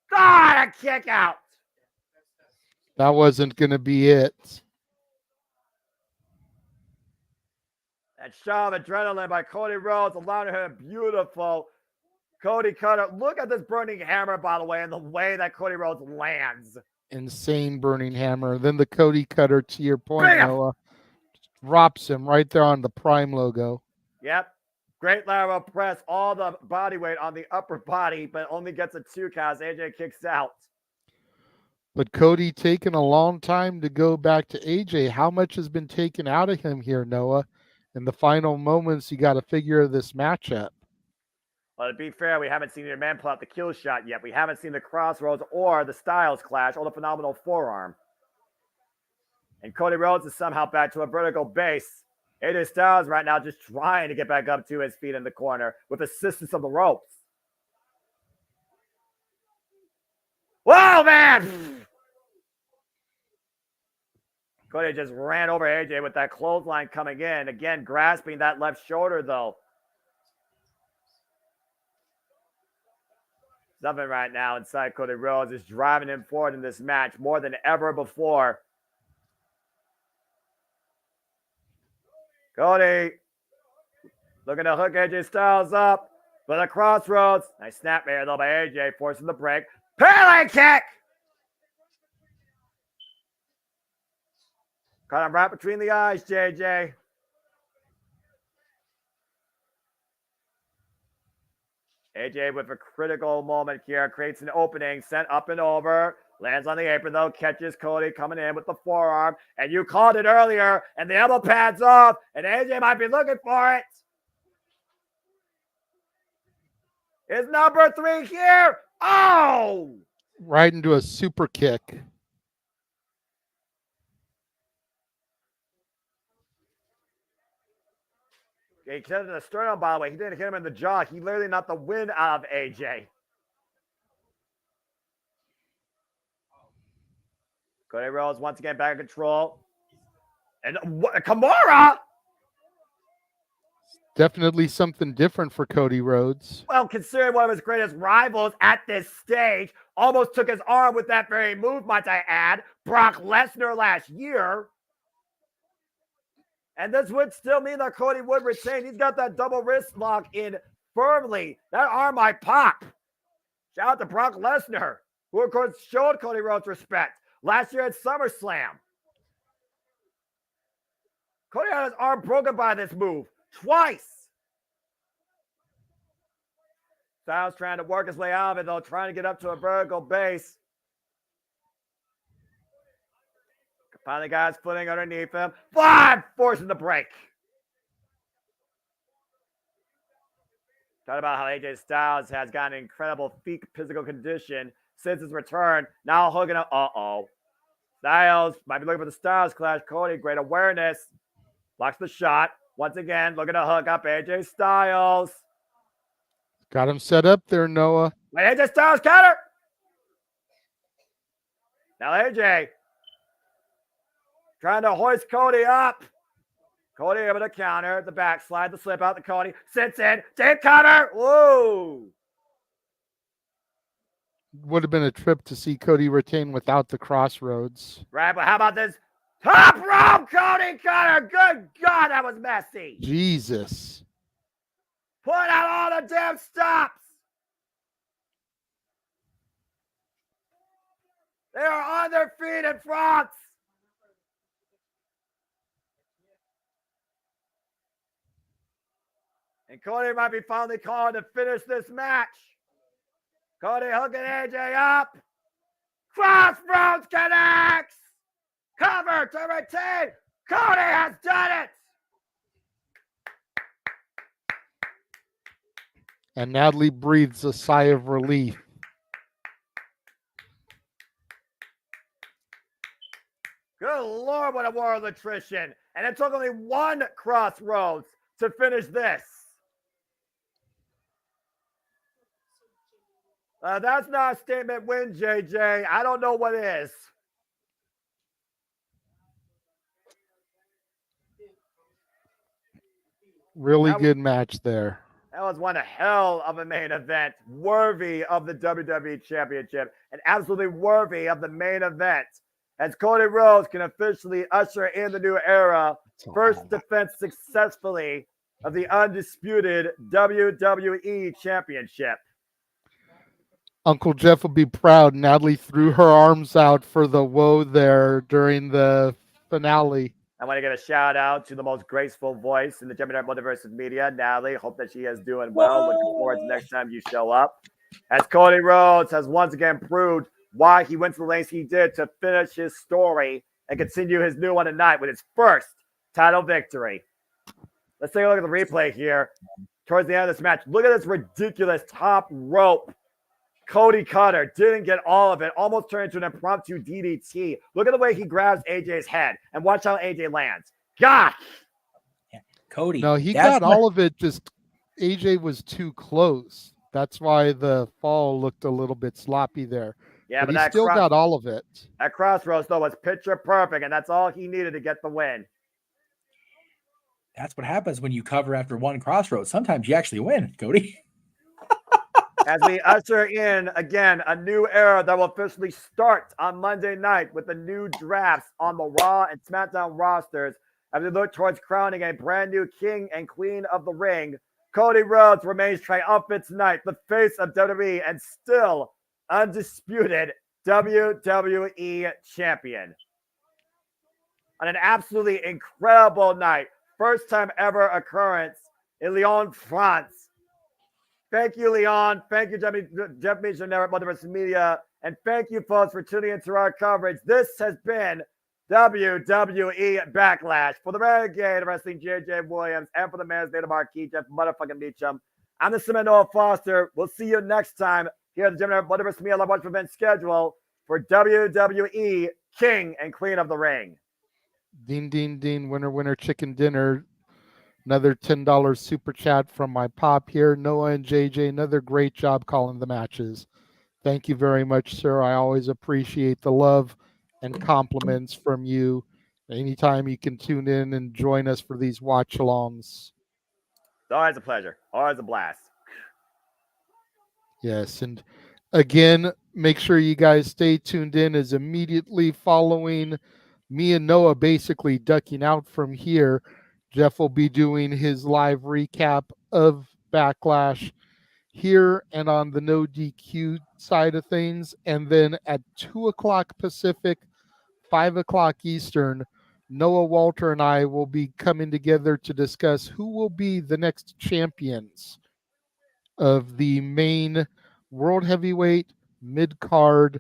God, a kick out. That wasn't going to be it. That shot of adrenaline by Cody Rhodes allowed him a beautiful Cody cutter. Look at this burning hammer, by the way, and the way that Cody Rhodes lands. Insane burning hammer. Then the Cody cutter, to your point, Bam! Noah, drops him right there on the Prime logo. Yep. Great lateral press, all the body weight on the upper body, but only gets a 2 count as AJ kicks out. But Cody taking a long time to go back to AJ. How much has been taken out of him here, Noah? In the final moments, you got to figure this matchup. Well, to be fair, we haven't seen your man pull out the kill shot yet. We haven't seen the crossroads or the Styles clash or the phenomenal forearm. And Cody Rhodes is somehow back to a vertical base. AJ Styles right now just trying to get back up to his feet in the corner with assistance of the ropes. Whoa, man! Cody just ran over AJ with that clothesline coming in. Again, grasping that left shoulder, though. Something right now inside Cody Rhodes is driving him forward in this match more than ever before. Cody looking to hook AJ Styles up for the crossroads. Nice snap there, though, by AJ, forcing the break. Pele kick! Caught him right between the eyes, JJ. AJ with a critical moment here, creates an opening, sent up and over, lands on the apron though, catches Cody coming in with the forearm, and you called it earlier, and the elbow pad's off, and AJ might be looking for it. Is number 3 here? Oh! Right into a super kick. He hit him in the sternum, by the way. He didn't hit him in the jaw. He literally knocked the wind out of AJ. Cody Rhodes once again back in control. And what, Kimura? Definitely something different for Cody Rhodes. Well, considering one of his greatest rivals at this stage almost took his arm with that very move, might I add, Brock Lesnar last year. And this would still mean that Cody would retain. He's got that double wrist lock in firmly. That arm might pop. Shout out to Brock Lesnar, who of course showed Cody Rhodes respect last year at SummerSlam. Cody had his arm broken by this move twice. Styles trying to work his way out of it, though, trying to get up to a vertical base. Finally got his footing underneath him. Forcing the break. Talk about how AJ Styles has got an incredible physical condition since his return. Now hooking up. Styles might be looking for the Styles clash. Cody, great awareness. Blocks the shot. Once again, looking to hook up AJ Styles. Got him set up there, Noah. Wait, AJ Styles counter. Now AJ trying to hoist Cody up. Cody able to counter the backslide, the slip out to Cody. Sits in. Deep cover. Whoa. Would have been a trip to see Cody retain without the crossroads. Right, but how about this? Top rope Cody Cutter. Good God, that was messy. Jesus. Put out all the damn stops. They are on their feet in France. And Cody might be finally calling to finish this match. Cody hooking AJ up. Crossroads connects. Cover to retain. Cody has done it. And Natalie breathes a sigh of relief. Good Lord, what a war of attrition. And it took only one Crossroads to finish this. That's not a statement win, JJ. I don't know what is. Really That good match there. That was one hell of a main event, worthy of the WWE Championship and absolutely worthy of the main event. As Cody Rhodes can officially usher in the new era, first defense successfully of the undisputed WWE Championship. Uncle Jeff will be proud. Natalie threw her arms out for the woe there during the finale. I want to give a shout out to the most graceful voice in the Gemini Multiverse media, Natalie. Hope that she is doing well. Looking forward to next time you show up. As Cody Rhodes has once again proved why he went to the lengths he did to finish his story and continue his new one tonight with his first title victory. Let's take a look at the replay here. Towards the end of this match, look at this ridiculous top rope. Cody Cutter didn't get all of it, almost turned into an impromptu DDT. Look at the way he grabs AJ's head and watch how AJ lands. God! Yeah. Cody. No, he got all of it, just AJ was too close. That's why the fall looked a little bit sloppy there. Yeah, but he still got all of it. That Crossroads, though, was picture perfect, and that's all he needed to get the win. That's what happens when you cover after one Crossroads. Sometimes you actually win, Cody. As we usher in, again, a new era that will officially start on Monday night with the new drafts on the Raw and SmackDown rosters as we look towards crowning a brand new king and queen of the ring. Cody Rhodes remains triumphant tonight, the face of WWE and still undisputed WWE champion. On an absolutely incredible night, first time ever occurrence in Lyon, France. Thank you, Leon. Thank you, Jeff Missionary at Multiverse Media. And thank you, folks, for tuning into our coverage. This has been WWE Backlash. For the Renegade Wrestling, JJ Williams, and for the man's name of Marquis, Jeff motherfucking Meacham. I'm the Cement Noah Foster. We'll see you next time here at the Gemini Multiverse Media Live Watch event schedule for WWE King and Queen of the Ring. Dean, Dean, Dean, winner, winner, chicken dinner. Another $10 super chat from my pop here. Noah and JJ, another great job calling the matches. Thank you very much, sir. I always appreciate the love and compliments from you. Anytime you can tune in and join us for these watch-alongs. It's always a pleasure. Always a blast. Yes, and again, make sure you guys stay tuned in as immediately following me and Noah basically ducking out from here, Jeff will be doing his live recap of Backlash here and on the No DQ side of things. And then at 2 o'clock Pacific, 5 o'clock Eastern, Noah, Walter, and I will be coming together to discuss who will be the next champions of the main World Heavyweight, Mid-Card,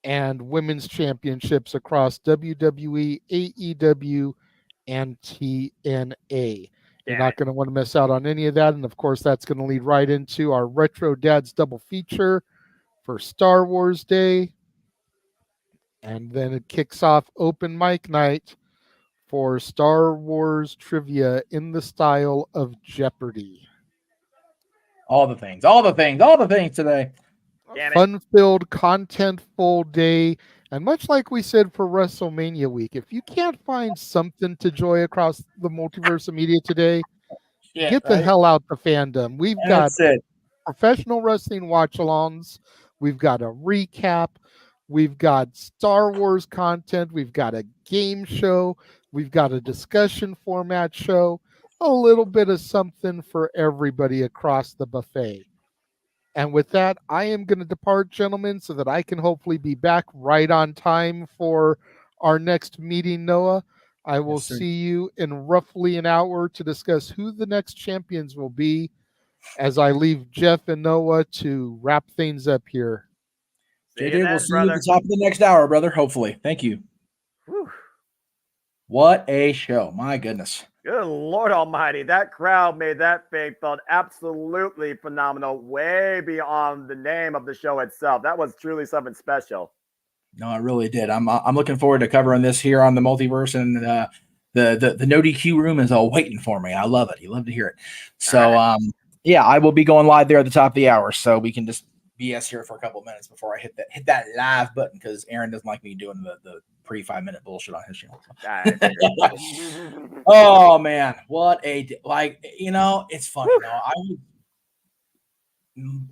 and Women's Championships across WWE, AEW, and TNA. You're not going to want to miss out on any of that. And of course, that's going to lead right into our Retro Dads double feature for Star Wars Day. And then it kicks off open mic night for Star Wars trivia in the style of Jeopardy. All the things today. Fun-filled, content-full day. And much like we said for WrestleMania week, if you can't find something to enjoy across the multiverse of media today, Yeah, get the hell out the fandom. We've got That's it. professional wrestling watch alongs, we've got a recap, we've got Star Wars content, we've got a game show, we've got a discussion format show, a little bit of something for everybody across the buffet. And with that, I am going to depart, gentlemen, so that I can hopefully be back right on time for our next meeting, Noah. I will Yes, sir. see you in roughly an hour to discuss who the next champions will be as I leave Jeff and Noah to wrap things up here. See you JJ, we'll then, see you at brother. the top of the next hour, brother. Hopefully. Thank you. Whew. What a show. My goodness. Good Lord Almighty. That crowd made that thing felt absolutely phenomenal, way beyond the name of the show itself. That was truly something special. No, I really did. I'm looking forward to covering this here on the multiverse, and the no DQ room is all waiting for me. I love it. You love to hear it. So yeah, I will be going live there at the top of the hour, so we can just BS here for a couple minutes before I hit that live button, because Aaron doesn't like me doing the pre 5-minute bullshit on his channel. Oh man, what a it's funny. I was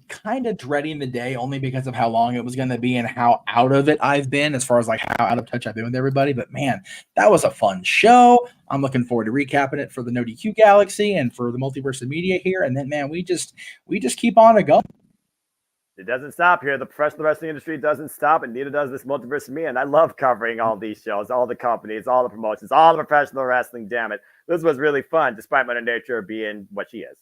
kind of dreading the day only because of how long it was going to be and how out of it I've been, as far as like how out of touch I've been with everybody. But man, that was a fun show. I'm looking forward to recapping it for the No DQ Galaxy and for the multiverse of media here. And then man, we just keep on going. It doesn't stop here. The professional wrestling industry doesn't stop, and neither does this multiverse of me. And I love covering all these shows, all the companies, all the promotions, all the professional wrestling. Damn it, this was really fun, despite Mother Nature being what she is.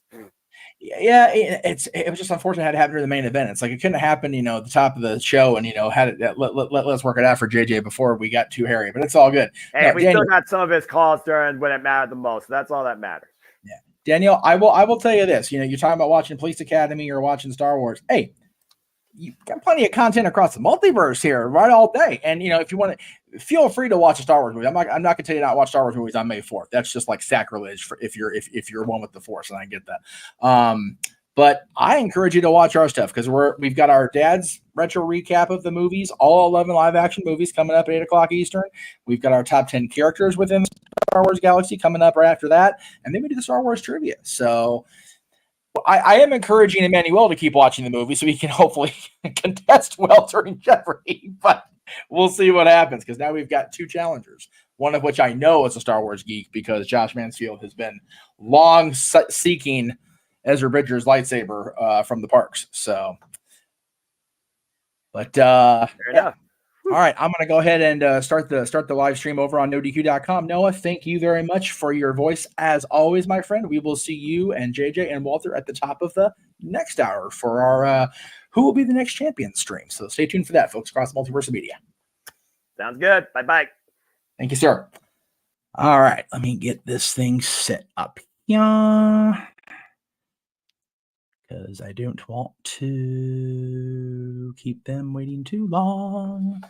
Yeah, it was just unfortunate it had to happen during the main event. It's like it couldn't have happened, at the top of the show, and had it let's work it out for JJ before we got too hairy. But it's all good. Hey, we still got some of his calls during when it mattered the most. So that's all that matters. Yeah, Daniel, I will tell you this. You're talking about watching Police Academy or watching Star Wars. Hey, you got plenty of content across the multiverse here, right, all day. And if you want to, feel free to watch a Star Wars movie. I'm not going to tell you not to watch Star Wars movies on May 4th. That's just like sacrilege for if you're one with the Force, and I get that. But I encourage you to watch our stuff, because we've got our dad's retro recap of the movies, all 11 live action movies coming up at 8:00 Eastern. We've got our top 10 characters within Star Wars Galaxy coming up right after that, and then we do the Star Wars trivia. So I am encouraging Emmanuel to keep watching the movie so he can hopefully contest well during Jeopardy, but we'll see what happens, because now we've got two challengers, one of which I know is a Star Wars geek, because Josh Mansfield has been long seeking Ezra Bridger's lightsaber from the parks. So, but fair enough. All right, I'm going to go ahead and start the live stream over on NoDQ.com. Noah, thank you very much for your voice as always, my friend. We will see you and JJ and Walter at the top of the next hour for our Who Will Be the Next Champion stream. So stay tuned for that, folks, across Multiverse Media. Sounds good. Bye-bye. Thank you, sir. All right, let me get this thing set up here, because I don't want to keep them waiting too long.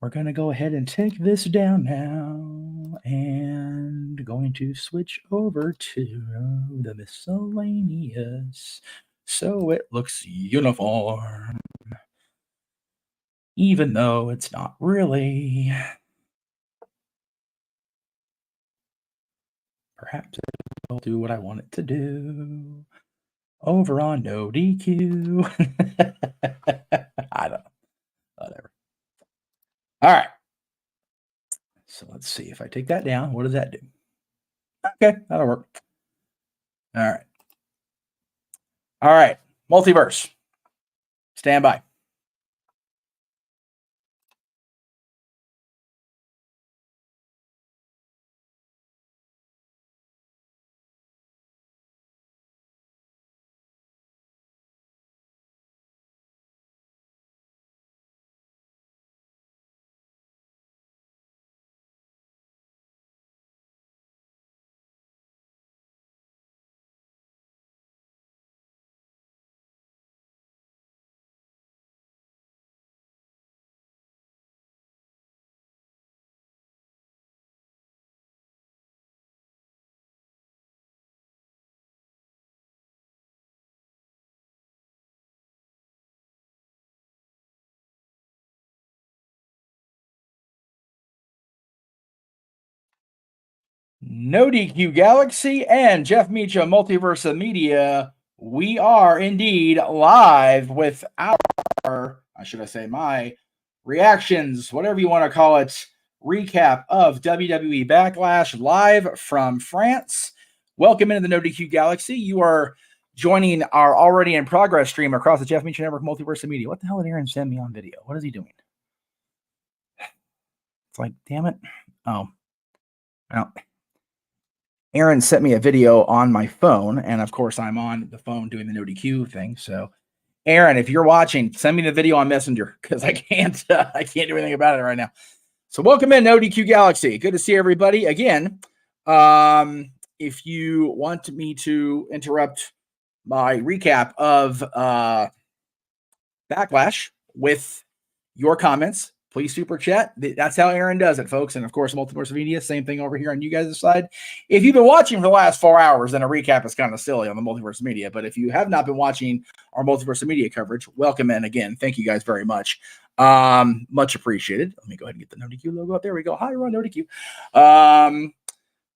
We're going to go ahead and take this down now, and going to switch over to the miscellaneous so it looks uniform, even though it's not really. Perhaps it'll do what I want it to do over on No DQ. I don't know. Whatever. All right. So let's see if I take that down. What does that do? Okay, that'll work. All right. All right. Multiverse. Stand by. No DQ Galaxy and Jeff Meacham, Multiversa Media. We are indeed live with my reactions, whatever you want to call it, recap of WWE Backlash live from France. Welcome into the No DQ Galaxy. You are joining our already in progress stream across the Jeff Meacham Network Multiversa Media. What the hell did Aaron send me on video? What is he doing? It's like, damn it. Oh, no. Aaron sent me a video on my phone, and of course, I'm on the phone doing the no DQ thing. So, Aaron, if you're watching, send me the video on Messenger because I can't do anything about it right now. So, welcome in No DQ Galaxy. Good to see everybody again. If you want me to interrupt my recap of Backlash with your comments, please super chat. That's how Aaron does it, folks. And of course, Multiverse Media, same thing over here on you guys' side. If you've been watching for the last 4 hours, then a recap is kind of silly on the Multiverse Media. But if you have not been watching our Multiverse Media coverage, welcome in again. Thank you guys very much. Much appreciated. Let me go ahead and get the No DQ logo up. There we go. Hi, we're on No DQ.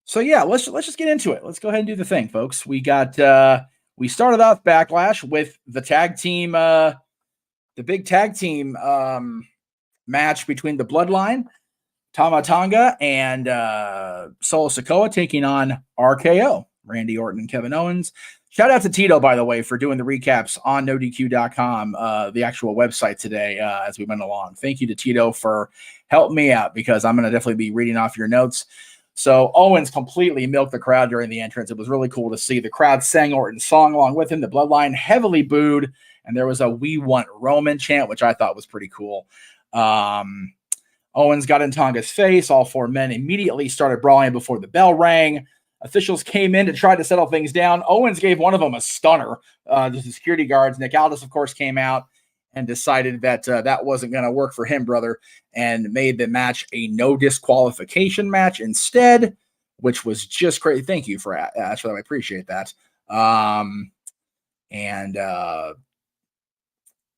So yeah, let's just get into it. Let's go ahead and do the thing, folks. We got we started off Backlash with the tag team, the big tag team match between the Bloodline, Tama Tonga, and Solo Sikoa taking on RKO, Randy Orton and Kevin Owens. Shout out to Tito, by the way, for doing the recaps on NoDQ.com, the actual website today as we went along. Thank you to Tito for helping me out because I'm going to definitely be reading off your notes. So Owens completely milked the crowd during the entrance. It was really cool to see. The crowd sang Orton's song along with him. The Bloodline heavily booed, and there was a "We Want Roman" chant, which I thought was pretty cool. Owens got in Tonga's face. All four men immediately started brawling before the bell rang. Officials came in to try to settle things down. Owens gave one of them a stunner. The security guards, Nick Aldis, of course, came out and decided that that wasn't going to work for him, brother, and made the match a no disqualification match instead, which was just great. Thank you for that. I appreciate that.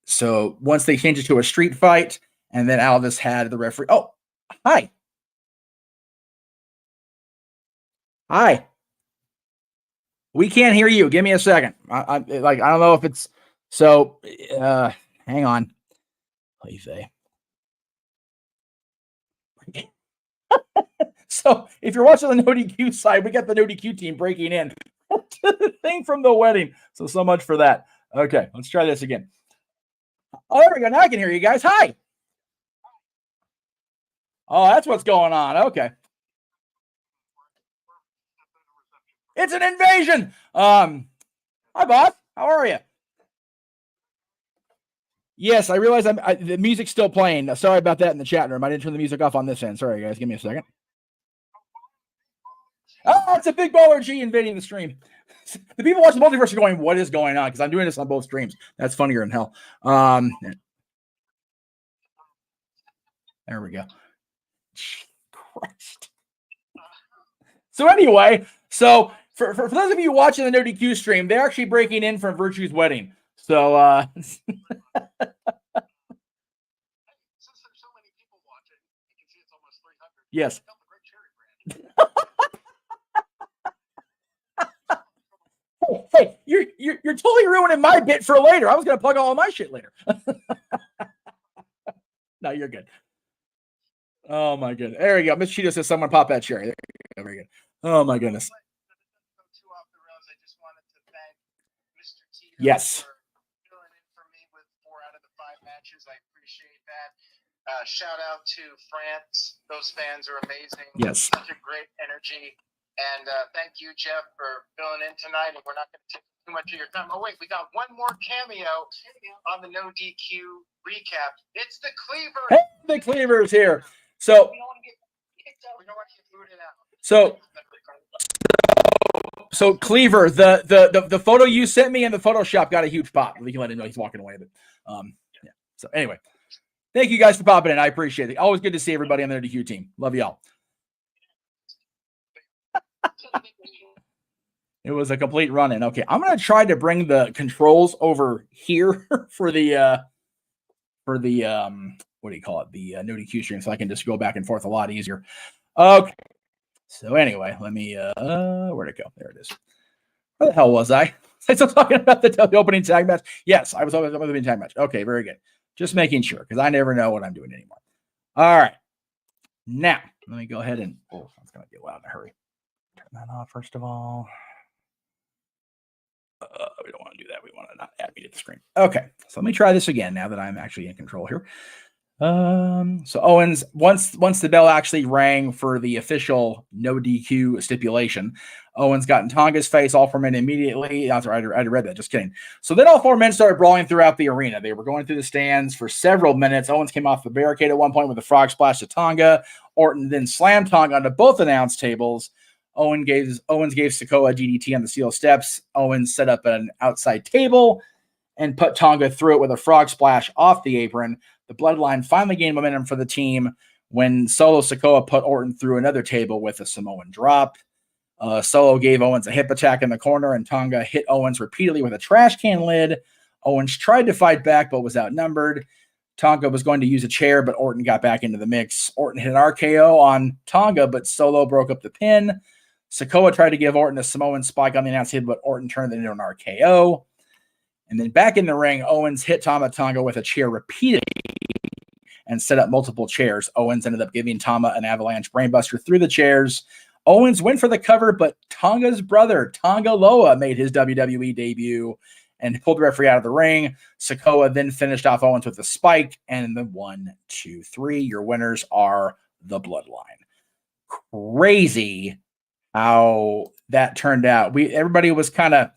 So once they changed it to a street fight, and then Aldis had the referee. Oh, hi. Hi. We can't hear you. Give me a second. I don't know if it's so. Hang on. Please. So if you're watching the No DQ side, we got the No DQ team breaking in to the thing from the wedding. So much for that. Okay, let's try this again. Oh, there we go. Now I can hear you guys. Hi. Oh, that's what's going on. Okay. It's an invasion. Hi, boss. How are you? Yes, I realize the music's still playing. Sorry about that in the chat room. I didn't turn the music off on this end. Sorry, guys. Give me a second. Oh, it's a big baller G invading the stream. The people watching the Multiverse are going, what is going on? Because I'm doing this on both streams. That's funnier than hell. There we go. Christ. So anyway, for those of you watching the No DQ stream, they're actually breaking in from Virtue's wedding. So since there's so many people watching, you can see it's almost 300. Yes. Hey, you're totally ruining my bit for later. I was gonna plug all of my shit later. No, you're good. Oh my goodness. There we go. Miss Cheeto says someone pop that cherry. There you go. Very good. Oh my goodness. Yes. Filling in for me with 4 out of the 5 matches. I appreciate that. Shout out to France. Those fans are amazing. Yes. Such a great energy. And thank you, Jeff, for filling in tonight. And we're not going to take too much of your time. Oh, wait, we got one more cameo on the No DQ recap. It's the Cleaver. Hey, the Cleaver's here. So, We don't want to get booted out. So Cleaver, the photo you sent me in the Photoshop got a huge pop. We can let him know he's walking away. But yeah. So anyway, thank you guys for popping in. I appreciate it. Always good to see everybody on the DQ team. Love y'all. It was a complete run-in. Okay, I'm gonna try to bring the controls over here for the what do you call it? The No DQ stream, so I can just go back and forth a lot easier. Okay. So anyway, let me where'd it go? There it is. Where the hell was I? I still talking about the opening tag match. Yes, I was talking about the opening tag match. Okay, very good. Just making sure because I never know what I'm doing anymore. All right. Now, let me go ahead and it's gonna get loud in a hurry. Turn that off first of all. We don't want to do that. We want to not add me to the screen. Okay, so let me try this again now that I'm actually in control here. So Owens, once the bell actually rang for the official no DQ stipulation, Owens got in Tonga's face. All four men immediately. That's right, I read that. Just kidding. So then all four men started brawling throughout the arena. They were going through the stands for several minutes. Owens came off the barricade at one point with a frog splash to Tonga. Orton then slammed Tonga onto both announce tables. Owens gave Sikoa a DDT on the steel steps. Owens set up an outside table and put Tonga through it with a frog splash off the apron. The Bloodline finally gained momentum for the team when Solo Sikoa put Orton through another table with a Samoan drop. Solo gave Owens a hip attack in the corner, and Tonga hit Owens repeatedly with a trash can lid. Owens tried to fight back, but was outnumbered. Tonga was going to use a chair, but Orton got back into the mix. Orton hit an RKO on Tonga, but Solo broke up the pin. Sikoa tried to give Orton a Samoan spike on the announce table, but Orton turned it into an RKO. And then back in the ring, Owens hit Tama Tonga with a chair repeatedly and set up multiple chairs. Owens ended up giving Tama an avalanche brainbuster through the chairs. Owens went for the cover, but Tonga's brother, Tonga Loa, made his WWE debut and pulled the referee out of the ring. Sikoa then finished off Owens with a spike, and the 1, 2, 3. Your winners are the Bloodline. Crazy how that turned out. Everybody was kind of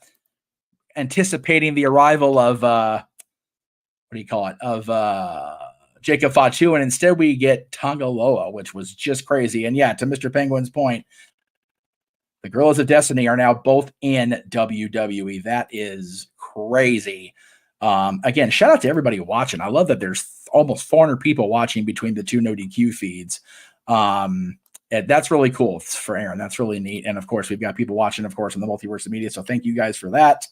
anticipating the arrival of Jacob Fatu, and instead we get Tonga Loa, which was just crazy. And yeah, to Mr. Penguin's point, the Guerrillas of Destiny are now both in WWE. That is crazy. Again, shout out to everybody watching. I love that there's almost 400 people watching between the two no DQ feeds. That's really cool for Aaron. That's really neat. And of course, we've got people watching, of course, on the Multiverse of Media. So thank you guys for that.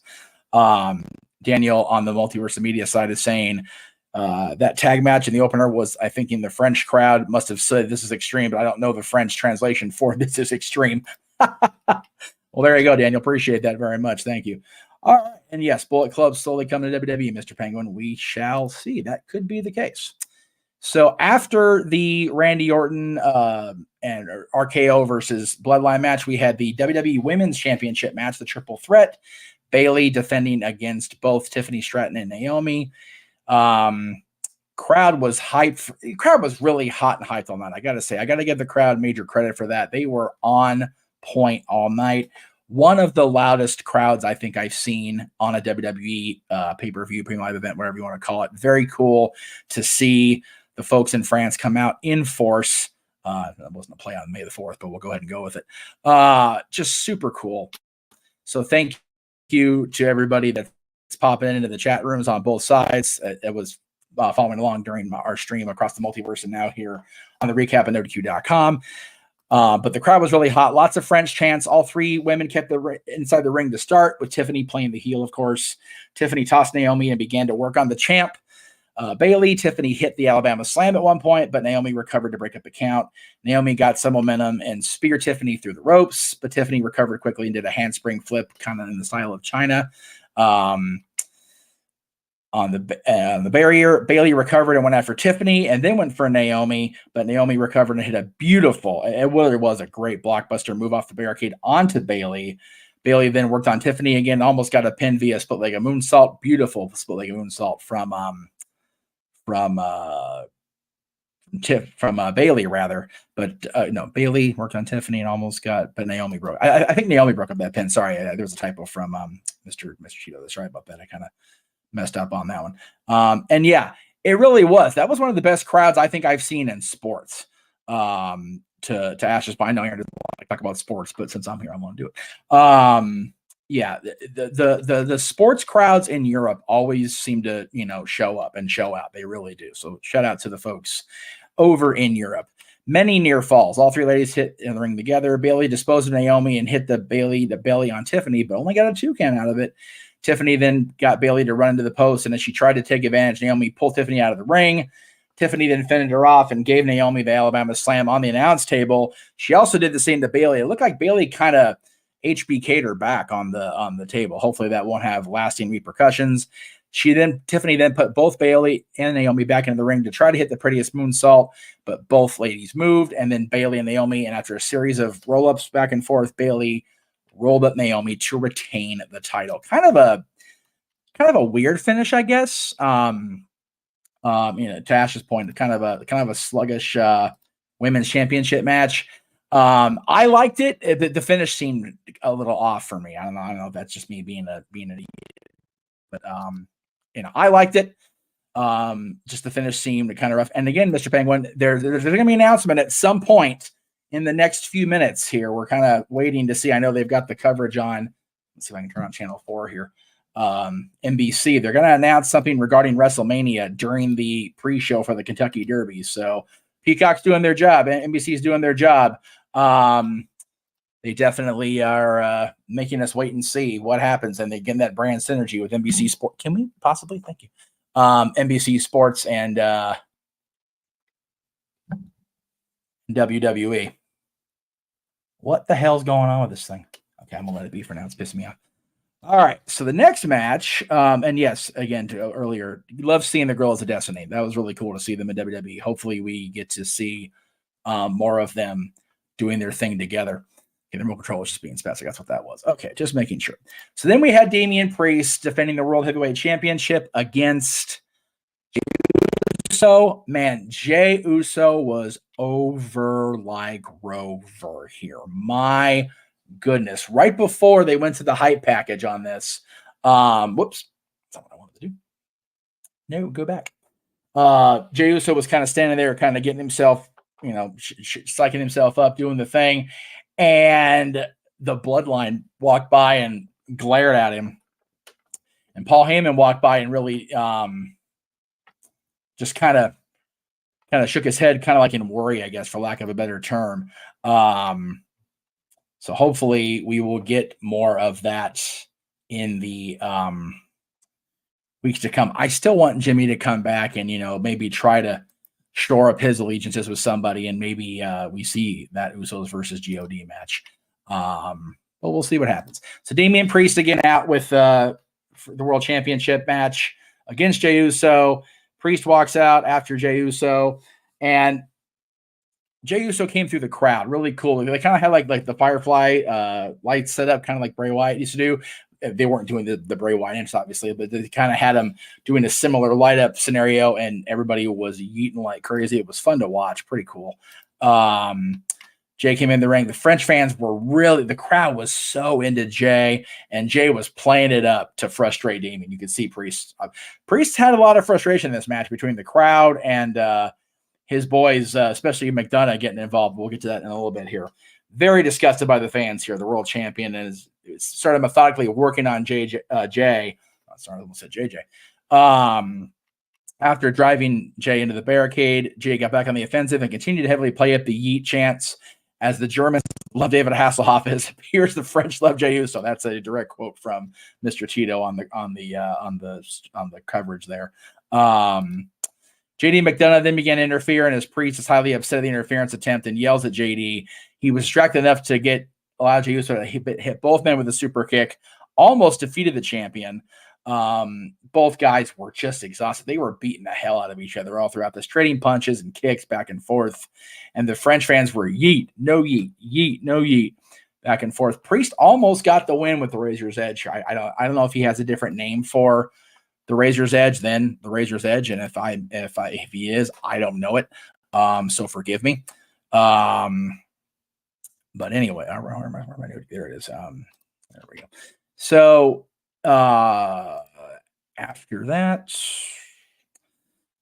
Daniel on the Multiverse of Media side is saying that tag match in the opener was, I think, in the French crowd must have said this is extreme, but I don't know the French translation for this is extreme. Well, there you go, Daniel. Appreciate that very much. Thank you. All right. And yes, Bullet Club slowly coming to WWE, Mr. Penguin. We shall see. That could be the case. So after the Randy Orton and RKO versus Bloodline match, we had the WWE Women's Championship match, the Triple Threat. Bayley defending against both Tiffany Stratton and Naomi. Crowd was hyped. The crowd was really hot and hyped all night. I got to say, I got to give the crowd major credit for that. They were on point all night. One of the loudest crowds I think I've seen on a WWE pay-per-view, premium live event, whatever you want to call it. Very cool to see the folks in France come out in force. That wasn't a play on May the 4th, but we'll go ahead and go with it. Just super cool. So thank you to everybody that's popping into the chat rooms on both sides. It was following along during our stream across the multiverse and now here on the recap at NoDQ.com. But the crowd was really hot. Lots of French chants. All three women kept inside the ring to start, with Tiffany playing the heel, of course. Tiffany tossed Naomi and began to work on the champ, Bayley. Tiffany hit the Alabama Slam at one point, but Naomi recovered to break up the count. Naomi got some momentum and speared Tiffany through the ropes, but Tiffany recovered quickly and did a handspring flip, kind of in the style of China. On the barrier, Bayley recovered and went after Tiffany and then went for Naomi, but Naomi recovered and hit a beautiful, it really was a great blockbuster move off the barricade onto Bayley. Bayley then worked on Tiffany again, almost got a pin via split-legged moonsault. Beautiful split-legged moonsault from Bayley rather, but no, Bayley worked on Tiffany and almost got, but Naomi broke. I think Naomi broke up that pin. Sorry, there was a typo from Mr. Cheeto. That's right about that. I kind of messed up on that one. And yeah, it really was. That was one of the best crowds I think I've seen in sports. To Ash's point, I know you're going to talk about sports, but since I'm here, I'm going to do it. Yeah, the sports crowds in Europe always seem to, show up and show out. They really do. So shout out to the folks over in Europe. Many near falls. All three ladies hit in the ring together. Bayley disposed of Naomi and hit the belly on Tiffany, but only got a 2 count out of it. Tiffany then got Bayley to run into the post, and as she tried to take advantage, Naomi pulled Tiffany out of the ring. Tiffany then fended her off and gave Naomi the Alabama Slam on the announce table. She also did the same to Bayley. It looked like Bayley kind of HBK'd her back on the table. Hopefully that won't have lasting repercussions. Tiffany then put both Bayley and Naomi back into the ring to try to hit the prettiest moonsault, but both ladies moved, and then Bayley and Naomi, and after a series of roll-ups back and forth, Bayley rolled up Naomi to retain the title. Kind of a weird finish, I guess. To Ash's point, kind of a sluggish women's championship match. I liked it. The finish seemed a little off for me. I don't know if that's just me being an idiot, but I liked it. Just the finish seemed kind of rough. And again, Mr. Penguin, there's going to be an announcement at some point in the next few minutes here. We're kind of waiting to see. I know they've got the coverage on. Let's see if I can turn on channel 4 here. NBC. They're going to announce something regarding WrestleMania during the pre-show for the Kentucky Derby. So Peacock's doing their job. NBC's doing their job. They definitely are making us wait and see what happens, and they get that brand synergy with NBC Sport. Can we possibly? Thank you. NBC Sports and WWE. What the hell's going on with this thing? Okay, I'm gonna let it be for now. It's pissing me off. All right, so the next match, and yes, again, earlier, love seeing the Girls of Destiny. That was really cool to see them in WWE. Hopefully, we get to see more of them doing their thing together. Okay, the remote control was just being spastic. That's what that was. Okay, just making sure. So then we had Damian Priest defending the World Heavyweight Championship against Jey Uso. Man, Jey Uso was over like Rover here. My goodness. Right before they went to the hype package on this. Whoops. That's not what I wanted to do. No, go back. Jey Uso was kind of standing there, kind of getting himself, psyching himself up, doing the thing. And the Bloodline walked by and glared at him. And Paul Heyman walked by and really just kind of shook his head, kind of like in worry, I guess, for lack of a better term. So hopefully we will get more of that in the weeks to come. I still want Jimmy to come back and, maybe try to shore up his allegiances with somebody, and maybe we see that Usos versus GOD match. But we'll see what happens. So Damian Priest again out with for the World Championship match against Jey Uso. Priest walks out after Jey Uso, and Jey Uso came through the crowd. Really cool. They kind of had like the Firefly lights set up, kind of like Bray Wyatt used to do. They weren't doing the Bray Wyatt entrance, obviously, but they kind of had him doing a similar light up scenario, and everybody was yeeting like crazy. It was fun to watch. Pretty cool. Jey came in the ring. The French fans were the crowd was so into Jey, and Jey was playing it up to frustrate Damian. You could see Priest. Priest had a lot of frustration in this match between the crowd and his boys, especially McDonough, getting involved. We'll get to that in a little bit here. Very disgusted by the fans here. The world champion is started methodically working on Jey. Sorry, I almost said JJ. After driving Jey into the barricade, Jey got back on the offensive and continued to heavily play up the yeet chants as the Germans love David Hasselhoff. Here's the French love Jey Uso. That's a direct quote from Mr. Tito on the coverage there. JD McDonough then began to interfere, and as Priest is highly upset at the interference attempt and yells at JD. He was distracted enough to allow Jey Uso to hit both men with a super kick, almost defeated the champion. Both guys were just exhausted. They were beating the hell out of each other all throughout this, trading punches and kicks back and forth. And the French fans were yeet, no yeet, yeet, no yeet, back and forth. Priest almost got the win with the Razor's Edge. I don't know if he has a different name for the Razor's Edge than the Razor's Edge, and if he is, I don't know it. So forgive me. But anyway, where am I? There it is. There we go. So after that,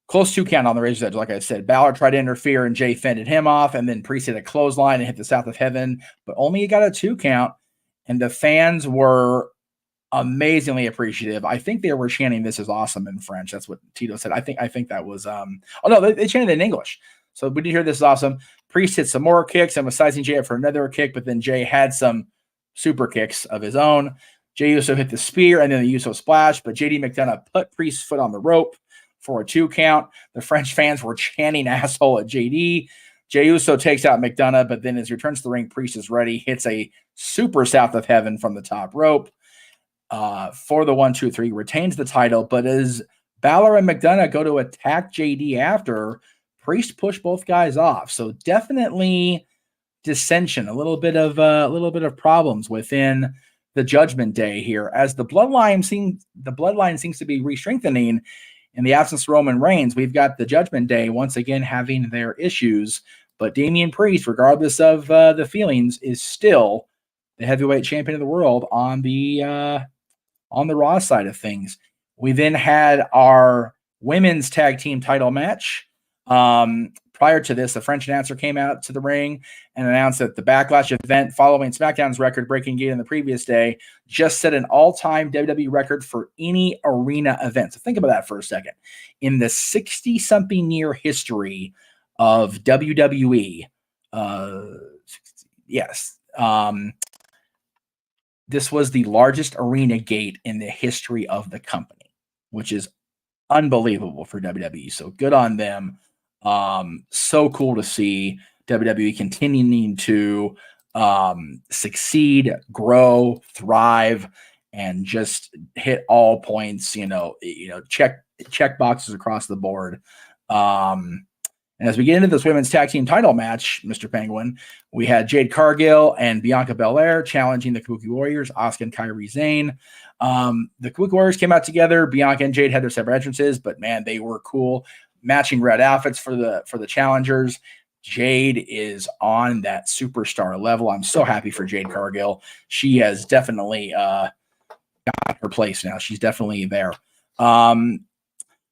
close 2 count on the Razor's Edge. Like I said, Balor tried to interfere and Jey fended him off, and then Priest hit a clothesline and hit the South of Heaven, but only got a 2 count, and the fans were amazingly appreciative. I think they were chanting "This is awesome" in French. That's what Tito said. I think that was they chanted in English. So we did hear "This is awesome." Priest hit some more kicks and was sizing Jey up for another kick, but then Jey had some super kicks of his own. Jey Uso hit the spear and then the Uso splash, but JD McDonough put Priest's foot on the rope for a 2 count. The French fans were chanting asshole at JD. Jey Uso takes out McDonough, but then as he returns to the ring, Priest is ready, hits a super south of heaven from the top rope for the 1, 2, 3, retains the title. But as Balor and McDonough go to attack JD after, Priest pushed both guys off. So definitely dissension, a little bit of problems within the Judgment Day here, as the bloodline seems to be re-strengthening in the absence of Roman Reigns. We've got the Judgment Day once again having their issues, but Damian Priest, regardless of the feelings, is still the heavyweight champion of the world on the Raw side of things. We then had our women's tag team title match. Prior to this, the French announcer came out to the ring and announced that the Backlash event following SmackDown's record-breaking gate on the previous day just set an all-time WWE record for any arena event. So think about that for a second. In the 60-something year history of WWE, this was the largest arena gate in the history of the company, which is unbelievable for WWE. So good on them. So cool to see WWE continuing to succeed, grow, thrive, and just hit all points, check boxes across the board. And as we get into this women's tag team title match, Mr. Penguin, we had Jade Cargill and Bianca Belair challenging the Kabuki Warriors, Asuka and Kairi Sane. The Kabuki Warriors came out together. Bianca and Jade had their separate entrances, but man, they were cool. Matching red outfits for the challengers. Jade is on that superstar level. I'm so happy for Jade Cargill. She has definitely got her place now. She's definitely there.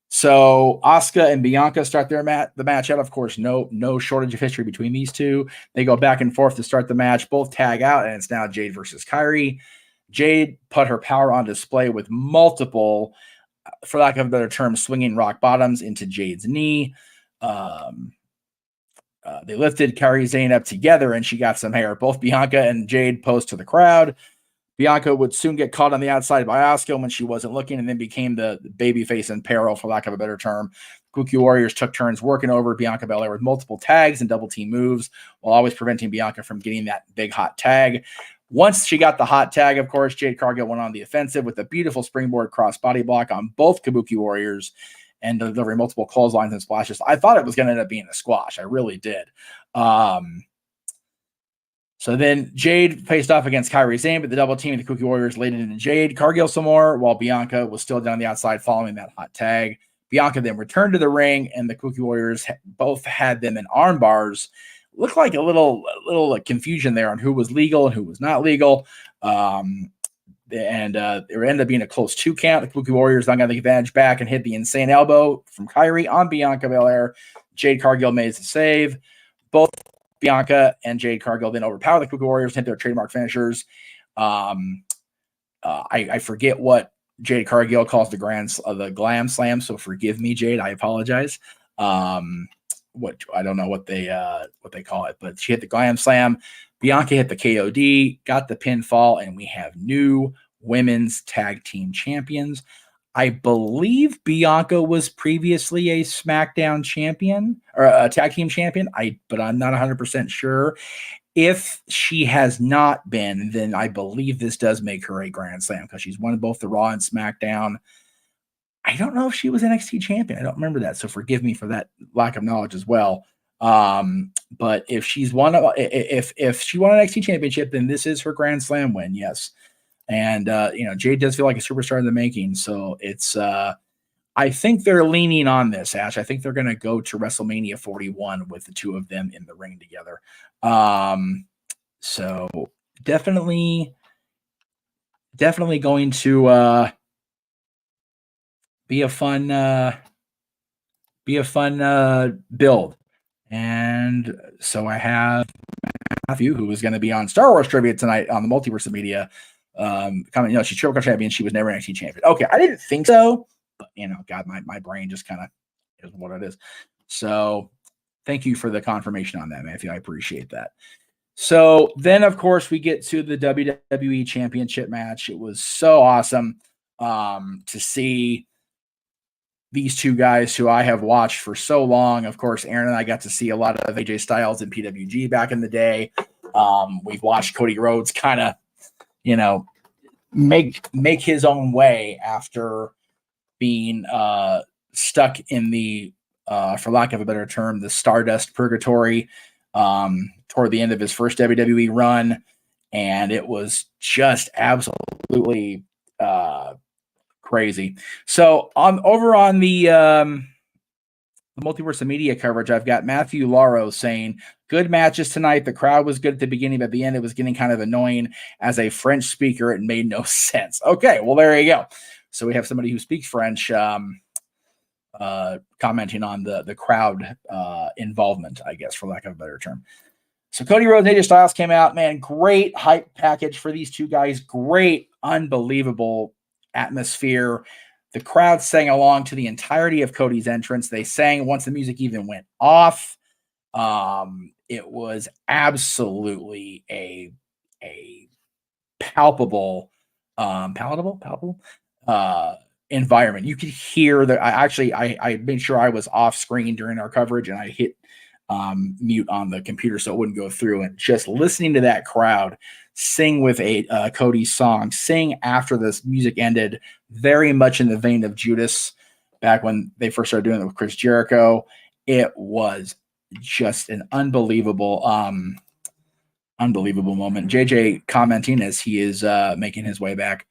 So Asuka and Bianca start the match out. Of course, no shortage of history between these two. They go back and forth to start the match. Both tag out, and it's now Jade versus Kairi. Jade put her power on display with multiple, for lack of a better term, swinging rock bottoms into Jade's knee. They lifted Kairi Sane up together, and she got some hair. Both Bianca and Jade posed to the crowd. Bianca would soon get caught on the outside by Asuka when she wasn't looking, and then became the babyface in peril, for lack of a better term. Kabuki Warriors took turns working over Bianca Belair with multiple tags and double team moves, while always preventing Bianca from getting that big hot tag. Once she got the hot tag, of course, Jade Cargill went on the offensive with a beautiful springboard cross body block on both Kabuki Warriors and delivering multiple clotheslines and splashes. I thought it was going to end up being a squash. I really did. So then Jade faced off against Kairi Sane, but the double team of the Kabuki Warriors laid it into Jade Cargill some more, while Bianca was still down the outside following that hot tag. Bianca then returned to the ring, and the Kabuki Warriors both had them in arm bars. Looked like a little confusion there on who was legal and who was not legal. It ended up being a close 2 count. The Kabuki Warriors then got the advantage back and hit the insane elbow from Kairi on Bianca Belair. Jade Cargill made the save. Both Bianca and Jade Cargill then overpower the Kabuki Warriors, hit their trademark finishers. I forget what Jade Cargill calls the glam slam, so forgive me, Jade. I apologize. I don't know what they call it, but she hit the glam slam. Bianca hit the KOD, got the pinfall, and we have new women's tag team champions. I believe Bianca was previously a SmackDown champion or a tag team champion. But I'm not 100% sure. If she has not been, then I believe this does make her a Grand Slam because she's won both the Raw and SmackDown. I don't know if she was NXT champion. I don't remember that, so forgive me for that lack of knowledge as well. But if she won an NXT championship, then this is her Grand Slam win. Yes. And, Jade does feel like a superstar in the making. So it's, I think they're leaning on this, Ash. I think they're going to go to WrestleMania 41 with the two of them in the ring together. So definitely going to, be a fun build. And so I have Matthew, who is going to be on Star Wars Trivia tonight on the Multiverse of Media. Coming, she's Triple Crown champion. She was never an NXT champion. Okay, I didn't think so, but God, my brain just kind of is what it is. So thank you for the confirmation on that, Matthew. I appreciate that. So then, of course, we get to the WWE Championship match. It was so awesome to see these two guys who I have watched for so long. Of course, Aaron and I got to see a lot of AJ Styles in PWG back in the day. We've watched Cody Rhodes kind of, make his own way after being stuck in the, for lack of a better term, the Stardust purgatory toward the end of his first WWE run. And it was just absolutely crazy. So over on the Multiverse of Media coverage, I've got Matthew Lauro saying, good matches tonight. The crowd was good at the beginning, but at the end, it was getting kind of annoying. As a French speaker, it made no sense. Okay, well, there you go. So we have somebody who speaks French commenting on the crowd involvement, I guess, for lack of a better term. So Cody Rhodes and AJ Styles came out, man, great hype package for these two guys. Great, unbelievable atmosphere. The crowd sang along to the entirety of Cody's entrance. They sang once the music even went off. It was absolutely a palpable environment. You could hear that. I made sure I was off screen during our coverage, and I hit mute on the computer so it wouldn't go through. And just listening to that crowd sing with Cody's song, sing after this music ended, very much in the vein of Judas back when they first started doing it with Chris Jericho. It was just an unbelievable moment. JJ commenting as he is making his way back.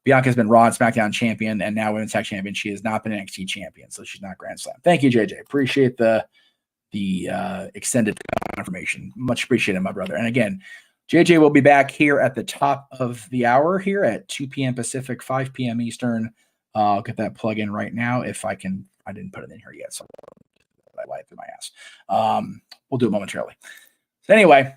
Bianca's been Raw and SmackDown champion and now Women's Tag champion. She has not been NXT champion, so she's not Grand Slam. Thank you, JJ. Appreciate the extended confirmation. Much appreciated, my brother. And again, JJ will be back here at the top of the hour here at 2 p.m. Pacific, 5 p.m. Eastern. I'll get that plug in right now if I can. I didn't put it in here yet, so I lied through my ass. We'll do it momentarily. So anyway,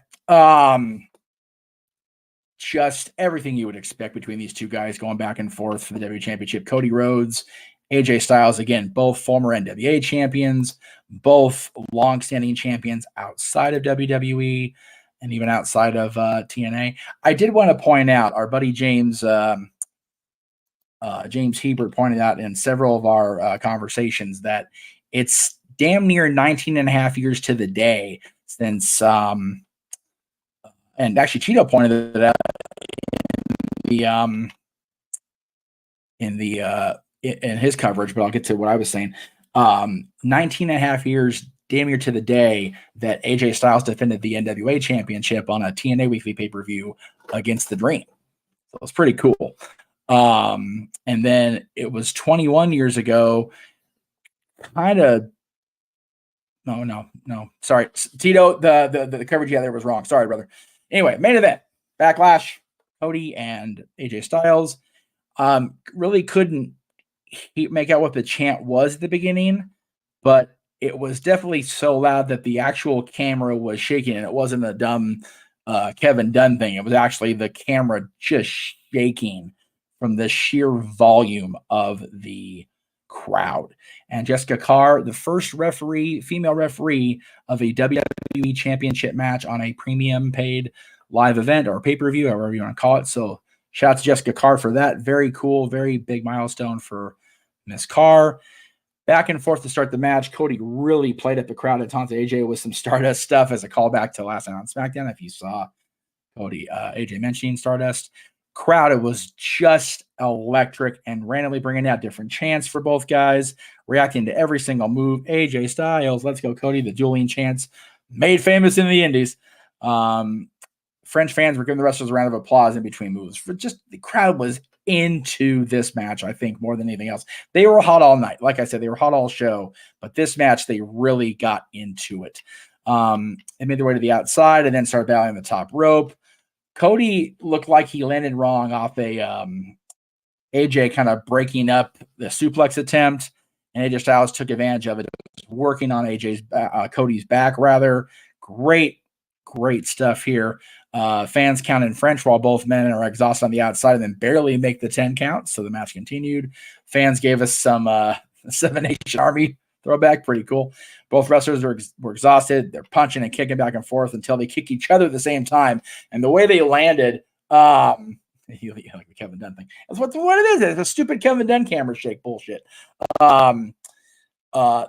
just everything you would expect between these two guys going back and forth for the WWE Championship. Cody Rhodes, AJ Styles, again, both former NWA champions, both long-standing champions outside of WWE and even outside of TNA. I did want to point out, our buddy James Hebert pointed out in several of our conversations that it's damn near 19 and a half years to the day since, and actually Cheeto pointed it out in his coverage, but I'll get to what I was saying. 19 and a half years, damn near to the day, that AJ Styles defended the NWA championship on a TNA weekly pay-per-view against The Dream. So it was pretty cool. And then it was 21 years ago, kind of, no. Sorry, Tito, the coverage you had there was wrong. Sorry, brother. Anyway, main event, Backlash, Cody and AJ Styles. Really couldn't make out what the chant was at the beginning, but it was definitely so loud that the actual camera was shaking, and it wasn't a dumb Kevin Dunn thing. It was actually the camera just shaking from the sheer volume of the crowd. And Jessica Carr, the first female referee of a WWE championship match on a premium paid live event or pay-per-view, however you want to call it. So shout out to Jessica Carr for that. Very cool, very big milestone for Miss Carr. Back and forth to start the match. Cody really played at the crowd and taunted AJ with some Stardust stuff as a callback to last night on SmackDown. If you saw Cody, AJ mentioning Stardust. Crowd, it was just electric and randomly bringing out different chants for both guys, reacting to every single move. AJ Styles, let's go Cody, the dueling chants made famous in the Indies. French fans were giving the wrestlers a round of applause in between moves. For just the crowd was into this match, I think, more than anything else. They were hot all night. Like I said, they were hot all show, but this match, they really got into it. They made their way to the outside and then started battling the top rope. Cody looked like he landed wrong off a AJ kind of breaking up the suplex attempt, and AJ Styles took advantage of it. It was working on Cody's back, rather. Great stuff here. Fans count in French while both men are exhausted on the outside and then barely make the 10 count. So the match continued. Fans gave us some Seven Nation Army throwback. Pretty cool. Both wrestlers were exhausted. They're punching and kicking back and forth until they kick each other at the same time. And the way they landed, like the Kevin Dunn thing. That's what it is. It's a stupid Kevin Dunn camera shake bullshit.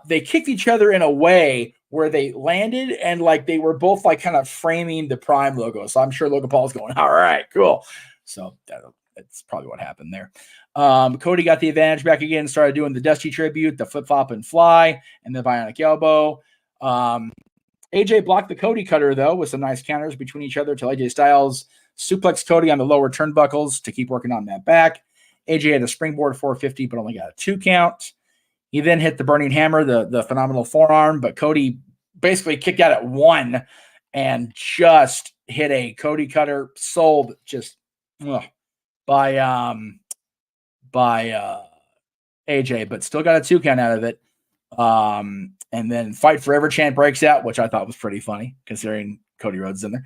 they kicked each other in a way where they landed and like they were both like kind of framing the Prime logo. So I'm sure Logan Paul's going, all right, cool. So that's probably what happened there. Cody got the advantage back again, started doing the Dusty tribute, the flip flop and fly, and the bionic elbow. AJ blocked the Cody cutter though with some nice counters between each other till AJ Styles suplexed Cody on the lower turnbuckles to keep working on that back. AJ had a springboard 450, but only got a 2 count. He then hit the burning hammer, the phenomenal forearm, but Cody basically kicked out at 1 and just hit a Cody cutter, sold just by AJ, but still got a 2 count out of it. And then Fight Forever chant breaks out, which I thought was pretty funny considering Cody Rhodes in there.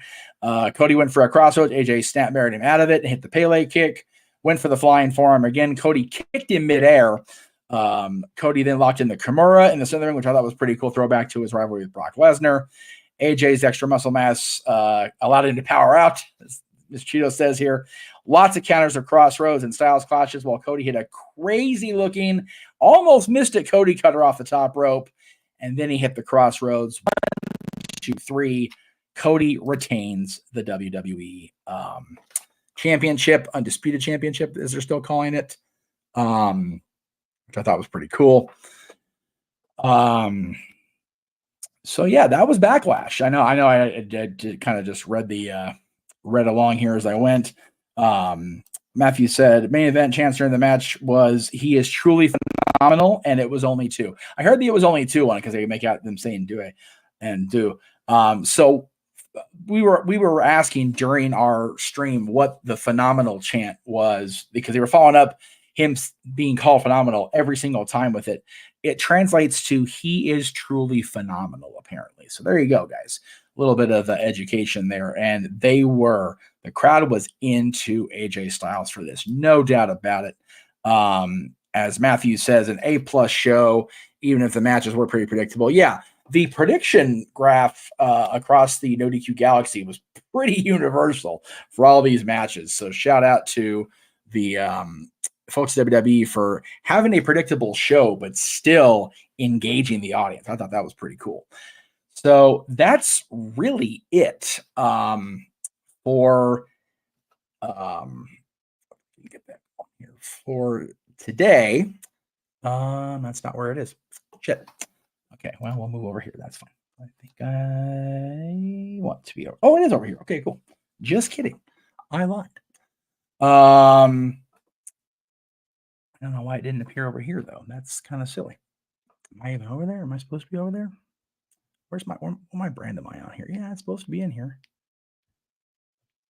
Cody went for a crossroads. AJ snap married him out of it and hit the Pele kick. Went for the flying forearm again. Cody kicked him midair. Cody then locked in the Kimura in the center ring, which I thought was pretty cool throwback to his rivalry with Brock Lesnar. AJ's extra muscle mass allowed him to power out, as Ms. Cheeto says here. Lots of counters of crossroads and Styles clashes while Cody hit a crazy looking, almost missed it Cody cutter off the top rope. And then he hit the crossroads. 1, 2, 3. Cody retains the WWE championship, undisputed championship, as they're still calling it, which I thought was pretty cool. So yeah, that was Backlash. I know. I kind of just read along here as I went. Matthew said main event chance during the match was he is truly phenomenal, and it was only 2. I heard that it was only 2 on it because they make out them saying do it and do. So we were asking during our stream what the phenomenal chant was because they were following up him being called phenomenal every single time with it. It translates to he is truly phenomenal, apparently. So there you go, guys. A little bit of education there. And the crowd was into AJ Styles for this. No doubt about it. As Matthew says, an A+ show, even if the matches were pretty predictable. Yeah. The prediction graph across the No DQ galaxy was pretty universal for all these matches. So shout out to the folks at WWE for having a predictable show, but still engaging the audience. I thought that was pretty cool. So that's really it for get that on here for today. That's not where it is. Shit. Okay, well, we'll move over here. That's fine. I think I want to be over. Oh, it is over here. Okay, cool. Just kidding. I lied. I don't know why it didn't appear over here, though. That's kind of silly. Am I even over there? Am I supposed to be over there? Where my brand am I on here? Yeah, it's supposed to be in here.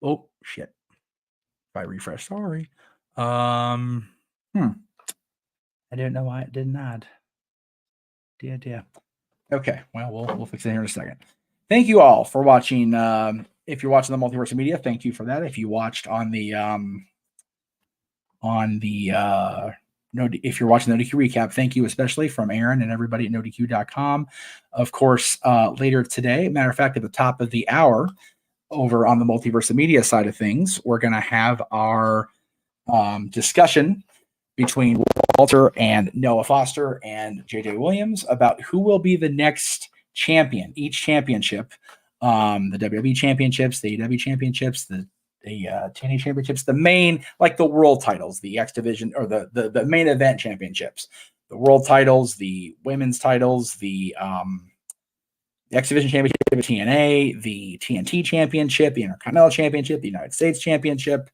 Oh, shit. If I refresh, sorry. I didn't know why it didn't add. Yeah. Okay, well, we'll fix it here in a second. Thank you all for watching. If you're watching the Multiverse Media, thank you for that. If you watched if you're watching the NoDQ recap, thank you especially from Aaron and everybody at NoDQ.com. Of course, later today, matter of fact, at the top of the hour, over on the Multiverse Media side of things, we're going to have our discussion between Walter and Noah Foster and JJ Williams about who will be the next champion, each championship, the WWE championships, the AEW championships, the TNA championships, the main, like the world titles, the X division or the main event championships, the world titles, the women's titles, the X division championship, TNA, the TNT championship, the Intercontinental championship, the United States championship,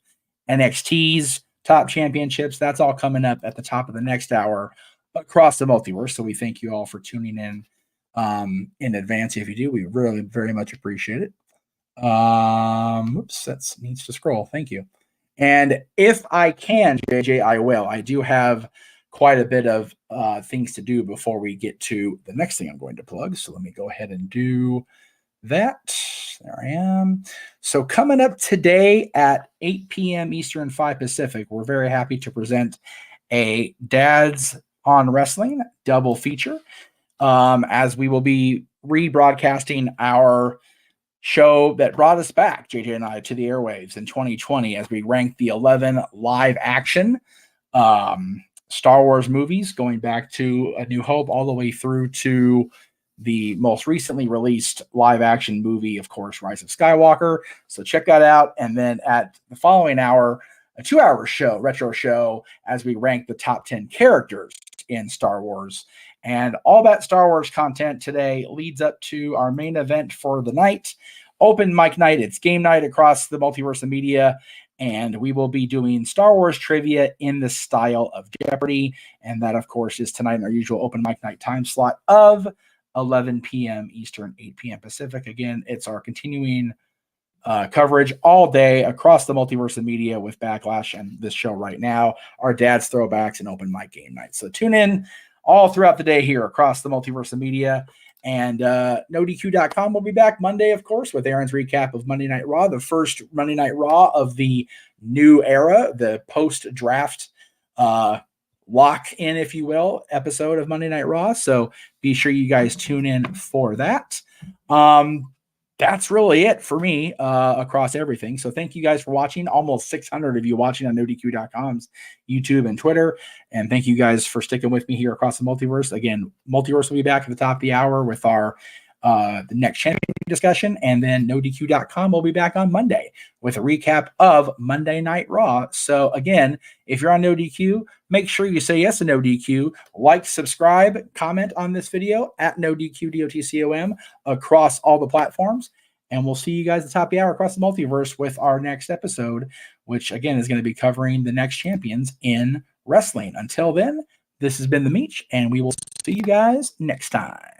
NXT's top championships. That's all coming up at the top of the next hour across the multiverse. So we thank you all for tuning in advance. If you do, we really very much appreciate it. Oops, that needs to scroll. Thank you. And if I can, JJ, I will. I do have quite a bit of things to do before we get to the next thing I'm going to plug. So let me go ahead and do that. There I am. So coming up today at 8 p.m. Eastern, 5 Pacific, we're very happy to present a Dads on Wrestling double feature, as we will be rebroadcasting our show that brought us back, JJ and I, to the airwaves in 2020 as we ranked the 11 live action Star Wars movies, going back to A New Hope all the way through to the most recently released live action movie, of course, Rise of Skywalker. So check that out. And then at the following hour, a 2-hour show, retro show, as we rank the top 10 characters in Star Wars. And all that Star Wars content today leads up to our main event for the night, Open Mic Night. It's game night across the multiverse of media. And we will be doing Star Wars trivia in the style of Jeopardy. And that, of course, is tonight in our usual Open Mic Night time slot of 11 p.m. Eastern, 8 p.m. Pacific. Again, it's our continuing coverage all day across the multiverse of media with Backlash and this show right now, our dad's throwbacks and Open Mic game night. So tune in all throughout the day here across the multiverse of media. And NoDQ.com will be back Monday, of course, with Aaron's recap of Monday Night Raw, the first Monday Night Raw of the new era, the post-draft lock-in, if you will, episode of Monday Night Raw. So be sure you guys tune in for that. That's really it for me across everything. So thank you guys for watching. Almost 600 of you watching on NoDQ.com's YouTube and Twitter. And thank you guys for sticking with me here across the multiverse. Again, multiverse will be back at the top of the hour with our the next champion discussion. And then NoDQ.com will be back on Monday with a recap of Monday Night Raw. So again, if you're on NoDQ, make sure you say yes to NoDQ, like, subscribe, comment on this video at NoDQ.com across all the platforms. And we'll see you guys at the top of the hour across the multiverse with our next episode, which again is going to be covering the next champions in wrestling. Until then, this has been The Meech, and we will see you guys next time.